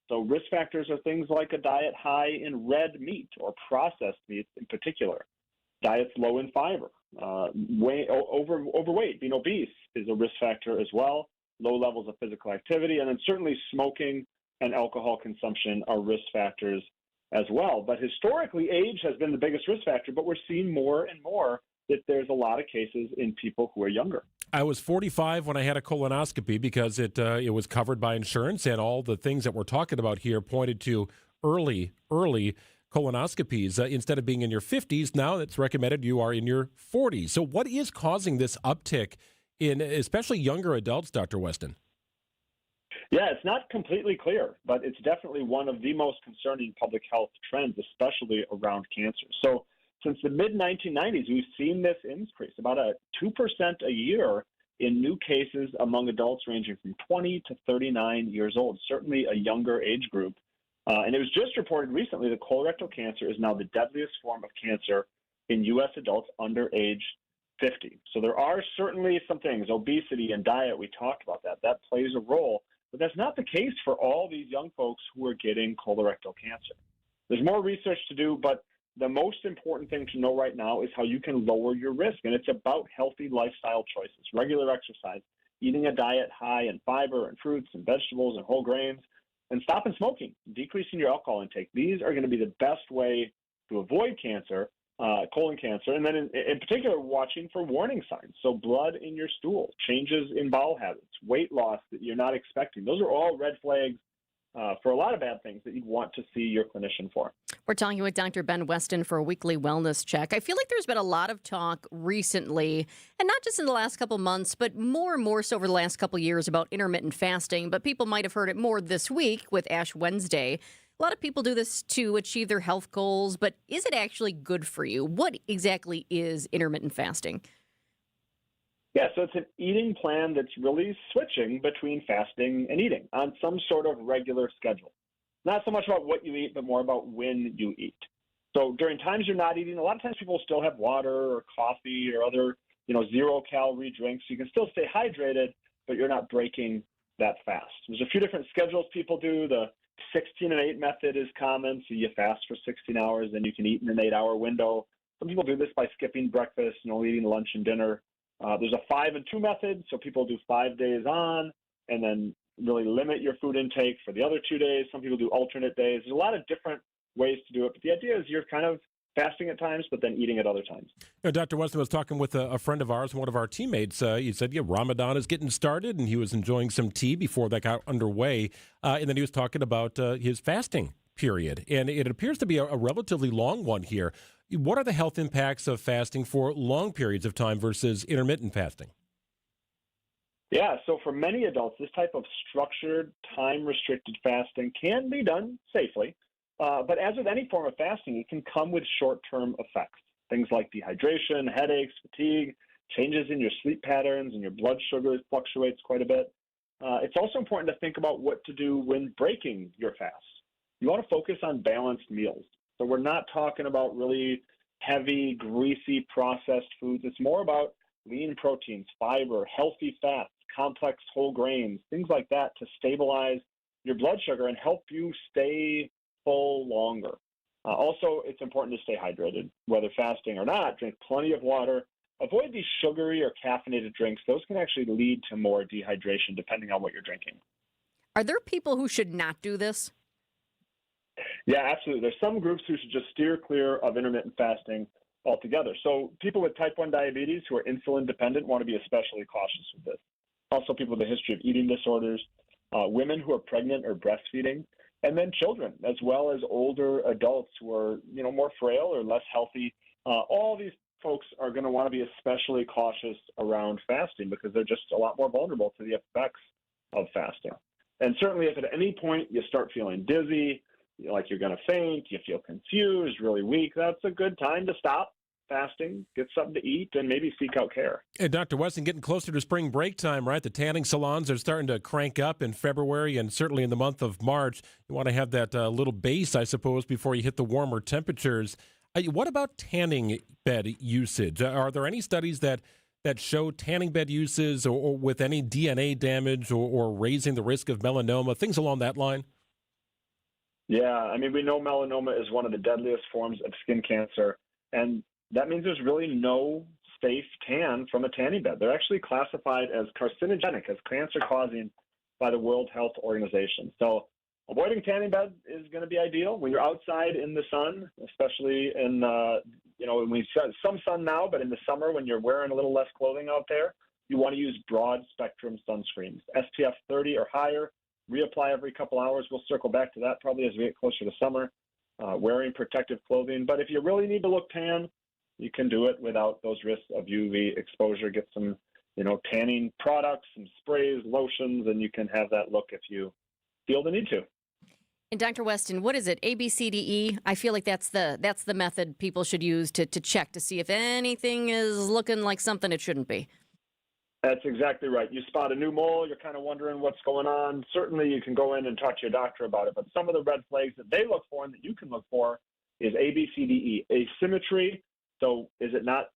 So risk factors are things like a diet high in red meat or processed meats in particular. Diets low in fiber. Overweight, being obese, is a risk factor as well. Low levels of physical activity, and then certainly smoking and alcohol consumption are risk factors as well. But historically, age has been the biggest risk factor, but we're seeing more and more that there's a lot of cases in people who are younger. I was 45 when I had a colonoscopy because it was covered by insurance, and all the things that we're talking about here pointed to early colonoscopies. Instead of being in your 50s, now it's recommended you are in your 40s. So what is causing this uptick in especially younger adults, Dr. Weston? Yeah, it's not completely clear, but it's definitely one of the most concerning public health trends, especially around cancer. So since the mid-1990s, we've seen this increase, about a 2% a year in new cases among adults ranging from 20 to 39 years old, certainly a younger age group. And it was just reported recently that colorectal cancer is now the deadliest form of cancer in U.S. adults under age 50. So there are certainly some things, obesity and diet, we talked about that. That plays a role. But that's not the case for all these young folks who are getting colorectal cancer. There's more research to do, but the most important thing to know right now is how you can lower your risk. And it's about healthy lifestyle choices, regular exercise, eating a diet high in fiber and fruits and vegetables and whole grains, and stopping smoking, decreasing your alcohol intake. These are going to be the best way to avoid cancer, colon cancer, and then in particular, watching for warning signs. So blood in your stool, changes in bowel habits, weight loss that you're not expecting. Those are all red flags for a lot of bad things that you'd want to see your clinician for. We're talking with Dr. Ben Weston for a weekly wellness check. I feel like there's been a lot of talk recently, and not just in the last couple months, but more and more so over the last couple years about intermittent fasting. But people might have heard it more this week with Ash Wednesday. A lot of people do this to achieve their health goals, but is it actually good for you? What exactly is intermittent fasting? Yeah, so it's an eating plan that's really switching between fasting and eating on some sort of regular schedule. Not so much about what you eat, but more about when you eat. So during times you're not eating, a lot of times people still have water or coffee or other, zero-calorie drinks. You can still stay hydrated, but you're not breaking that fast. There's a few different schedules people do. The 16 and 8 method is common, so you fast for 16 hours, then you can eat in an 8-hour window. Some people do this by skipping breakfast and only eating lunch and dinner. There's a 5 and 2 method, so people do 5 days on and then really limit your food intake for the other 2 days. Some people do alternate days. There's a lot of different ways to do it, but the idea is you're kind of fasting at times, but then eating at other times. Dr. Weston was talking with a friend of ours, one of our teammates. He said, Ramadan is getting started, and he was enjoying some tea before that got underway. And then he was talking about his fasting period, and it appears to be a relatively long one here. What are the health impacts of fasting for long periods of time versus intermittent fasting? Yeah, so for many adults, this type of structured, time-restricted fasting can be done safely. But as with any form of fasting, it can come with short-term effects. Things like dehydration, headaches, fatigue, changes in your sleep patterns, and your blood sugar fluctuates quite a bit. It's also important to think about what to do when breaking your fast. You want to focus on balanced meals. So we're not talking about really heavy, greasy, processed foods. It's more about lean proteins, fiber, healthy fats, complex whole grains, things like that to stabilize your blood sugar and help you stay full longer. Also, it's important to stay hydrated, whether fasting or not. Drink plenty of water. Avoid these sugary or caffeinated drinks. Those can actually lead to more dehydration depending on what you're drinking. Are there people who should not do this? Yeah, absolutely. There's some groups who should just steer clear of intermittent fasting altogether. So people with type 1 diabetes who are insulin dependent want to be especially cautious with this. Also people with a history of eating disorders, women who are pregnant or breastfeeding, and then children, as well as older adults who are, more frail or less healthy. All these folks are going to want to be especially cautious around fasting because they're just a lot more vulnerable to the effects of fasting. And certainly if at any point you start feeling dizzy, like you're going to faint, you feel confused, really weak, that's a good time to stop fasting, get something to eat, and maybe seek out care. And Dr. Weston, getting closer to spring break time, right? The tanning salons are starting to crank up in February and certainly in the month of March. You want to have that little base, I suppose, before you hit the warmer temperatures. What about tanning bed usage? Are there any studies that show tanning bed uses or with any DNA damage or raising the risk of melanoma, things along that line? Yeah, we know melanoma is one of the deadliest forms of skin cancer, and that means there's really no safe tan from a tanning bed. They're actually classified as carcinogenic, as cancer-causing by the World Health Organization. So avoiding tanning bed is going to be ideal when you're outside in the sun, especially in, we see some sun now, but in the summer when you're wearing a little less clothing out there, you want to use broad-spectrum sunscreens, SPF 30 or higher. Reapply every couple hours. We'll circle back to that probably as we get closer to summer, wearing protective clothing. But if you really need to look tan, you can do it without those risks of UV exposure. Get some, tanning products, some sprays, lotions, and you can have that look if you feel the need to. And Dr. Weston, what is it? A, B, C, D, E? I feel like that's the method people should use to check to see if anything is looking like something it shouldn't be. That's exactly right. You spot a new mole, you're kind of wondering what's going on. Certainly you can go in and talk to your doctor about it, but some of the red flags that they look for and that you can look for is A, B, C, D, E. Asymmetry, so is it not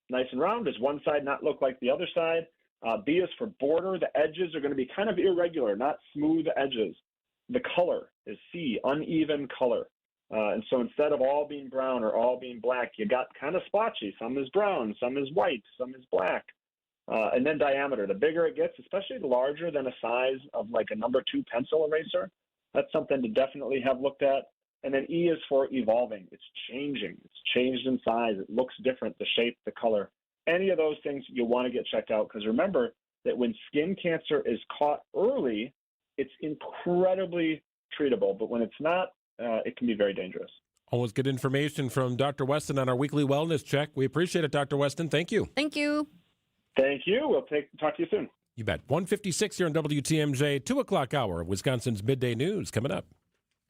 nice and round? Does one side not look like the other side? B is for border. The edges are going to be kind of irregular, not smooth edges. The color is C, uneven color. And so instead of all being brown or all being black, you got kind of splotchy. Some is brown, some is white, some is black. And then diameter. The bigger it gets, especially larger than a size of like a number 2 pencil eraser, that's something to definitely have looked at. And then E is for evolving. It's changing. It's changed in size. It looks different, the shape, the color. Any of those things you want to get checked out, because remember that when skin cancer is caught early, it's incredibly treatable. But when it's not, it can be very dangerous. Always good information from Dr. Weston on our weekly wellness check. We appreciate it, Dr. Weston. Thank you. Thank you. Thank you. We'll talk to you soon. You bet. 1:56 here on WTMJ, 2 o'clock hour, Wisconsin's Midday News coming up.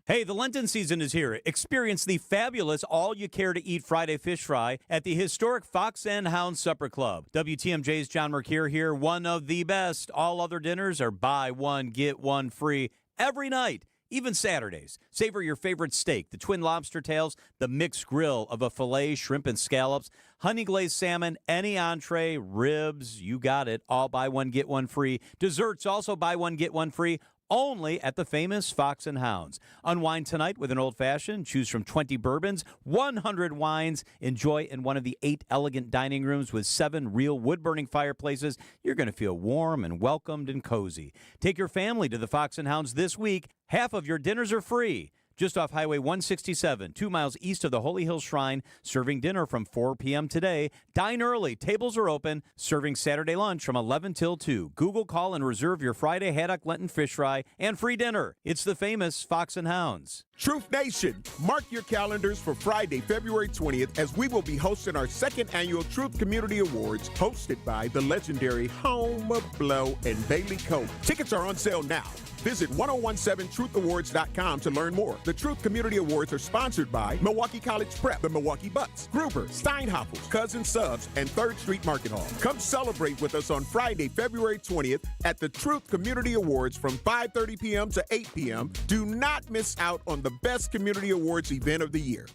Hey, the Lenten season is here. Experience the fabulous all-you-care-to-eat Friday fish fry at the historic Fox and Hound Supper Club. WTMJ's John Mercure here, one of the best. All other dinners are buy one, get one free every night, even Saturdays. Savor your favorite steak, the twin lobster tails, the mixed grill of a filet, shrimp and scallops, honey glazed salmon, any entree, ribs, you got it. All buy one, get one free. Desserts also buy one, get one free. Only at the famous Fox and Hounds. Unwind tonight with an old-fashioned. Choose from 20 bourbons, 100 wines. Enjoy in one of the 8 elegant dining rooms with 7 real wood-burning fireplaces. You're going to feel warm and welcomed and cozy. Take your family to the Fox and Hounds this week. Half of your dinners are free. Just off Highway 167, 2 miles east of the Holy Hill Shrine, serving dinner from 4 p.m. today. Dine early. Tables are open. Serving Saturday lunch from 11 till 2. Google, call, and reserve your Friday haddock Lenten fish fry and free dinner. It's the famous Fox and Hounds. Truth Nation, mark your calendars for Friday, February 20th, as we will be hosting our 2nd annual Truth Community Awards, hosted by the legendary Home, Blow, and Bailey Cope. Tickets are on sale now. Visit 1017truthawards.com to learn more. The Truth Community Awards are sponsored by Milwaukee College Prep, the Milwaukee Bucks, Gruber, Steinhoffels, Cousin Subs, and 3rd Street Market Hall. Come celebrate with us on Friday, February 20th at the Truth Community Awards from 5:30 p.m. to 8 p.m. Do not miss out on the best community awards event of the year.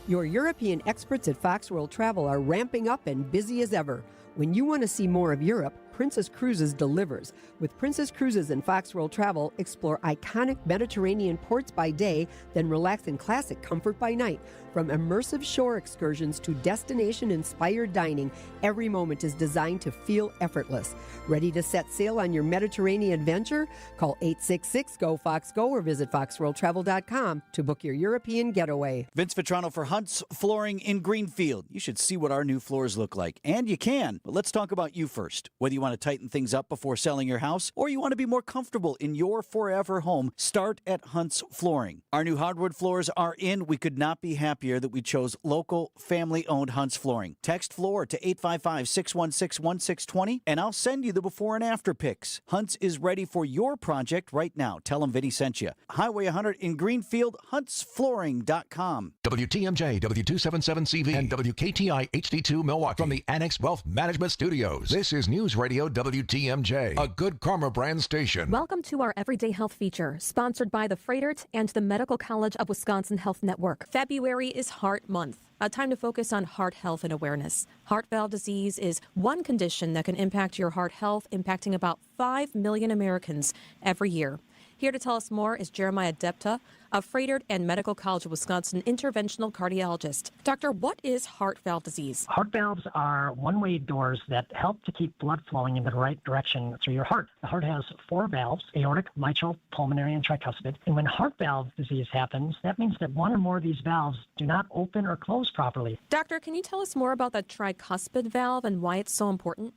Your European experts at Fox World Travel are ramping up and busy as ever. When you want to see more of Europe, Princess Cruises delivers. With Princess Cruises and Fox World Travel, explore iconic Mediterranean ports by day, then relax in classic comfort by night. From immersive shore excursions to destination-inspired dining, every moment is designed to feel effortless. Ready to set sail on your Mediterranean adventure? Call 866-GO-FOX-GO or visit foxworldtravel.com to book your European getaway. Vince Vitrano for Hunt's Flooring in Greenfield. You should see what our new floors look like, and you can. But let's talk about you first. Whether you want to tighten things up before selling your house, or you want to be more comfortable in your forever home, start at Hunt's Flooring. Our new hardwood floors are in. We could not be happier that we chose local, family-owned Hunt's Flooring. Text FLOOR to 855-616-1620, and I'll send you the before and after pics. Hunt's is ready for your project right now. Tell them Vinny sent you. Highway 100 in Greenfield, huntsflooring.com. WTMJ, W277CV, and WKTI HD2 Milwaukee from the Annex Wealth Management Studios. This is News Radio WTMJ, a Good Karma brand station. Welcome to our Everyday Health feature, sponsored by the Freightert and the Medical College of Wisconsin Health Network. February is Heart Month, a time to focus on heart health and awareness. Heart valve disease is one condition that can impact your heart health, impacting about 5 million Americans every year. Here to tell us more is Jeremiah Depta, a Freightert and Medical College of Wisconsin interventional cardiologist. Doctor, what is heart valve disease? Heart valves are one-way doors that help to keep blood flowing in the right direction through your heart. The heart has 4 valves: aortic, mitral, pulmonary, and tricuspid. And when heart valve disease happens, that means that one or more of these valves do not open or close properly. Doctor, can you tell us more about the tricuspid valve and why it's so important?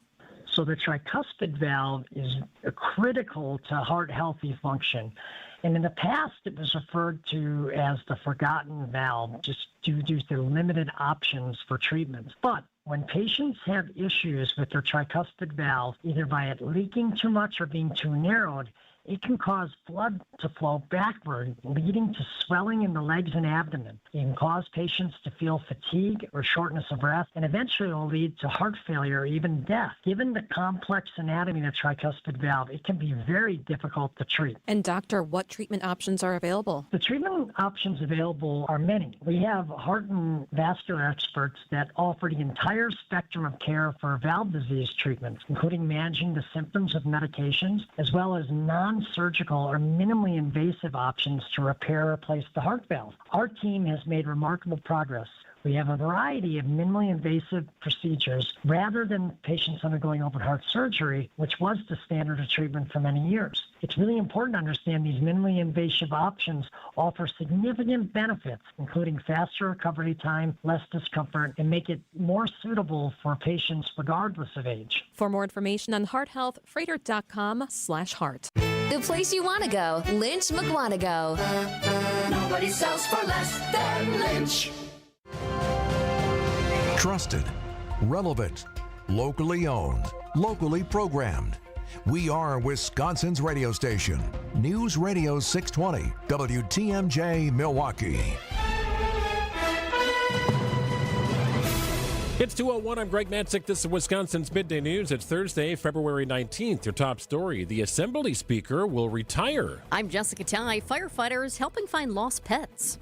So the tricuspid valve is critical to heart healthy function. And in the past, it was referred to as the forgotten valve, just due to the limited options for treatments. But when patients have issues with their tricuspid valve, either by it leaking too much or being too narrowed, it can cause blood to flow backward, leading to swelling in the legs and abdomen. It can cause patients to feel fatigue or shortness of breath, and eventually will lead to heart failure or even death. Given the complex anatomy of the tricuspid valve, it can be very difficult to treat. And doctor, what treatment options are available? The treatment options available are many. We have heart and vascular experts that offer the entire entire spectrum of care for valve disease treatments, including managing the symptoms of medications, as well as non-surgical or minimally invasive options to repair or replace the heart valve. Our team has made remarkable progress. We have a variety of minimally invasive procedures rather than patients undergoing open heart surgery, which was the standard of treatment for many years. It's really important to understand these minimally invasive options offer significant benefits, including faster recovery time, less discomfort, and make it more suitable for patients regardless of age. For more information on heart health, freighter.com/heart. The place you want to go, Lynch McWanago. Nobody sells for less than Lynch. Trusted, relevant, locally owned, locally programmed. We are Wisconsin's radio station. News Radio 620, WTMJ Milwaukee. It's 2:01. I'm Greg Matzek. This is Wisconsin's Midday News. It's Thursday, February 19th. Your top story, the Assembly Speaker will retire. I'm Jessica Tighe. Firefighters helping find lost pets.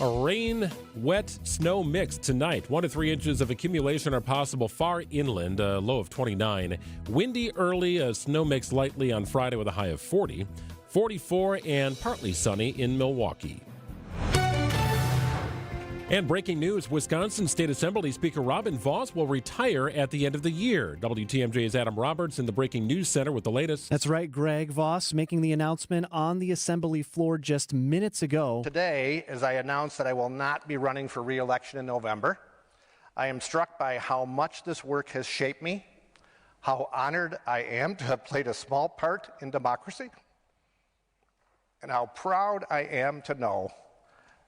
A rain, wet, snow mix tonight. 1 to 3 inches of accumulation are possible far inland, a low of 29. Windy early, a snow mix lightly on Friday with a high of 40. 44 and partly sunny in Milwaukee. And breaking news, Wisconsin State Assembly Speaker Robin Vos will retire at the end of the year. WTMJ's Adam Roberts in the Breaking News Center with the latest. That's right, Greg. Vos making the announcement on the Assembly floor just minutes ago. Today, as I announced that I will not be running for re-election in November, I am struck by how much this work has shaped me, how honored I am to have played a small part in democracy, and how proud I am to know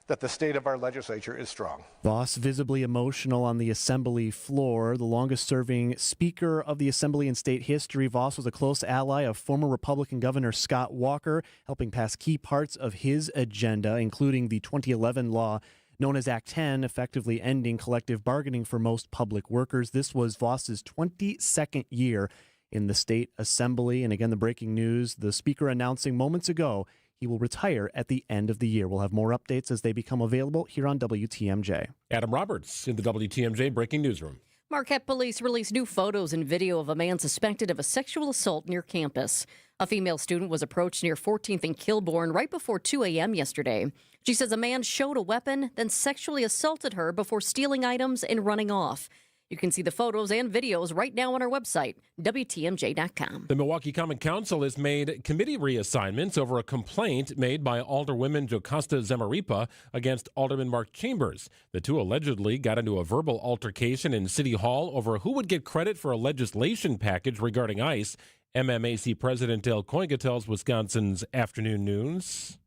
that the state of our legislature is strong. Vos visibly emotional on the Assembly floor. The longest-serving Speaker of the Assembly in state history, Vos was a close ally of former Republican Governor Scott Walker, helping pass key parts of his agenda, including the 2011 law known as Act 10, effectively ending collective bargaining for most public workers. This was Vos's 22nd year in the state assembly. And again, the breaking news, the Speaker announcing moments ago he will retire at the end of the year. We'll have more updates as they become available here on WTMJ. Adam Roberts in the WTMJ Breaking Newsroom. Marquette police released new photos and video of a man suspected of a sexual assault near campus. A female student was approached near 14th and Kilbourne right before 2 a.m. yesterday. She says a man showed a weapon, then sexually assaulted her before stealing items and running off. You can see the photos and videos right now on our website, WTMJ.com. The Milwaukee Common Council has made committee reassignments over a complaint made by Alderwoman Jocasta Zamaripa against Alderman Mark Chambers. The two allegedly got into a verbal altercation in City Hall over who would get credit for a legislation package regarding ICE. MMAC President Dale Koinga tells Wisconsin's Afternoon News.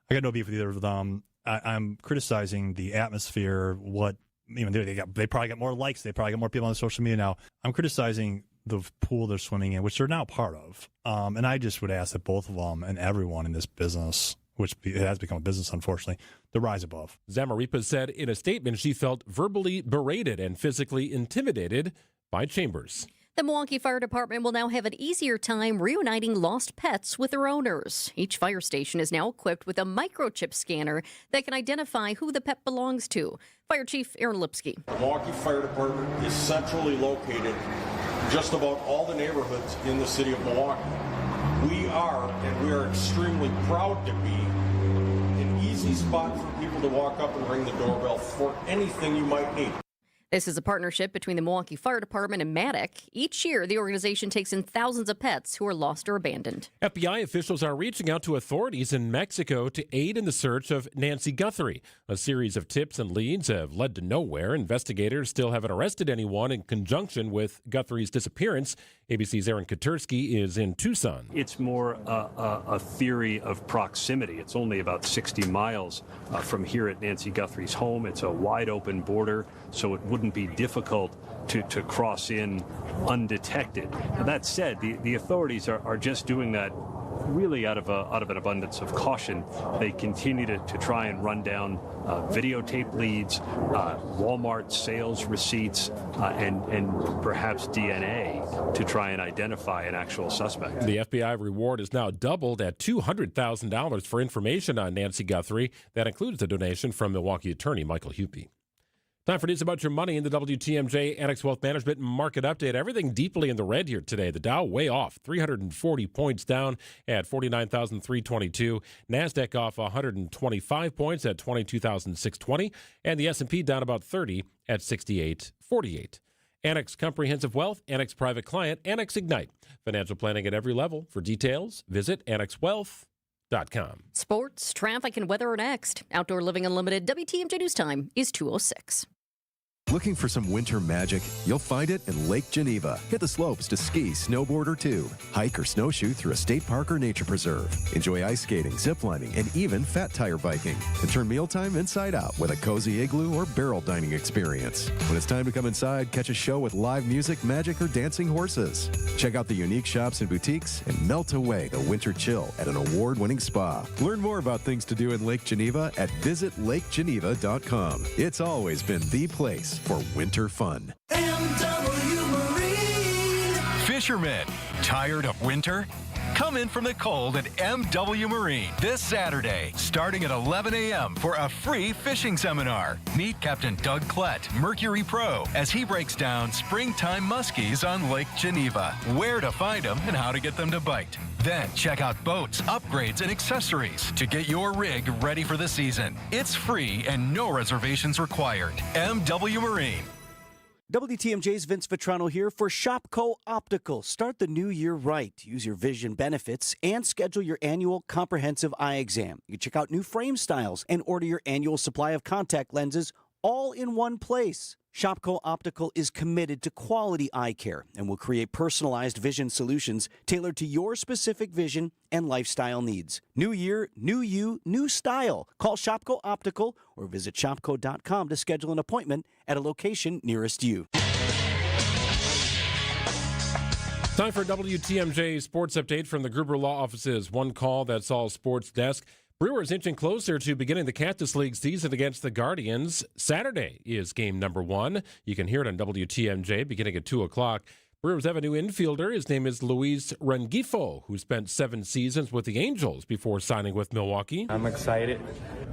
I got no beef with either of them. I'm criticizing the atmosphere, they probably get more likes. They probably get more people on social media now. I'm criticizing the pool they're swimming in, which they're now part of. And I just would ask that both of them and everyone in this business, which it has become a business, unfortunately, to rise above. Zamaripa said in a statement she felt verbally berated and physically intimidated by Chambers. The Milwaukee Fire Department will now have an easier time reuniting lost pets with their owners. Each fire station is now equipped with a microchip scanner that can identify who the pet belongs to. Fire Chief Aaron Lipsky. The Milwaukee Fire Department is centrally located in just about all the neighborhoods in the city of Milwaukee. We are extremely proud to be an easy spot for people to walk up and ring the doorbell for anything you might need. This is a partnership between the Milwaukee Fire Department and Matzek. Each year, the organization takes in thousands of pets who are lost or abandoned. FBI officials are reaching out to authorities in Mexico to aid in the search of Nancy Guthrie. A series of tips and leads have led to nowhere. Investigators still haven't arrested anyone in conjunction with Guthrie's disappearance. ABC's Aaron Katersky is in Tucson. It's more a theory of proximity. It's only about 60 miles from here at Nancy Guthrie's home. It's a wide open border, so it wouldn't be difficult to cross in undetected. Now, that said, the authorities are just doing that really out of an abundance of caution. They continue to try and run down videotape leads, Walmart sales receipts, and perhaps DNA to try and identify an actual suspect. The FBI reward is now doubled at $200,000 for information on Nancy Guthrie. That includes a donation from Milwaukee attorney Michael Huppy. Time for news about your money in the WTMJ Annex Wealth Management Market Update. Everything deeply in the red here today. The Dow way off, 340 points down at 49,322. NASDAQ off 125 points at 22,620. And the S&P down about 30 at 6848. Annex Comprehensive Wealth, Annex Private Client, Annex Ignite. Financial planning at every level. For details, visit annexwealth.com. Sports, traffic, and weather are next. Outdoor Living Unlimited WTMJ News Time is 2:06. Looking for some winter magic? You'll find it in Lake Geneva. Hit the slopes to ski, snowboard, or tube. Hike or snowshoe through a state park or nature preserve. Enjoy ice skating, ziplining, and even fat tire biking. And turn mealtime inside out with a cozy igloo or barrel dining experience. When it's time to come inside, catch a show with live music, magic, or dancing horses. Check out the unique shops and boutiques and melt away the winter chill at an award-winning spa. Learn more about things to do in Lake Geneva at visitlakegeneva.com. It's always been the place for winter fun. Fishermen, tired of winter? Come in from the cold at MW Marine this Saturday, starting at 11 a.m. for a free fishing seminar. Meet Captain Doug Klett, Mercury Pro, as he breaks down springtime muskies on Lake Geneva, where to find them and how to get them to bite. Then check out boats, upgrades, and accessories to get your rig ready for the season. It's free and no reservations required. MW Marine. WTMJ's Vince Vitrano here for Shopco Optical. Start the new year right. Use your vision benefits and schedule your annual comprehensive eye exam. You can check out new frame styles and order your annual supply of contact lenses all in one place. Shopco Optical is committed to quality eye care and will create personalized vision solutions tailored to your specific vision and lifestyle needs. New year, new you, new style. Call Shopco Optical or visit shopco.com to schedule an appointment at a location nearest you. Time for WTMJ Sports Update from the Gruber Law Office's One Call, That's All Sports Desk. Brewers inching closer to beginning the Cactus League season against the Guardians. Saturday is game number 1. You can hear it on WTMJ beginning at 2 o'clock. Brewers have a new infielder. His name is Luis Rengifo, who spent 7 seasons with the Angels before signing with Milwaukee. I'm excited.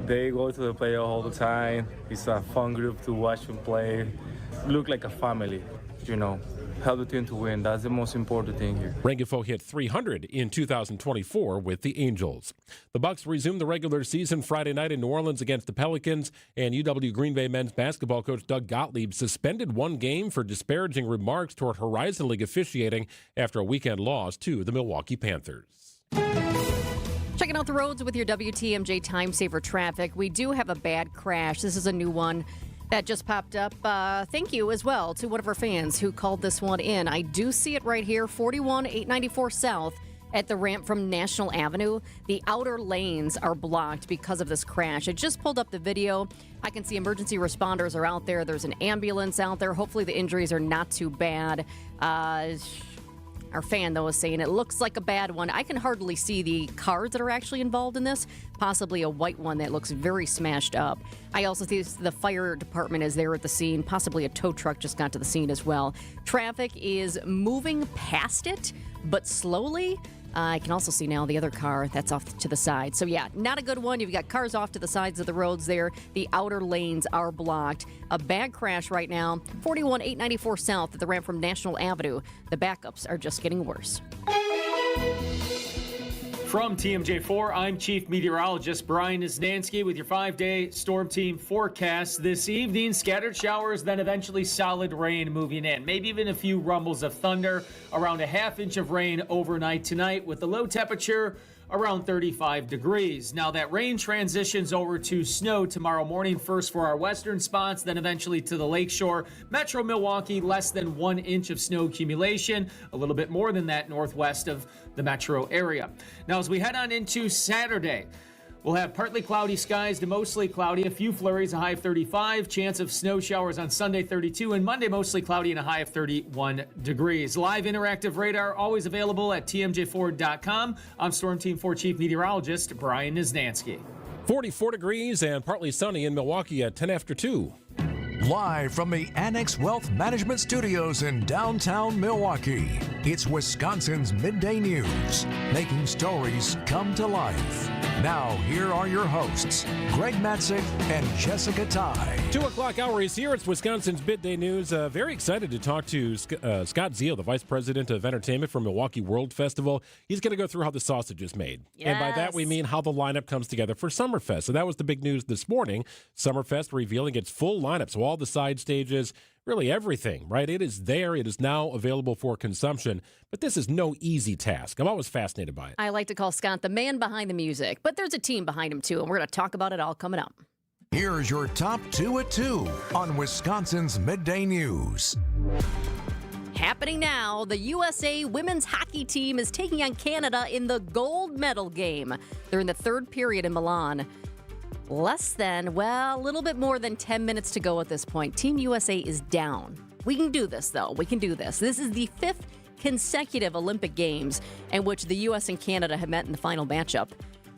They go to the playoff all the time. It's a fun group to watch them play. Look like a family, Help the team to win. That's the most important thing here. Rengifo hit 300 in 2024 with the Angels. The Bucks resume the regular season Friday night in New Orleans against the Pelicans, and UW Green Bay men's basketball coach Doug Gottlieb suspended 1 game for disparaging remarks toward Horizon League officiating after a weekend loss to the Milwaukee Panthers. Checking out the roads with your WTMJ Time Saver traffic. We do have a bad crash. This is a new one that just popped up. Thank you as well to one of our fans who called this one in. I do see it right here, 41-894 South at the ramp from National Avenue. The outer lanes are blocked because of this crash. I just pulled up the video. I can see emergency responders are out there. There's an ambulance out there. Hopefully the injuries are not too bad. Our fan, though, is saying it looks like a bad one. I can hardly see the cars that are actually involved in this, possibly a white one that looks very smashed up. I also see the fire department is there at the scene. Possibly a tow truck just got to the scene as well. Traffic is moving past it, but slowly. I can also see now the other car that's off to the side. So, yeah, not a good one. You've got cars off to the sides of the roads there. The outer lanes are blocked. A bad crash right now, 41-894 South at the ramp from National Avenue. The backups are just getting worse. From TMJ4, I'm Chief Meteorologist Brian Nisnansky with your 5-day storm team forecast. This evening, scattered showers, then eventually solid rain moving in. Maybe even a few rumbles of thunder. Around a half inch of rain overnight tonight with the low temperature around 35 degrees. Now that rain transitions over to snow tomorrow morning, first for our western spots, then eventually to the lakeshore. Metro Milwaukee, less than 1 inch of snow accumulation, a little bit more than that northwest of the metro area. Now as we head on into Saturday, we'll have partly cloudy skies to mostly cloudy, a few flurries, a high of 35, chance of snow showers on Sunday 32, and Monday mostly cloudy and a high of 31 degrees. Live interactive radar always available at tmj4.com. I'm Storm Team 4 Chief Meteorologist Brian Nisnansky. 44 degrees and partly sunny in Milwaukee at 10 after 2. Live from the Annex Wealth Management Studios in downtown Milwaukee, it's Wisconsin's Midday News, making stories come to life. Now, here are your hosts, Greg Matzek and Jessica Tighe. 2 o'clock hour is here. It's Wisconsin's Midday News. Very excited to talk to Scott Zeal, the Vice President of Entertainment for Milwaukee World Festival. He's going to go through how the sausage is made. Yes. And by that, we mean how the lineup comes together for Summerfest. So that was the big news this morning. Summerfest revealing its full lineup. So all the side stages, really everything, right? It is there. It is now available for consumption. But this is no easy task. I'm always fascinated by it. I like to call Scott the man behind the music, but there's a team behind him, too, and we're going to talk about it all coming up. Here's your top 2 at 2 on Wisconsin's Midday News. Happening now, the USA women's hockey team is taking on Canada in the gold medal game. They're in the third period in Milan. A little bit more than 10 minutes to go at this point. Team USA is down. We can do this, though. We can do this. This is the 5th consecutive Olympic Games in which the U.S. and Canada have met in the final matchup.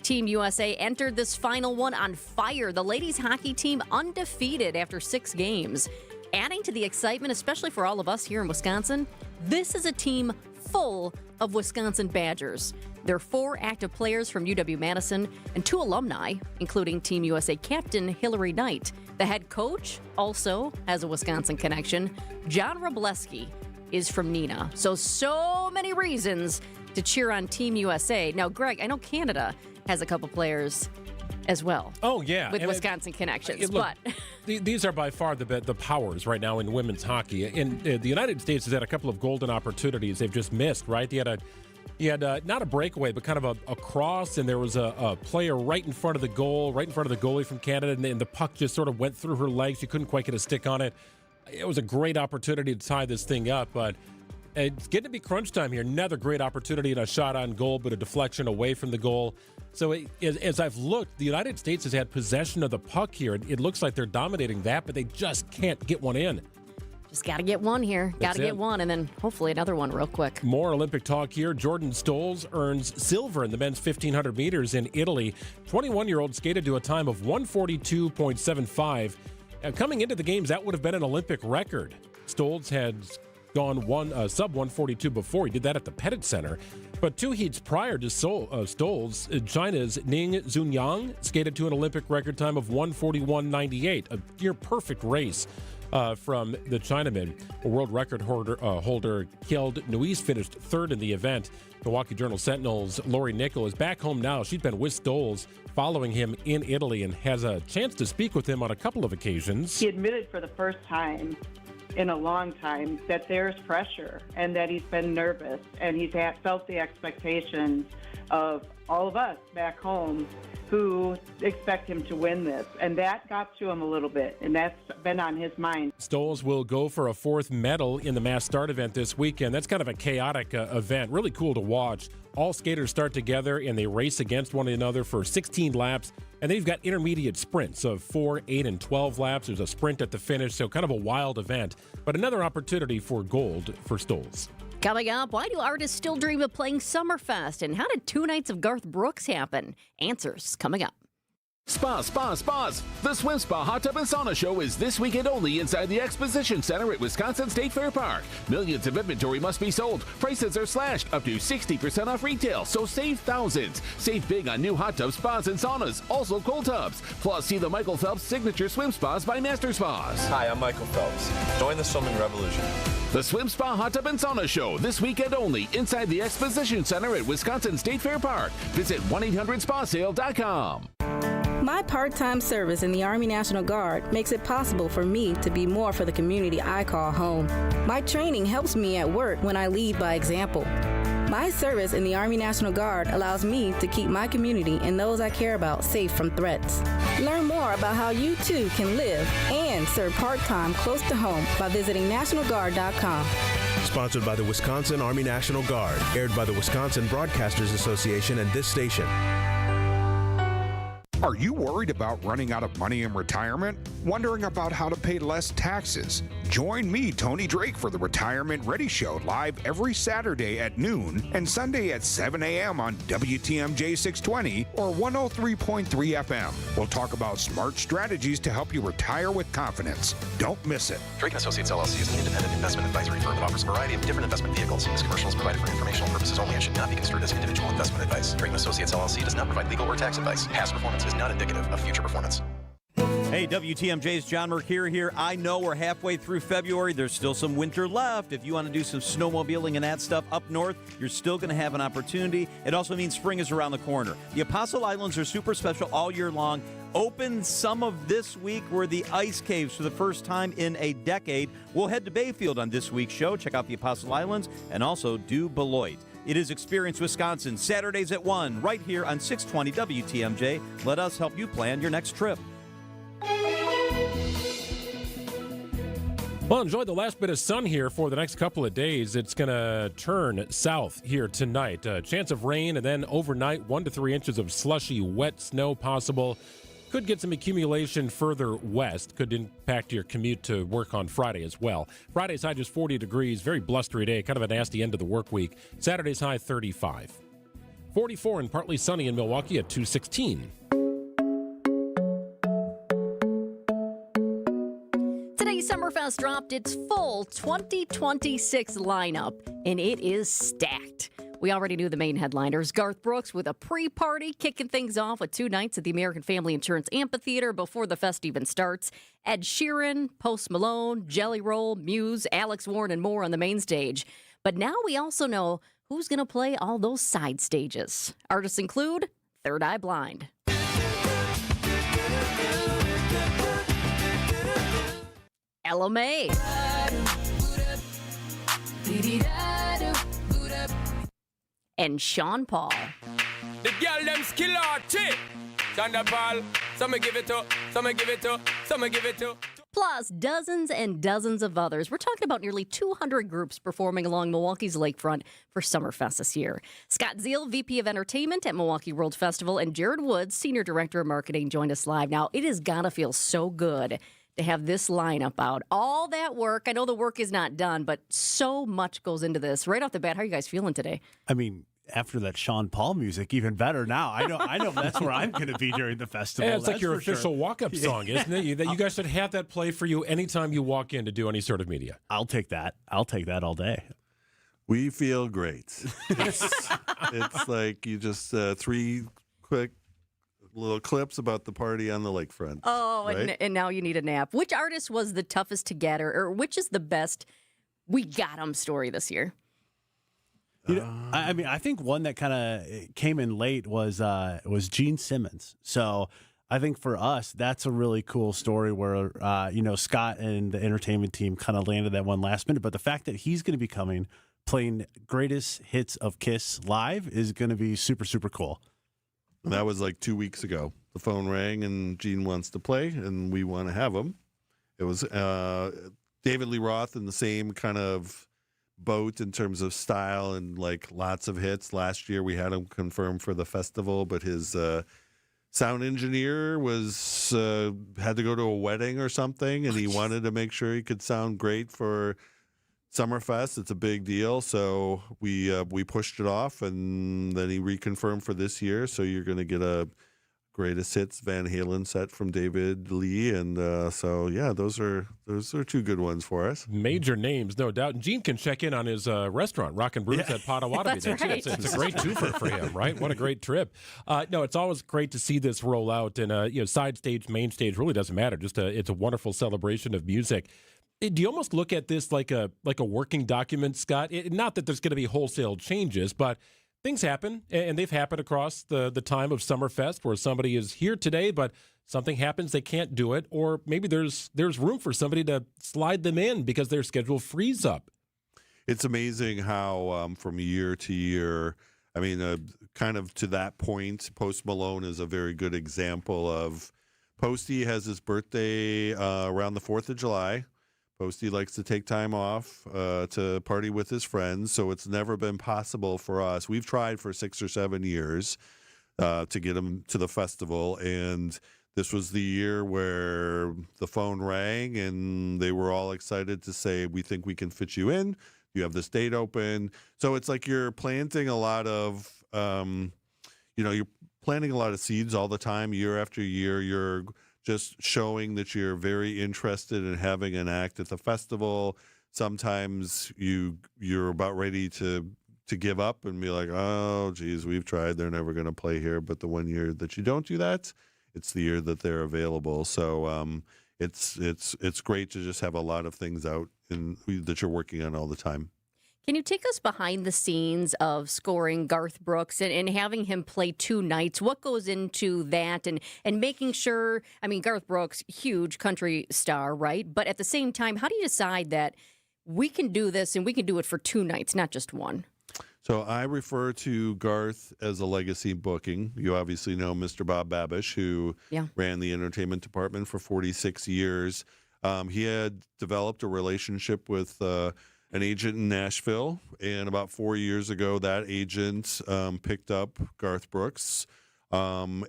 Team USA entered this final one on fire. The ladies hockey team undefeated after 6 games. Adding to the excitement, especially for all of us here in Wisconsin, this is a team full of Wisconsin Badgers. There are 4 active players from UW-Madison and 2 alumni, including Team USA captain Hillary Knight. The head coach also has a Wisconsin connection. John Robleski is from Neenah. So many reasons to cheer on Team USA. Now, Greg, I know Canada has a couple players as well. Oh, yeah. With Wisconsin connections. Look, these are by far the powers right now in women's hockey. And the United States has had a couple of golden opportunities they've just missed, right? You had not a breakaway, but kind of a cross, and there was a player right in front of the goal, right in front of the goalie from Canada, and the puck just sort of went through her legs. She couldn't quite get a stick on it. It was a great opportunity to tie this thing up, but it's getting to be crunch time here. Another great opportunity and a shot on goal, but a deflection away from the goal. So as I've looked, the United States has had possession of the puck here. It looks like they're dominating that, but they just can't get one in. Just got to get one here. Got to get one, and then hopefully another one real quick. More Olympic talk here. Jordan Stolz earns silver in the men's 1,500 meters in Italy. 21-year-old skated to a time of 142.75. Coming into the games, that would have been an Olympic record. Stolz had gone sub 142 before. He did that at the Pettit Center. But 2 heats prior to Stolz, China's Ning Zunyang skated to an Olympic record time of 141.98, a near-perfect race from the Chinaman. A world record holder Kjeld Nuis finished 3rd in the event. Milwaukee Journal Sentinel's Lori Nickel is back home now. She's been with Stolz, following him in Italy, and has a chance to speak with him on a couple of occasions. He admitted for the first time in a long time that there's pressure and that he's been nervous, and he's felt the expectations of all of us back home who expect him to win this. And that got to him a little bit, and that's been on his mind. Stolz will go for a 4th medal in the mass start event this weekend. That's kind of a chaotic event. Really cool to watch. All skaters start together, and they race against one another for 16 laps. And then you've got intermediate sprints of 4, 8, and 12 laps. There's a sprint at the finish, so kind of a wild event. But another opportunity for gold for Stolz. Coming up, why do artists still dream of playing Summerfest? And how did 2 nights of Garth Brooks happen? Answers coming up. Spas. The Swim Spa Hot Tub and Sauna Show is this weekend only inside the Exposition Center at Wisconsin State Fair Park. Millions of inventory must be sold. Prices are slashed up to 60% off retail, so save thousands. Save big on new hot tubs, spas, and saunas, also cold tubs. Plus, see the Michael Phelps Signature Swim Spas by Master Spas. Hi, I'm Michael Phelps. Join the swimming revolution. The Swim Spa Hot Tub and Sauna Show this weekend only inside the Exposition Center at Wisconsin State Fair Park. Visit 1-800-SPASale.com. My part-time service in the Army National Guard makes it possible for me to be more for the community I call home. My training helps me at work when I lead by example. My service in the Army National Guard allows me to keep my community and those I care about safe from threats. Learn more about how you too can live and serve part-time close to home by visiting NationalGuard.com. Sponsored by the Wisconsin Army National Guard, aired by the Wisconsin Broadcasters Association and this station. Are you worried about running out of money in retirement? Wondering about how to pay less taxes? Join me, Tony Drake, for the Retirement Ready Show live every Saturday at noon and Sunday at 7 a.m. on WTMJ 620 or 103.3 FM. We'll talk about smart strategies to help you retire with confidence. Don't miss it. Drake & Associates LLC is an independent investment advisory firm that offers a variety of different investment vehicles. This commercial is provided for informational purposes only and should not be construed as individual investment advice. Drake & Associates LLC does not provide legal or tax advice. Past performance is not indicative of future performance. Hey, WTMJ's John Mercure here. I know we're halfway through February. There's still some winter left. If you want to do some snowmobiling and that stuff up north, you're still going to have an opportunity. It also means spring is around the corner. The Apostle Islands are super special all year long. Open some of this week were the ice caves for the first time in a decade. We'll head to Bayfield on this week's show. Check out the Apostle Islands and also do Beloit. It is Experience Wisconsin, Saturdays at 1, right here on 620 WTMJ. Let us help you plan your next trip. Well, enjoy the last bit of sun here for the next couple of days. It's going to turn south here tonight. Chance of rain, and then overnight, 1 to 3 inches of slushy, wet snow possible. Could get some accumulation further west. Could impact your commute to work on Friday as well. Friday's high just 40 degrees. Very blustery day. Kind of a nasty end of the work week. Saturday's high 35. 44 and partly sunny in Milwaukee at 216. Summerfest dropped its full 2026 lineup, and it is stacked. We already knew the main headliners. Garth Brooks with a pre-party, kicking things off with 2 nights at the American Family Insurance Amphitheater before the fest even starts. Ed Sheeran, Post Malone, Jelly Roll, Muse, Alex Warren, and more on the main stage. But now we also know who's going to play all those side stages. Artists include Third Eye Blind, Ella May, and Sean Paul. The girl them skill arty. Thunderball. Some give it up. Some give it up. Some give it up. Plus dozens and dozens of others. We're talking about nearly 200 groups performing along Milwaukee's lakefront for Summerfest this year. Scott Zeal, VP of Entertainment at Milwaukee World Festival, and Jared Woods, Senior Director of Marketing, joined us live. Now, it has got to feel so good to have this lineup out. All that work. I know the work is not done, but so much goes into this. Right off the bat, how are you guys feeling today? I mean, after that Sean Paul music, even better now. I know that's where I'm going to be during the festival. Yeah, it's like your official walk-up song, isn't it? You guys should have that play for you anytime you walk in to do any sort of media. I'll take that. I'll take that all day. We feel great. It's like you just 3 quick little clips about the party on the lakefront. Oh, right? and now you need a nap. Which artist was the toughest to get, or which is the best we got 'em story this year? You know, I mean, I think one that kind of came in late was Gene Simmons. So I think for us, that's a really cool story where, Scott and the entertainment team kind of landed that one last minute. But the fact that he's going to be playing greatest hits of Kiss live is going to be super, super cool. And that was like 2 weeks ago. The phone rang and Gene wants to play and we want to have him. It was David Lee Roth in the same kind of boat in terms of style and like lots of hits. Last year we had him confirmed for the festival, but his sound engineer was had to go to a wedding or something, and he wanted to make sure he could sound great for Summerfest. It's a big deal, so we pushed it off, and then he reconfirmed for this year. So you're going to get a greatest hits Van Halen set from David Lee, and so yeah, those are 2 good ones for us. Major names, no doubt. And Gene can check in on his restaurant, Rockin' Brews at Potawatomi. That's right. It's a great twofer for him, right? What a great trip. No, it's always great to see this roll out, and side stage, main stage really doesn't matter. It's a wonderful celebration of music. Do you almost look at this like a working document, Scott? Not that there's going to be wholesale changes, but things happen, and they've happened across the time of Summerfest where somebody is here today, but something happens, they can't do it, or maybe there's room for somebody to slide them in because their schedule frees up. It's amazing how from year to year, I mean, kind of to that point, Post Malone is a very good example of Posty has his birthday around the 4th of July. Posty likes to take time off to party with his friends, so it's never been possible for us. We've tried for 6 or 7 years to get them to the festival. And this was the year where the phone rang and they were all excited to say, we think we can fit you in. You have this date open. So it's like you're planting a lot of, you're planting a lot of seeds all the time, year after year. You're just showing that you're very interested in having an act at the festival. Sometimes you're about ready to give up and be like, oh, geez, we've tried. They're never going to play here. But the one year that you don't do that, it's the year that they're available. So it's great to just have a lot of things out that you're working on all the time. Can you take us behind the scenes of scoring Garth Brooks and having him play 2 nights? What goes into that and making sure, I mean, Garth Brooks, huge country star, right? But at the same time, how do you decide that we can do this and we can do it for 2 nights, not just one? So I refer to Garth as a legacy booking. You obviously know Mr. Bob Babish, who ran the entertainment department for 46 years. He had developed a relationship with an agent in Nashville, and about 4 years ago, that agent picked up Garth Brooks, and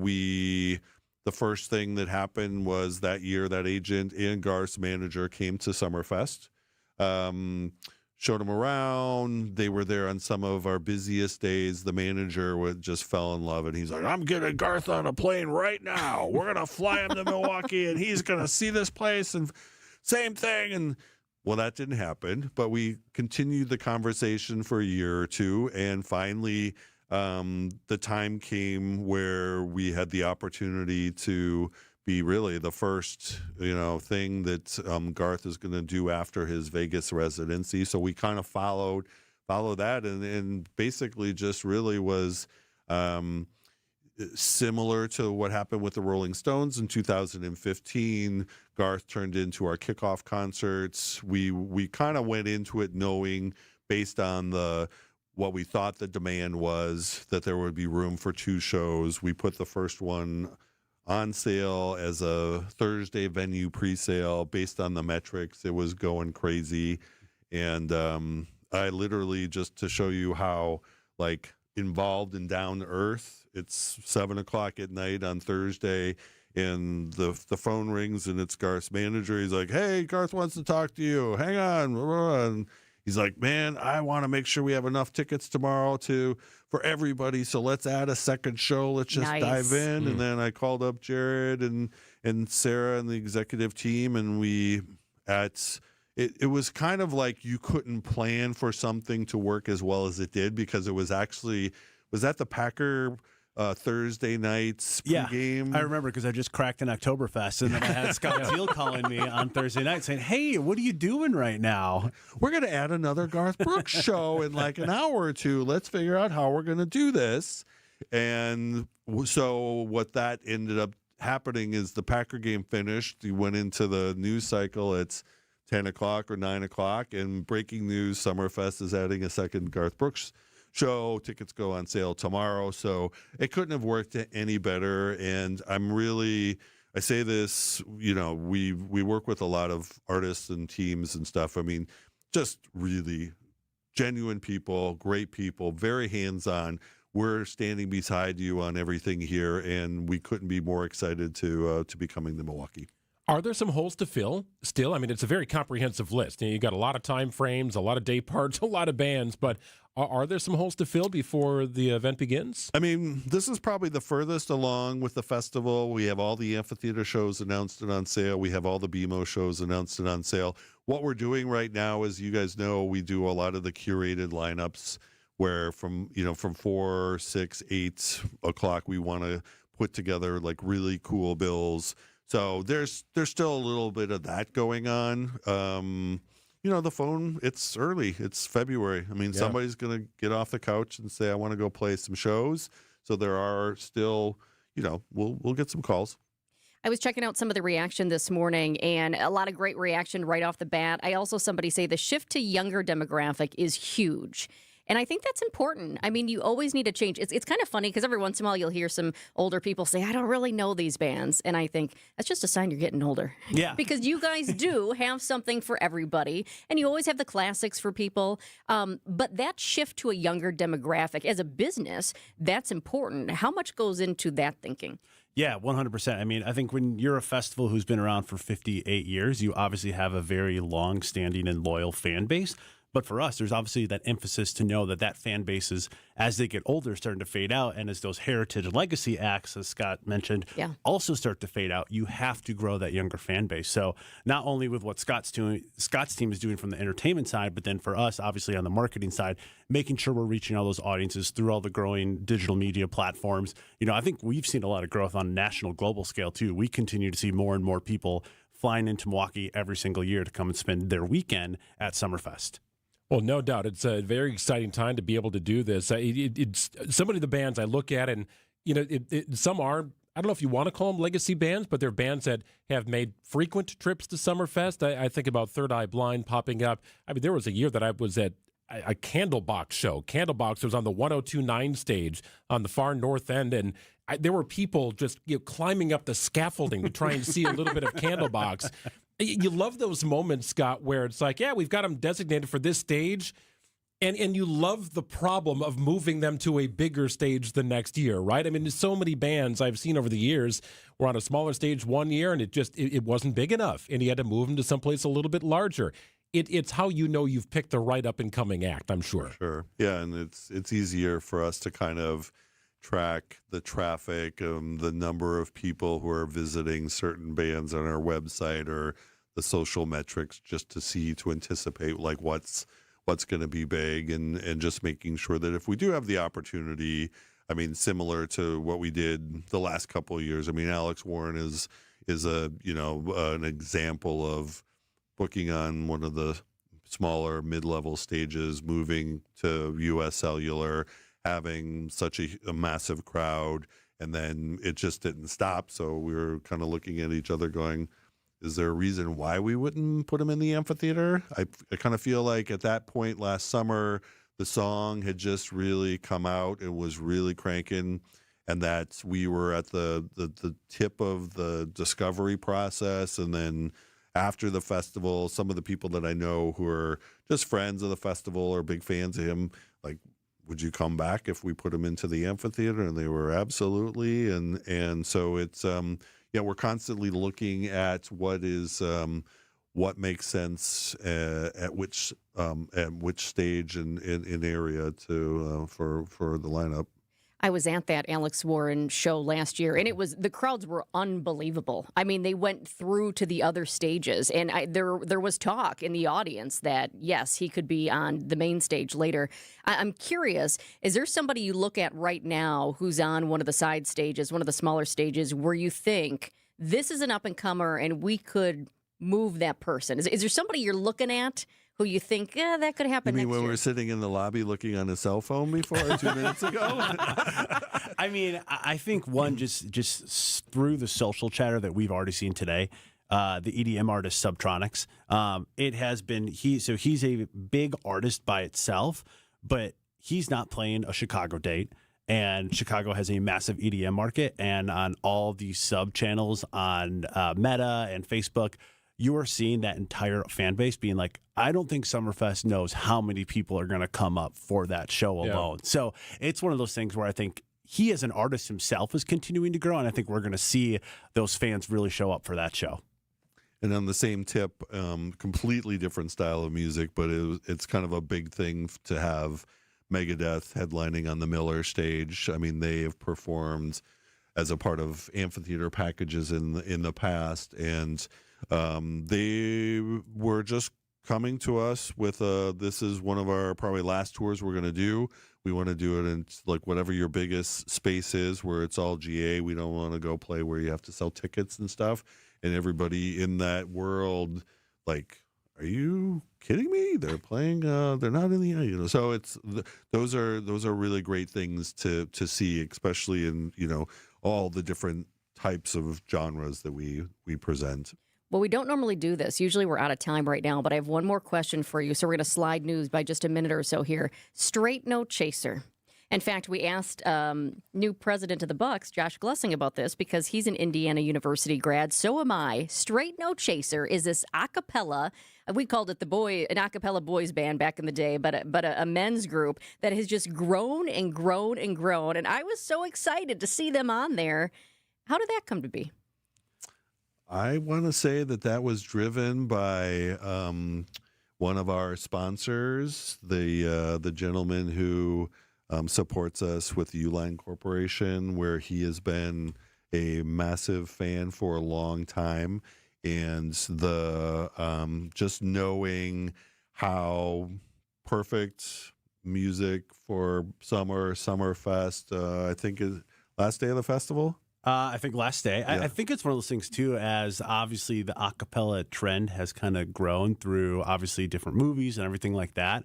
the first thing that happened was that year that agent and Garth's manager came to Summerfest, showed him around. They were there on some of our busiest days. The manager just fell in love, and he's like, I'm getting Garth on a plane right now. We're going to fly him to Milwaukee, and he's going to see this place, and same thing, and well, that didn't happen, but we continued the conversation for a year or two, and finally the time came where we had the opportunity to be really the first, thing that Garth is going to do after his Vegas residency. So we kind of followed that, and basically just really was similar to what happened with the Rolling Stones in 2015. Garth turned into our kickoff concerts. We kind of went into it knowing, based on what we thought the demand was, that there would be room for 2 shows. We put the first one on sale as a Thursday venue pre-sale. Based on the metrics, it was going crazy. And I literally, just to show you how involved and down to earth, it's 7:00 at night on Thursday, and the phone rings, and it's Garth's manager. He's like, hey, Garth wants to talk to you. Hang on. And he's like, man, I want to make sure we have enough tickets tomorrow for everybody, so let's add a second show. Let's just dive in. And then I called up Jared and Sarah and the executive team, and it was kind of like you couldn't plan for something to work as well as it did, because it was that the Packer Thursday nights pregame? Yeah, I remember, because I just cracked an Oktoberfest, and then I had Scott Teal calling me on Thursday night saying, hey, what are you doing right now? We're going to add another Garth Brooks show in like an hour or two. Let's figure out how we're going to do this. And so what that ended up happening is the Packer game finished. You went into the news cycle. It's 10 o'clock or 9 o'clock, and breaking news, Summerfest is adding a second Garth Brooks show. Tickets go on sale tomorrow. So it couldn't have worked any better. And I say this, we work with a lot of artists and teams and stuff. I mean, just really genuine people, great people, very hands-on. We're standing beside you on everything here, and we couldn't be more excited to be coming to Milwaukee. Are there some holes to fill still? I mean, it's a very comprehensive list. You got a lot of time frames, a lot of day parts, a lot of bands, but are there some holes to fill before the event begins? I mean, this is probably the furthest along with the festival. We have all the amphitheater shows announced and on sale. We have all the BMO shows announced and on sale. What we're doing right now, as you guys know, we do a lot of the curated lineups where from 4, 6, 8 o'clock, we want to put together like really cool bills. So there's still a little bit of that going on. The phone, it's early. It's February. I mean, somebody's going to get off the couch and say, I want to go play some shows. So there are still, we'll get some calls. I was checking out some of the reaction this morning, and a lot of great reaction right off the bat. I also somebody say the shift to younger demographic is huge. And I think that's important. I mean, you always need to change. It's kind of funny because every once in a while you'll hear some older people say, I don't really know these bands. And I think that's just a sign you're getting older. Yeah. Because you guys do have something for everybody. And you always have the classics for people. But that shift to a younger demographic as a business, that's important. How much goes into that thinking? Yeah, 100%. I mean, I think when you're a festival who's been around for 58 years, you obviously have a very long-standing and loyal fan base. But for us, there's obviously that emphasis to know that fan base is, as they get older, starting to fade out. And as those heritage legacy acts, as Scott mentioned, also start to fade out, you have to grow that younger fan base. So not only with what Scott's team is doing from the entertainment side, but then for us, obviously on the marketing side, making sure we're reaching all those audiences through all the growing digital media platforms. I think we've seen a lot of growth on a national, global scale, too. We continue to see more and more people flying into Milwaukee every single year to come and spend their weekend at Summerfest. Well, no doubt. It's a very exciting time to be able to do this. It's so many of the bands I look at, and some are, I don't know if you want to call them legacy bands, but they're bands that have made frequent trips to Summerfest. I think about Third Eye Blind popping up. I mean, there was a year that I was at a Candlebox show. Candlebox was on the 102.9 stage on the far north end, and there were people just climbing up the scaffolding to try and see a little bit of Candlebox. You love those moments, Scott, where it's like, we've got them designated for this stage, and you love the problem of moving them to a bigger stage the next year, right? I mean, there's so many bands I've seen over the years were on a smaller stage one year, and it wasn't big enough, and you had to move them to someplace a little bit larger. It's how you've picked the right up-and-coming act, I'm sure. Sure. Yeah, and it's easier for us to kind of track the traffic, the number of people who are visiting certain bands on our website or the social metrics, just to anticipate like what's going to be big, and just making sure that if we do have the opportunity, I mean, similar to what we did the last couple of years. I mean, Alex Warren is an example of booking on one of the smaller mid-level stages, moving to U.S. Cellular, having such a massive crowd, and then it just didn't stop. So we were kind of looking at each other going, is there a reason why we wouldn't put him in the amphitheater? I kind of feel like at that point last summer, the song had just really come out. It was really cranking, and that we were at the tip of the discovery process. And then after the festival, some of the people that I know who are just friends of the festival or big fans of him, like, would you come back if we put him into the amphitheater? And they were absolutely. And so it's, we're constantly looking at what makes sense at which stage and area for the lineup. I was at that Alex Warren show last year, and the crowds were unbelievable. I mean, they went through to the other stages, and there was talk in the audience that, yes, he could be on the main stage later. I'm curious, is there somebody you look at right now who's on one of the side stages, one of the smaller stages, where you think this is an up-and-comer and we could move that person? Is there somebody you're looking at who you think, that could happen next year? You mean when we were sitting in the lobby looking on a cell phone before 2 minutes ago? I mean, I think one, just through the social chatter that we've already seen today, the EDM artist Subtronics, it has been, he's a big artist by itself, but he's not playing a Chicago date. And Chicago has a massive EDM market, and on all these sub channels on Meta and Facebook, you are seeing that entire fan base being like, I don't think Summerfest knows how many people are going to come up for that show alone. Yeah. So it's one of those things where I think he as an artist himself is continuing to grow, and I think we're going to see those fans really show up for that show. And on the same tip, completely different style of music, but it's kind of a big thing to have Megadeth headlining on the Miller stage. I mean, they have performed as a part of amphitheater packages in the past, and they were just coming to us with this is one of our probably last tours we're going to do. We want to do it in like whatever your biggest space is where it's all GA. We don't want to go play where you have to sell tickets and stuff. And everybody in that world, like, are you kidding me? They're playing, they're not in the, so it's, those are really great things to see, especially in, all the different types of genres that we present. Well, we don't normally do this. Usually we're out of time right now, but I have one more question for you. So we're going to slide news by just a minute or so here. Straight no chaser. In fact, we asked new president of the Bucks, Josh Glessing, about this because he's an Indiana University grad. So am I. Straight No Chaser is this a cappella. We called it an a cappella boys band back in the day, but a men's group that has just grown and grown and grown. And I was so excited to see them on there. How did that come to be? I want to say that was driven by one of our sponsors, the gentleman who supports us with Uline Corporation, where he has been a massive fan for a long time, and the just knowing how perfect music for Summerfest, I think is last day of the festival. I think last day. Yeah. I think it's one of those things, too, as obviously the a cappella trend has kind of grown through obviously different movies and everything like that.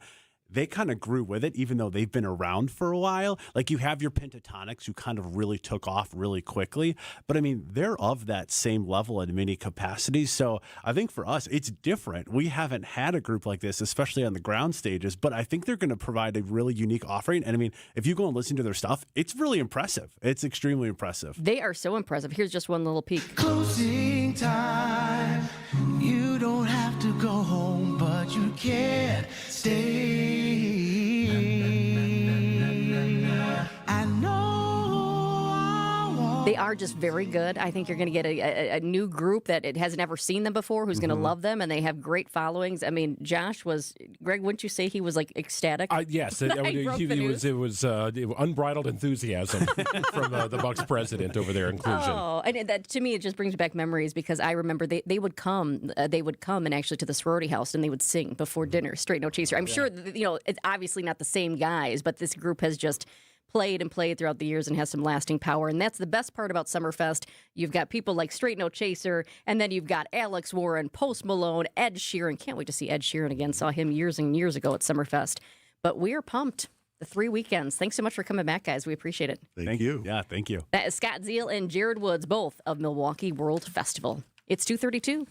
They kind of grew with it, even though they've been around for a while. Like you have your Pentatonics who kind of really took off really quickly. But I mean, they're of that same level in many capacities. So I think for us, it's different. We haven't had a group like this, especially on the ground stages. But I think they're going to provide a really unique offering. And I mean, if you go and listen to their stuff, it's really impressive. It's extremely impressive. They are so impressive. Here's just one little peek. Closing time. You don't have to go home, but you can't stay. I know. They are just very good. I think you're going to get a new group that it has never seen them before, who's going to love them, and they have great followings. I mean, Greg, wouldn't you say he was like ecstatic? Yes, it was unbridled enthusiasm from the Bucks president over there in Inclusion. Oh, and that to me, it just brings back memories because I remember they would come and actually to the sorority house and they would sing before dinner, Straight No Chaser. I'm sure, it's obviously not the same guys, but this group has just played throughout the years and has some lasting power. And that's the best part about Summerfest. You've got people like Straight No Chaser, and then you've got Alex Warren, Post Malone, Ed Sheeran. Can't wait to see Ed Sheeran again. Saw him years and years ago at Summerfest. But we are pumped. The 3 weekends. Thanks so much for coming back, guys. We appreciate it. Thank you. Yeah, thank you. That is Scott Zeal and Jared Woods, both of Milwaukee World Festival. It's 2:32.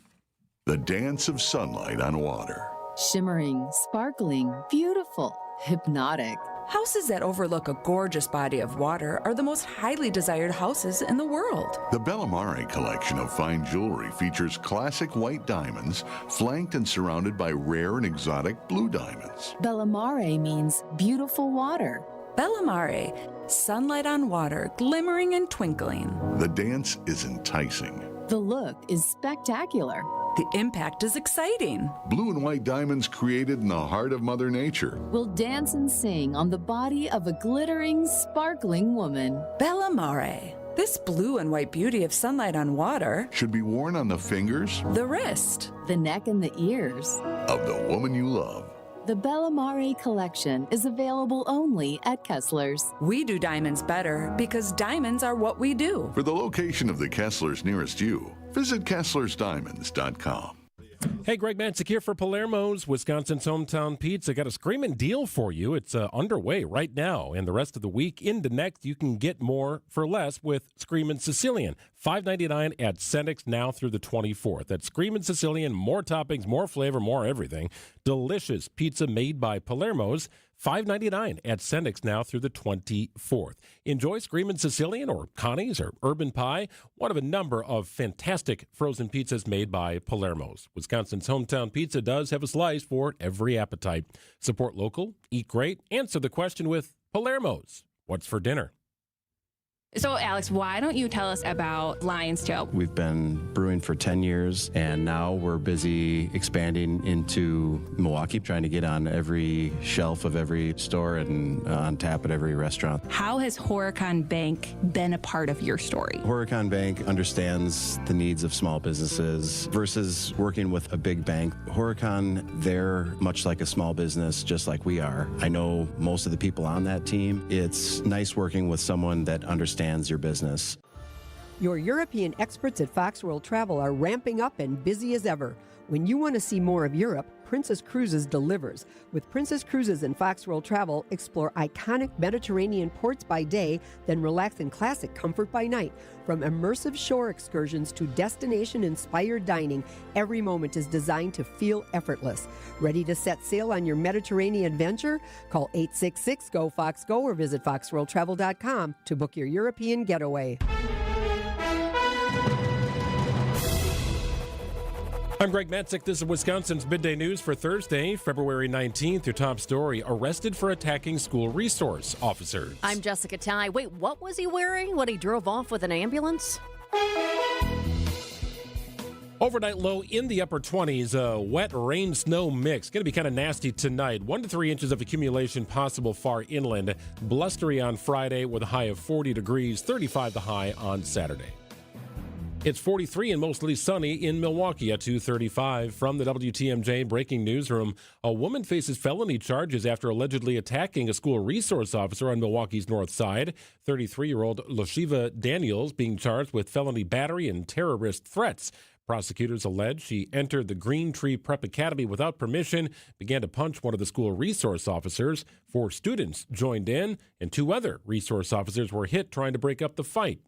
The dance of sunlight on water. Shimmering, sparkling, beautiful, hypnotic. Houses that overlook a gorgeous body of water are the most highly desired houses in the world. The Bellamare collection of fine jewelry features classic white diamonds, flanked and surrounded by rare and exotic blue diamonds. Bellamare means beautiful water. Bellamare, sunlight on water, glimmering and twinkling. The dance is enticing. The look is spectacular. The impact is exciting. Blue and white diamonds created in the heart of Mother Nature will dance and sing on the body of a glittering, sparkling woman. Bellamare. This blue and white beauty of sunlight on water should be worn on the fingers, the wrist, the neck, and the ears of the woman you love. The Bellamare collection is available only at Kessler's. We do diamonds better because diamonds are what we do. For the location of the Kessler's nearest you, visit KesslersDiamonds.com. Hey, Greg Matzek here for Palermo's, Wisconsin's hometown pizza. Got a screaming deal for you. It's underway right now, and the rest of the week into next, you can get more for less with Screamin' Sicilian. $5.99 at Senex now through the 24th. That's Screamin' Sicilian, more toppings, more flavor, more everything. Delicious pizza made by Palermo's. $5.99 at Senex now through the 24th. Enjoy Screamin' Sicilian or Connie's or Urban Pie, one of a number of fantastic frozen pizzas made by Palermo's. Wisconsin's hometown pizza does have a slice for every appetite. Support local, eat great, answer the question with Palermo's. What's for dinner? So, Alex, why don't you tell us about Lion's Tail? We've been brewing for 10 years, and now we're busy expanding into Milwaukee, trying to get on every shelf of every store and on tap at every restaurant. How has Horicon Bank been a part of your story? Horicon Bank understands the needs of small businesses versus working with a big bank. Horicon, they're much like a small business, just like we are. I know most of the people on that team. It's nice working with someone that understands your business. Your European experts at Fox World Travel are ramping up and busy as ever. When you want to see more of Europe, Princess Cruises delivers. With Princess Cruises and Fox World Travel, explore iconic Mediterranean ports by day, then relax in classic comfort by night. From immersive shore excursions to destination-inspired dining, every moment is designed to feel effortless. Ready to set sail on your Mediterranean adventure? Call 866-GO-FOX-GO or visit foxworldtravel.com to book your European getaway. I'm Greg Matzek. This is Wisconsin's Midday News for Thursday, February 19th. Your top story, arrested for attacking school resource officers. I'm Jessica Tighe. Wait, what was he wearing when he drove off with an ambulance? Overnight low in the upper 20s, a wet rain-snow mix. Going to be kind of nasty tonight. 1 to 3 inches of accumulation possible far inland. Blustery on Friday with a high of 40 degrees, 35 the high on Saturday. It's 43 and mostly sunny in Milwaukee at 2:35. From the WTMJ breaking newsroom, a woman faces felony charges after allegedly attacking a school resource officer on Milwaukee's north side. 33-year-old Lashiva Daniels being charged with felony battery and terrorist threats. Prosecutors allege she entered the Green Tree Prep Academy without permission, began to punch one of the school resource officers. 4 students joined in, and 2 other resource officers were hit trying to break up the fight.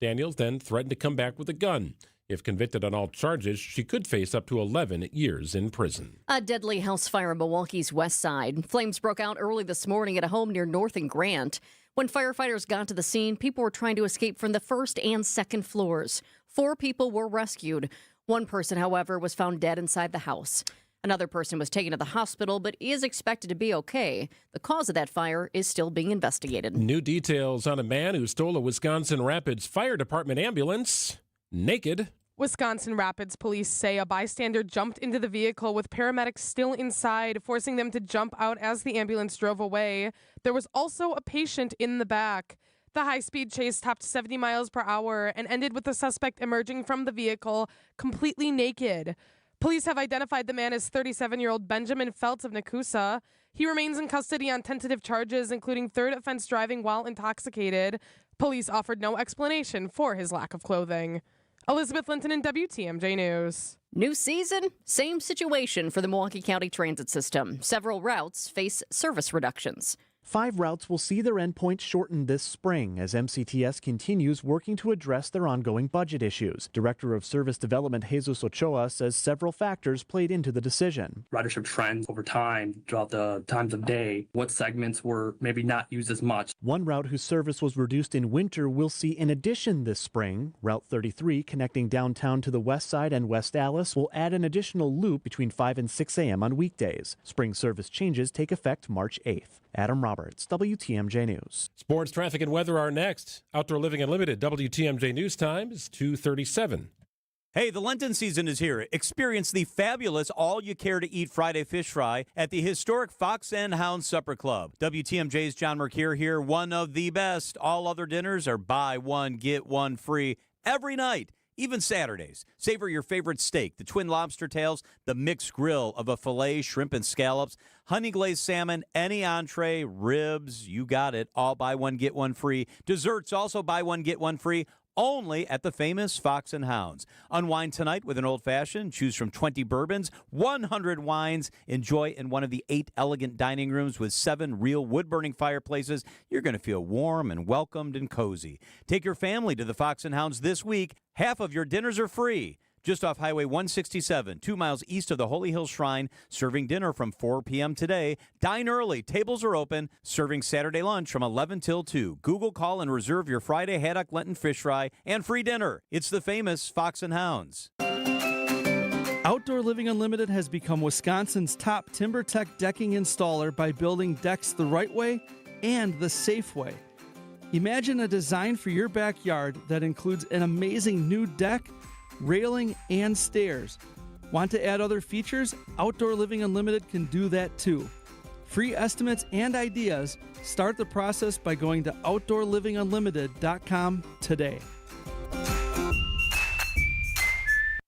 Daniels then threatened to come back with a gun. If convicted on all charges, she could face up to 11 years in prison. A deadly house fire in Milwaukee's west side. Flames broke out early this morning at a home near North and Grant. When firefighters got to the scene, people were trying to escape from the first and second floors. 4 people were rescued. One person, however, was found dead inside the house. Another person was taken to the hospital, but is expected to be okay. The cause of that fire is still being investigated. New details on a man who stole a Wisconsin Rapids Fire Department ambulance naked. Wisconsin Rapids police say a bystander jumped into the vehicle with paramedics still inside, forcing them to jump out as the ambulance drove away. There was also a patient in the back. The high-speed chase topped 70 miles per hour and ended with the suspect emerging from the vehicle completely naked. Police have identified the man as 37-year-old Benjamin Feltz of Nakusa. He remains in custody on tentative charges, including third offense driving while intoxicated. Police offered no explanation for his lack of clothing. Elizabeth Linton in WTMJ News. New season, same situation for the Milwaukee County Transit System. Several routes face service reductions. 5 routes will see their endpoint shortened this spring as MCTS continues working to address their ongoing budget issues. Director of Service Development Jesus Ochoa says several factors played into the decision. Ridership trends over time throughout the times of day, what segments were maybe not used as much. One route whose service was reduced in winter will see an addition this spring. Route 33, connecting downtown to the west side and West Allis, will add an additional loop between 5 and 6 a.m. on weekdays. Spring service changes take effect March 8th. Adam Roberts, WTMJ News. Sports, traffic, and weather are next. Outdoor Living Unlimited, WTMJ News Time is 2:37. Hey, the Lenten season is here. Experience the fabulous all-you-care-to-eat Friday fish fry at the historic Fox and Hound Supper Club. WTMJ's John Mercure here, one of the best. All other dinners are buy one, get one free every night. Even Saturdays. Savor your favorite steak, the twin lobster tails, the mixed grill of a filet, shrimp, and scallops, honey glazed salmon, any entree, ribs, you got it. All buy one, get one free. Desserts also buy one, get one free. Only at the famous Fox and Hounds. Unwind tonight with an old-fashioned. Choose from 20 bourbons, 100 wines. Enjoy in one of the 8 elegant dining rooms with 7 real wood-burning fireplaces. You're going to feel warm and welcomed and cozy. Take your family to the Fox and Hounds this week. Half of your dinners are free. Just off Highway 167, 2 miles east of the Holy Hill Shrine, serving dinner from 4 p.m. today. Dine early. Tables are open. Serving Saturday lunch from 11 till 2. Google, call, and reserve your Friday haddock Lenten fish fry and free dinner. It's the famous Fox and Hounds. Outdoor Living Unlimited has become Wisconsin's top TimberTech decking installer by building decks the right way and the safe way. Imagine a design for your backyard that includes an amazing new deck, railing, and stairs. Want to add other features? Outdoor Living Unlimited can do that too. Free estimates and ideas. Start the process by going to OutdoorLivingUnlimited.com today.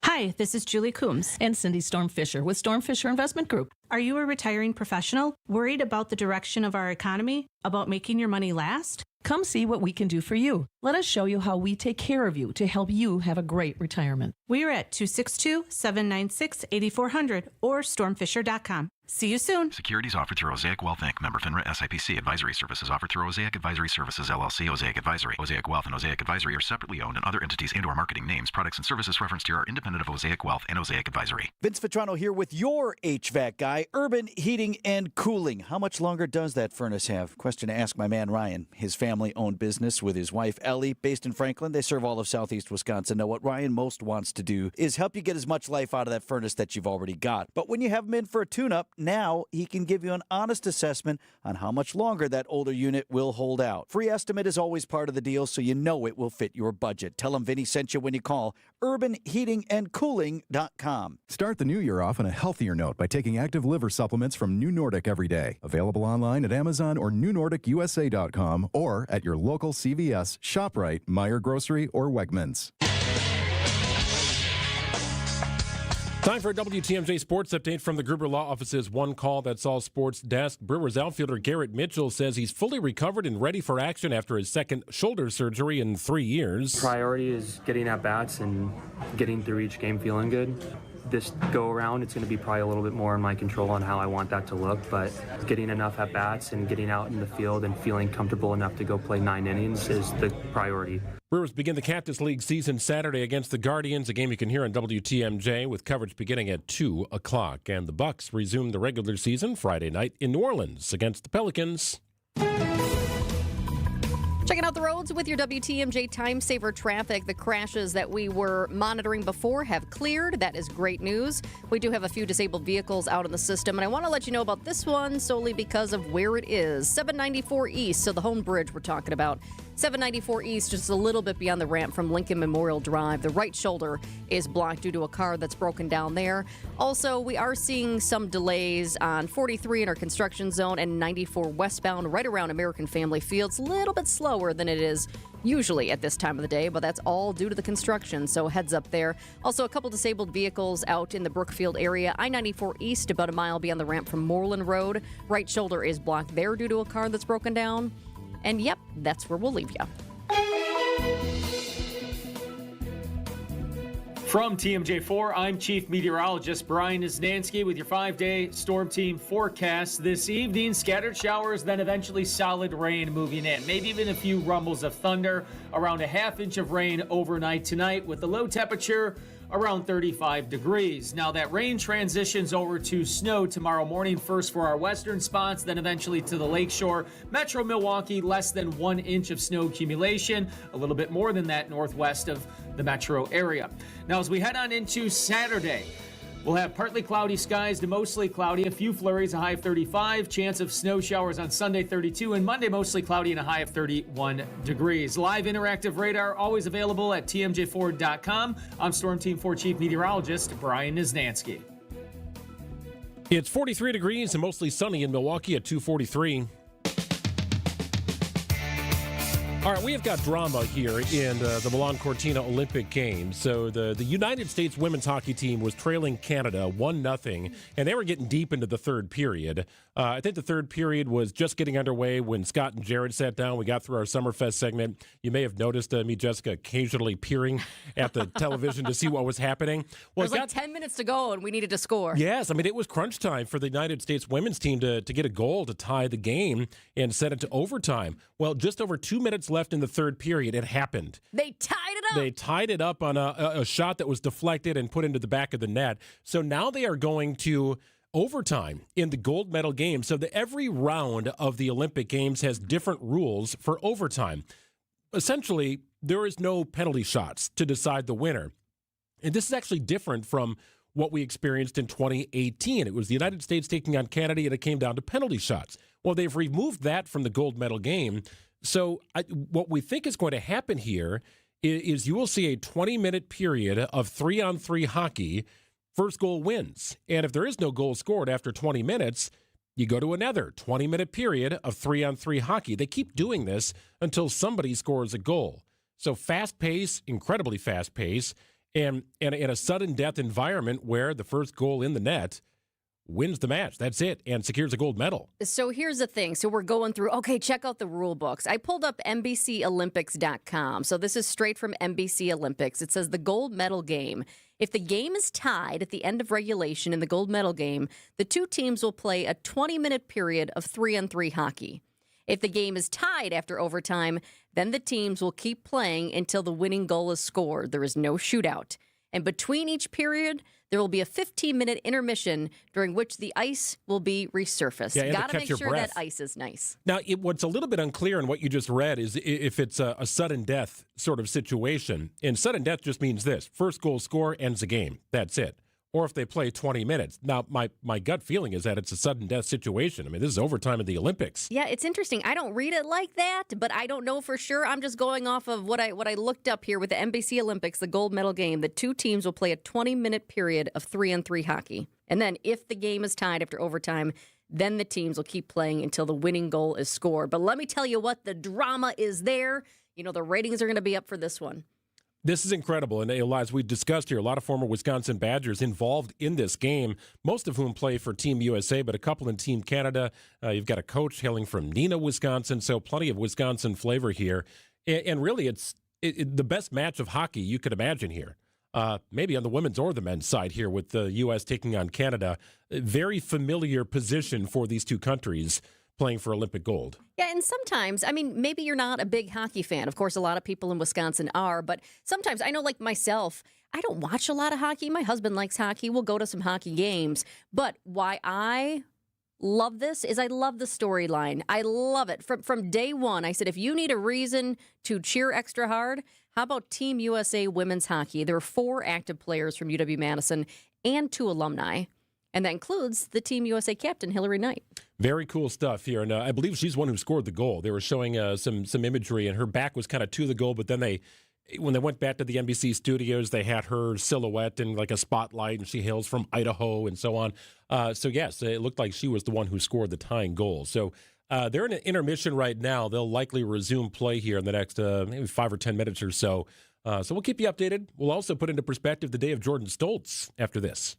Hi, this is Julie Coombs and Cindy Storm Fisher with Storm Fisher Investment Group. Are you a retiring professional worried about the direction of our economy, about making your money last? Come see what we can do for you. Let us show you how we take care of you to help you have a great retirement. We are at 262-796-8400 or stormfisher.com. See you soon. Securities offered through Osaic Wealth Inc. Member FINRA SIPC. Advisory services offered through Osaic Advisory Services LLC. Osaic Advisory. Osaic Wealth and Osaic Advisory are separately owned, and other entities and/or marketing names, products, and services referenced here are independent of Osaic Wealth and Osaic Advisory. Vince Vitrano here with your HVAC guy, Urban Heating and Cooling. How much longer does that furnace have? Question to ask my man Ryan. His family-owned business with his wife Ellie, based in Franklin. They serve all of southeast Wisconsin. Now, what Ryan most wants to do is help you get as much life out of that furnace that you've already got. But when you have him in for a tune-up, now he can give you an honest assessment on how much longer that older unit will hold out. Free estimate is always part of the deal, so you know it will fit your budget. Tell him Vinny sent you when you call urbanheatingandcooling.com. Start the new year off on a healthier note by taking active liver supplements from New Nordic every day. Available online at Amazon or newnordicusa.com or at your local CVS, ShopRite, Meijer Grocery, or Wegmans. Time for a WTMJ Sports Update from the Gruber Law Office's One Call That's All Sports desk. Brewers outfielder Garrett Mitchell says he's fully recovered and ready for action after his second shoulder surgery in 3 years. Priority is getting at bats and getting through each game feeling good. This go around, it's going to be probably a little bit more in my control on how I want that to look, but getting enough at bats and getting out in the field and feeling comfortable enough to go play 9 innings is the priority. Brewers begin the Cactus League season Saturday against the Guardians, a game you can hear on WTMJ with coverage beginning at 2 o'clock. And the Bucks resume the regular season Friday night in New Orleans against the Pelicans. Checking out the roads with your WTMJ Time Saver traffic. The crashes that we were monitoring before have cleared. That is great news. We do have a few disabled vehicles out in the system, and I want to let you know about this one solely because of where it is. 794 East, so the home bridge we're talking about. 794 East, just a little bit beyond the ramp from Lincoln Memorial Drive. The right shoulder is blocked due to a car that's broken down there. Also, we are seeing some delays on 43 in our construction zone and 94 westbound right around American Family Fields. A little bit slower than it is usually at this time of the day, but that's all due to the construction, so heads up there. Also, a couple disabled vehicles out in the Brookfield area. I-94 East, about a mile beyond the ramp from Moreland Road. Right shoulder is blocked there due to a car that's broken down. And yep, that's where we'll leave you. From TMJ4, I'm Chief Meteorologist Brian Isnansky with your 5-day Storm Team forecast. This evening, scattered showers, then eventually solid rain moving in. Maybe even a few rumbles of thunder. Around a half inch of rain overnight tonight with the low temperature around 35 degrees. Now that rain transitions over to snow tomorrow morning, first for our western spots, then eventually to the lakeshore. Metro Milwaukee, less than 1 inch of snow accumulation, a little bit more than that northwest of the metro area. Now as we head on into Saturday, we'll have partly cloudy skies to mostly cloudy, a few flurries, a high of 35, chance of snow showers on Sunday, 32, and Monday mostly cloudy and a high of 31 degrees. Live interactive radar always available at tmj4.com. I'm Storm Team 4 Chief Meteorologist Brian Isnansky. It's 43 degrees and mostly sunny in Milwaukee at 2:43. All right, we have got drama here in the Milan Cortina Olympic Games. So the United States women's hockey team was trailing Canada 1-0, and they were getting deep into the third period. I think the third period was just getting underway when Scott and Jared sat down. We got through our Summerfest segment. You may have noticed me, Jessica, occasionally peering at the television to see what was happening. Well, There's like 10 minutes to go, and we needed to score. Yes, I mean, it was crunch time for the United States women's team to get a goal to tie the game and set it to overtime. Well, just over 2 minutes left in the third period, it happened. They tied it up. They tied it up on a shot that was deflected and put into the back of the net. So now they are going to overtime in the gold medal game. So every round of the Olympic Games has different rules for overtime. Essentially, there is no penalty shots to decide the winner. And this is actually different from what we experienced in 2018. It was the United States taking on Canada, and it came down to penalty shots. Well, they've removed that from the gold medal game. So what we think is going to happen here is you will see a 20-minute period of 3-on-3 hockey. First goal wins. And if there is no goal scored after 20 minutes, you go to another 20-minute period of 3-on-3 hockey. They keep doing this until somebody scores a goal. So fast pace, incredibly fast pace, and in a sudden death environment where the first goal in the net wins the match. That's it, and secures a gold medal. So here's the thing. So we're going through, okay, check out the rule books. I pulled up NBCOlympics.com. So this is straight from NBC Olympics. It says the gold medal game. If the game is tied at the end of regulation in the gold medal game, the two teams will play a 20-minute period of 3-on-3 hockey. If the game is tied after overtime, then the teams will keep playing until the winning goal is scored. There is no shootout. And between each period, there will be a 15-minute intermission during which the ice will be resurfaced. Yeah, got to make sure breath. that ice is nice. Now, what's a little bit unclear in what you just read is if it's a sudden death sort of situation. And sudden death just means this. First goal score ends the game. That's it. Or if they play 20 minutes. Now, my gut feeling is that it's a sudden death situation. I mean, this is overtime in the Olympics. Yeah, it's interesting. I don't read it like that, but I don't know for sure. I'm just going off of what I looked up here with the NBC Olympics, the gold medal game. The two teams will play a 20-minute period of 3-on-3 hockey. And then if the game is tied after overtime, then the teams will keep playing until the winning goal is scored. But let me tell you what, the drama is there. You know, the ratings are going to be up for this one. This is incredible. And as we discussed here, a lot of former Wisconsin Badgers involved in this game, most of whom play for Team USA, but a couple in Team Canada. You've got a coach hailing from Neenah, Wisconsin, so plenty of Wisconsin flavor here. And really, it's the best match of hockey you could imagine here. Maybe on the women's or the men's side here with the U.S. taking on Canada. A very familiar position for these two countries playing for Olympic gold. Yeah, and sometimes, I mean, maybe you're not a big hockey fan. Of course, a lot of people in Wisconsin are, but sometimes, I know like myself, I don't watch a lot of hockey. My husband likes hockey. We'll go to some hockey games. But why I love this is I love the storyline. I love it. From day one, I said, if you need a reason to cheer extra hard, how about Team USA women's hockey? There are 4 active players from UW-Madison and 2 alumni. And that includes the Team USA captain, Hillary Knight. Very cool stuff here. And I believe she's the one who scored the goal. They were showing some imagery, and her back was kind of to the goal. But then when they went back to the NBC studios, they had her silhouette in like a spotlight, and she hails from Idaho and so on. So, yes, it looked like she was the one who scored the tying goal. So they're in an intermission right now. They'll likely resume play here in the next maybe 5 or 10 minutes or so. So we'll keep you updated. We'll also put into perspective the day of Jordan Stoltz after this.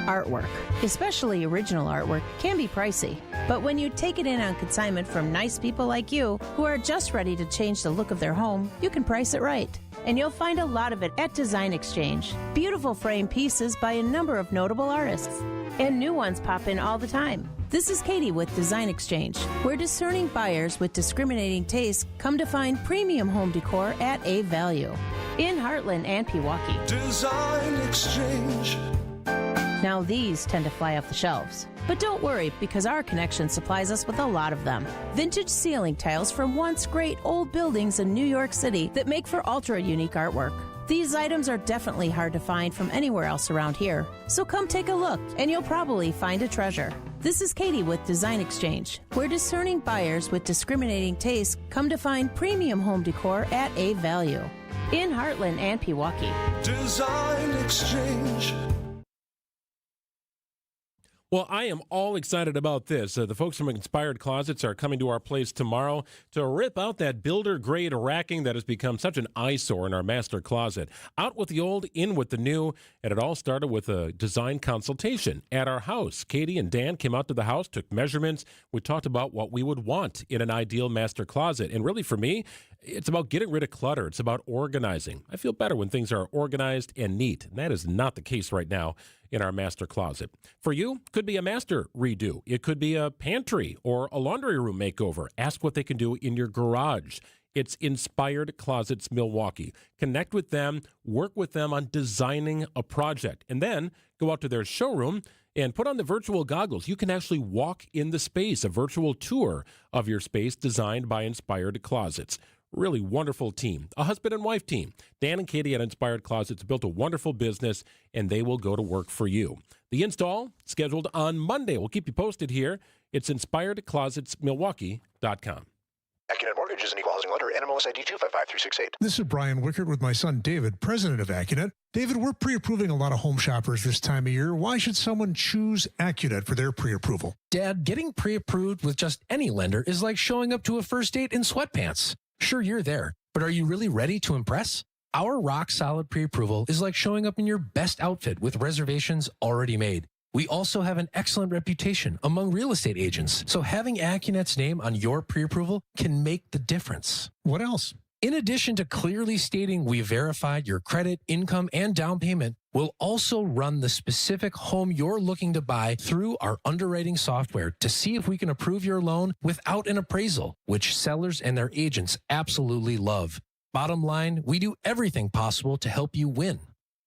Artwork, especially original artwork, can be pricey. But when you take it in on consignment from nice people like you who are just ready to change the look of their home, you can price it right. And you'll find a lot of it at Design Exchange. Beautiful frame pieces by a number of notable artists. And new ones pop in all the time. This is Katie with Design Exchange, where discerning buyers with discriminating tastes come to find premium home decor at a value. In Heartland and Pewaukee. Design Exchange. Now these tend to fly off the shelves. But don't worry, because our connection supplies us with a lot of them. Vintage ceiling tiles from once great old buildings in New York City that make for ultra-unique artwork. These items are definitely hard to find from anywhere else around here. So come take a look, and you'll probably find a treasure. This is Katie with Design Exchange, where discerning buyers with discriminating tastes come to find premium home decor at a value. In Heartland and Pewaukee. Design Exchange. Well, I am all excited about this. The folks from Inspired Closets are coming to our place tomorrow to rip out that builder-grade racking that has become such an eyesore in our master closet. Out with the old, in with the new, and it all started with a design consultation at our house. Katie and Dan came out to the house, took measurements. We talked about what we would want in an ideal master closet. And really, for me, it's about getting rid of clutter. It's about organizing. I feel better when things are organized and neat, and that is not the case right now in our master closet. For you, could be a master redo. It could be a pantry or a laundry room makeover. Ask what they can do in your garage. It's Inspired Closets Milwaukee. Connect with them, work with them on designing a project, and then go out to their showroom and put on the virtual goggles. You can actually walk in the space, a virtual tour of your space designed by Inspired Closets. Really wonderful team, a husband and wife team. Dan and Katie at Inspired Closets built a wonderful business, and they will go to work for you. The install scheduled on Monday. We'll keep you posted here. It's InspiredCloset.Milwaukee.com. Accunet Mortgage is an equal housing lender. NMLS ID 255368. This is Brian Wickert with my son David, president of Accunet. David, we're pre-approving a lot of home shoppers this time of year. Why should someone choose Accunet for their pre-approval? Dad, getting pre-approved with just any lender is like showing up to a first date in sweatpants. Sure, you're there, but are you really ready to impress? Our rock-solid pre-approval is like showing up in your best outfit with reservations already made. We also have an excellent reputation among real estate agents, so having AccuNet's name on your pre-approval can make the difference. What else? In addition to clearly stating we verified your credit, income, and down payment, we'll also run the specific home you're looking to buy through our underwriting software to see if we can approve your loan without an appraisal, which sellers and their agents absolutely love. Bottom line, we do everything possible to help you win.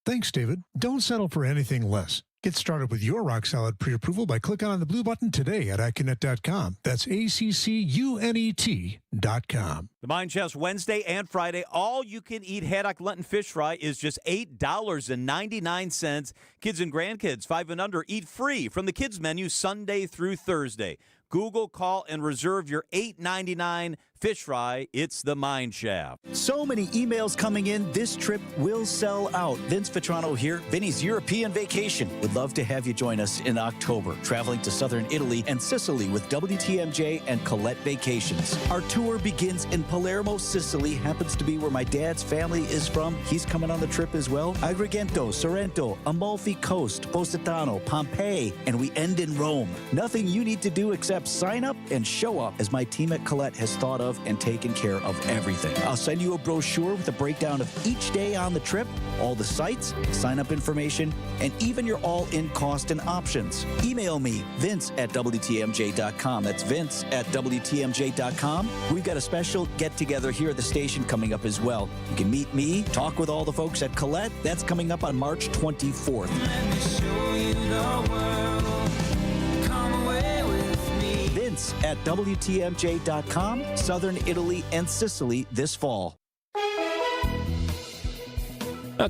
Thanks, David. Don't settle for anything less. Get started with your rock-solid pre-approval by clicking on the blue button today at AccuNet.com. That's ACCUNET.com. The Mine Chef's Wednesday and Friday all-you-can-eat haddock Lenten fish fry is just $8.99. Kids and grandkids 5 and under eat free from the kids menu Sunday through Thursday. Google, call, and reserve your $8.99 fish fry. It's the Mine Shaft. So many emails coming in. This trip will sell out. Vince Vitrano here. Vinny's European Vacation. Would love to have you join us in October. Traveling to southern Italy and Sicily with WTMJ and Colette Vacations. Our tour begins in Palermo, Sicily. Happens to be where my dad's family is from. He's coming on the trip as well. Agrigento, Sorrento, Amalfi Coast, Positano, Pompeii, and we end in Rome. Nothing you need to do except sign up and show up, as my team at Colette has thought of and taken care of everything. I'll send you a brochure with a breakdown of each day on the trip, all the sites, sign-up information, and even your all-in cost and options. Email me, vince@WTMJ.com. That's vince@WTMJ.com. We've got a special get-together here at the station coming up as well. You can meet me, talk with all the folks at Colette. That's coming up on March 24th. Let me show you the world. Come away with me. Vince at WTMJ.com, Southern Italy and Sicily this fall.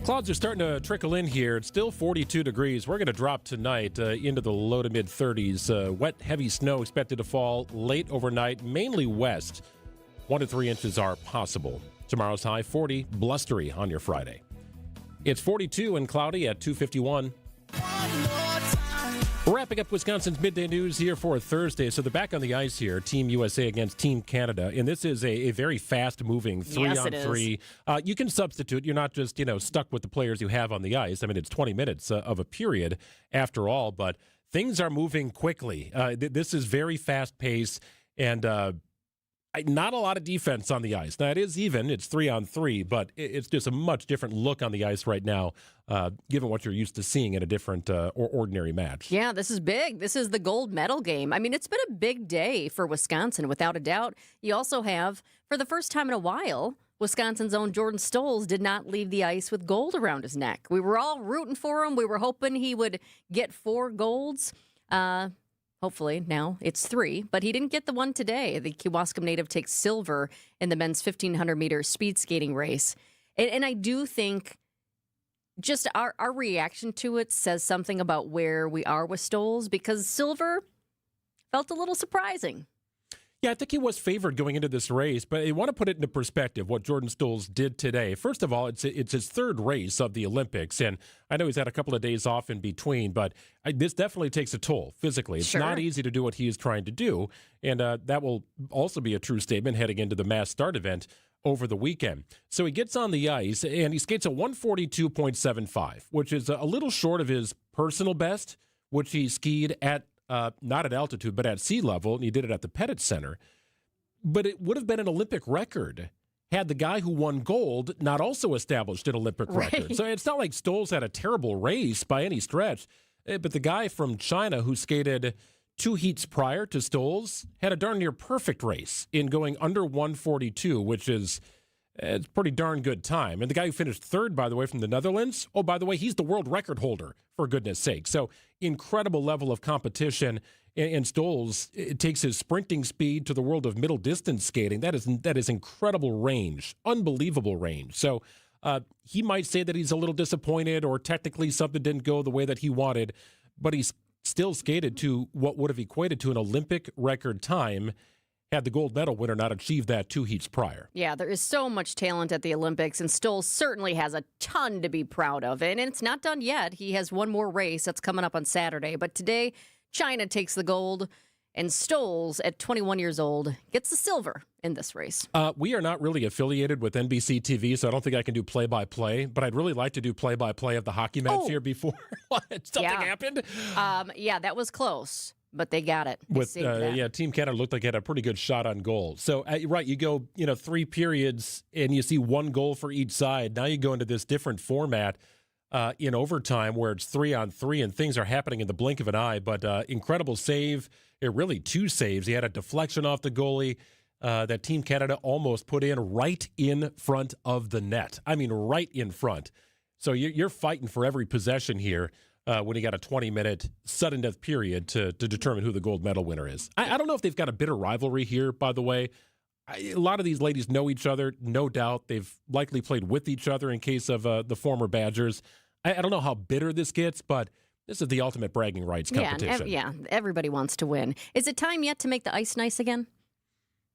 Clouds are starting to trickle in here. It's still 42 degrees. We're going to drop tonight into the low to mid-30s. Wet, heavy snow expected to fall late overnight, mainly west. 1 to 3 inches are possible. Tomorrow's high 40, blustery on your Friday. It's 42 and cloudy at 2:51. We're wrapping up Wisconsin's Midday News here for Thursday. So they're back on the ice here, Team USA against Team Canada. And this is a very fast-moving 3-on-3. You can substitute. You're not just, stuck with the players you have on the ice. I mean, it's 20 minutes of a period after all. But things are moving quickly. This is very fast-paced and not a lot of defense on the ice. Now, it is even. It's 3-on-3, but it's just a much different look on the ice right now, given what you're used to seeing in a different or ordinary match. Yeah, this is big. This is the gold medal game. I mean, it's been a big day for Wisconsin, without a doubt. You also have, for the first time in a while, Wisconsin's own Jordan Stolz did not leave the ice with gold around his neck. We were all rooting for him. We were hoping he would get 4 golds. Hopefully now it's 3, but he didn't get the one today. The Kewaskum native takes silver in the men's 1,500-meter speed skating race. And I do think just our reaction to it says something about where we are with Stolz, because silver felt a little surprising. Yeah, I think he was favored going into this race, but I want to put it into perspective what Jordan Stolz did today. First of all, it's his 3rd race of the Olympics, and I know he's had a couple of days off in between, but this definitely takes a toll physically. It's not easy to do what he is trying to do, and that will also be a true statement heading into the mass start event over the weekend. So he gets on the ice, and he skates a 142.75, which is a little short of his personal best, which he skied at not at altitude, but at sea level, and he did it at the Pettit Center. But it would have been an Olympic record had the guy who won gold not also established an Olympic record. So it's not like Stolz had a terrible race by any stretch, but the guy from China who skated 2 heats prior to Stolz had a darn near perfect race in going under 142, which is it's a pretty darn good time. And the guy who finished 3rd, by the way, from the Netherlands, oh, by the way, he's the world record holder, for goodness sake. So incredible level of competition. And Stolz, it takes his sprinting speed to the world of middle distance skating. That is incredible range, unbelievable range. So he might say that he's a little disappointed or technically something didn't go the way that he wanted, but he's still skated to what would have equated to an Olympic record time had the gold medal winner not achieved that 2 heats prior. Yeah, there is so much talent at the Olympics, and Stolz certainly has a ton to be proud of. And it's not done yet. He has one more race that's coming up on Saturday. But today, China takes the gold. And Stoles, at 21 years old, gets the silver in this race. We are not really affiliated with NBC TV, so I don't think I can do play-by-play, but I'd really like to do play-by-play of the hockey match here before something happened. That was close, but they got it. Team Canada looked like it had a pretty good shot on goal. So, right, you go, 3 periods, and you see 1 goal for each side. Now you go into this different format in overtime where it's 3-on-3, and things are happening in the blink of an eye, but incredible save. Really 2 saves. He had a deflection off the goalie that Team Canada almost put in right in front of the net. I mean, right in front. So you're fighting for every possession here when you got a 20-minute sudden death period to determine who the gold medal winner is. I don't know if they've got a bitter rivalry here, by the way. A lot of these ladies know each other, no doubt. They've likely played with each other in case of the former Badgers. I don't know how bitter this gets, but this is the ultimate bragging rights competition. Everybody wants to win. Is it time yet to make the ice nice again?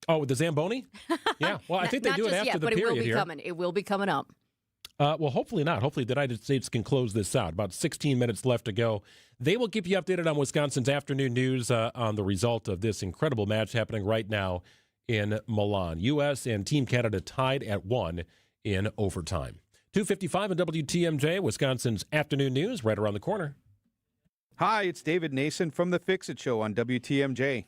Oh, with the Zamboni? Yeah. Well, I think they do it after the period here. It will be coming up. Well, hopefully not. Hopefully the United States can close this out. About 16 minutes left to go. They will keep you updated on Wisconsin's afternoon news on the result of this incredible match happening right now in Milan. U.S. and Team Canada tied at 1 in overtime. 2:55 on WTMJ, Wisconsin's afternoon news right around the corner. Hi, it's David Nason from The Fix-It Show on WTMJ.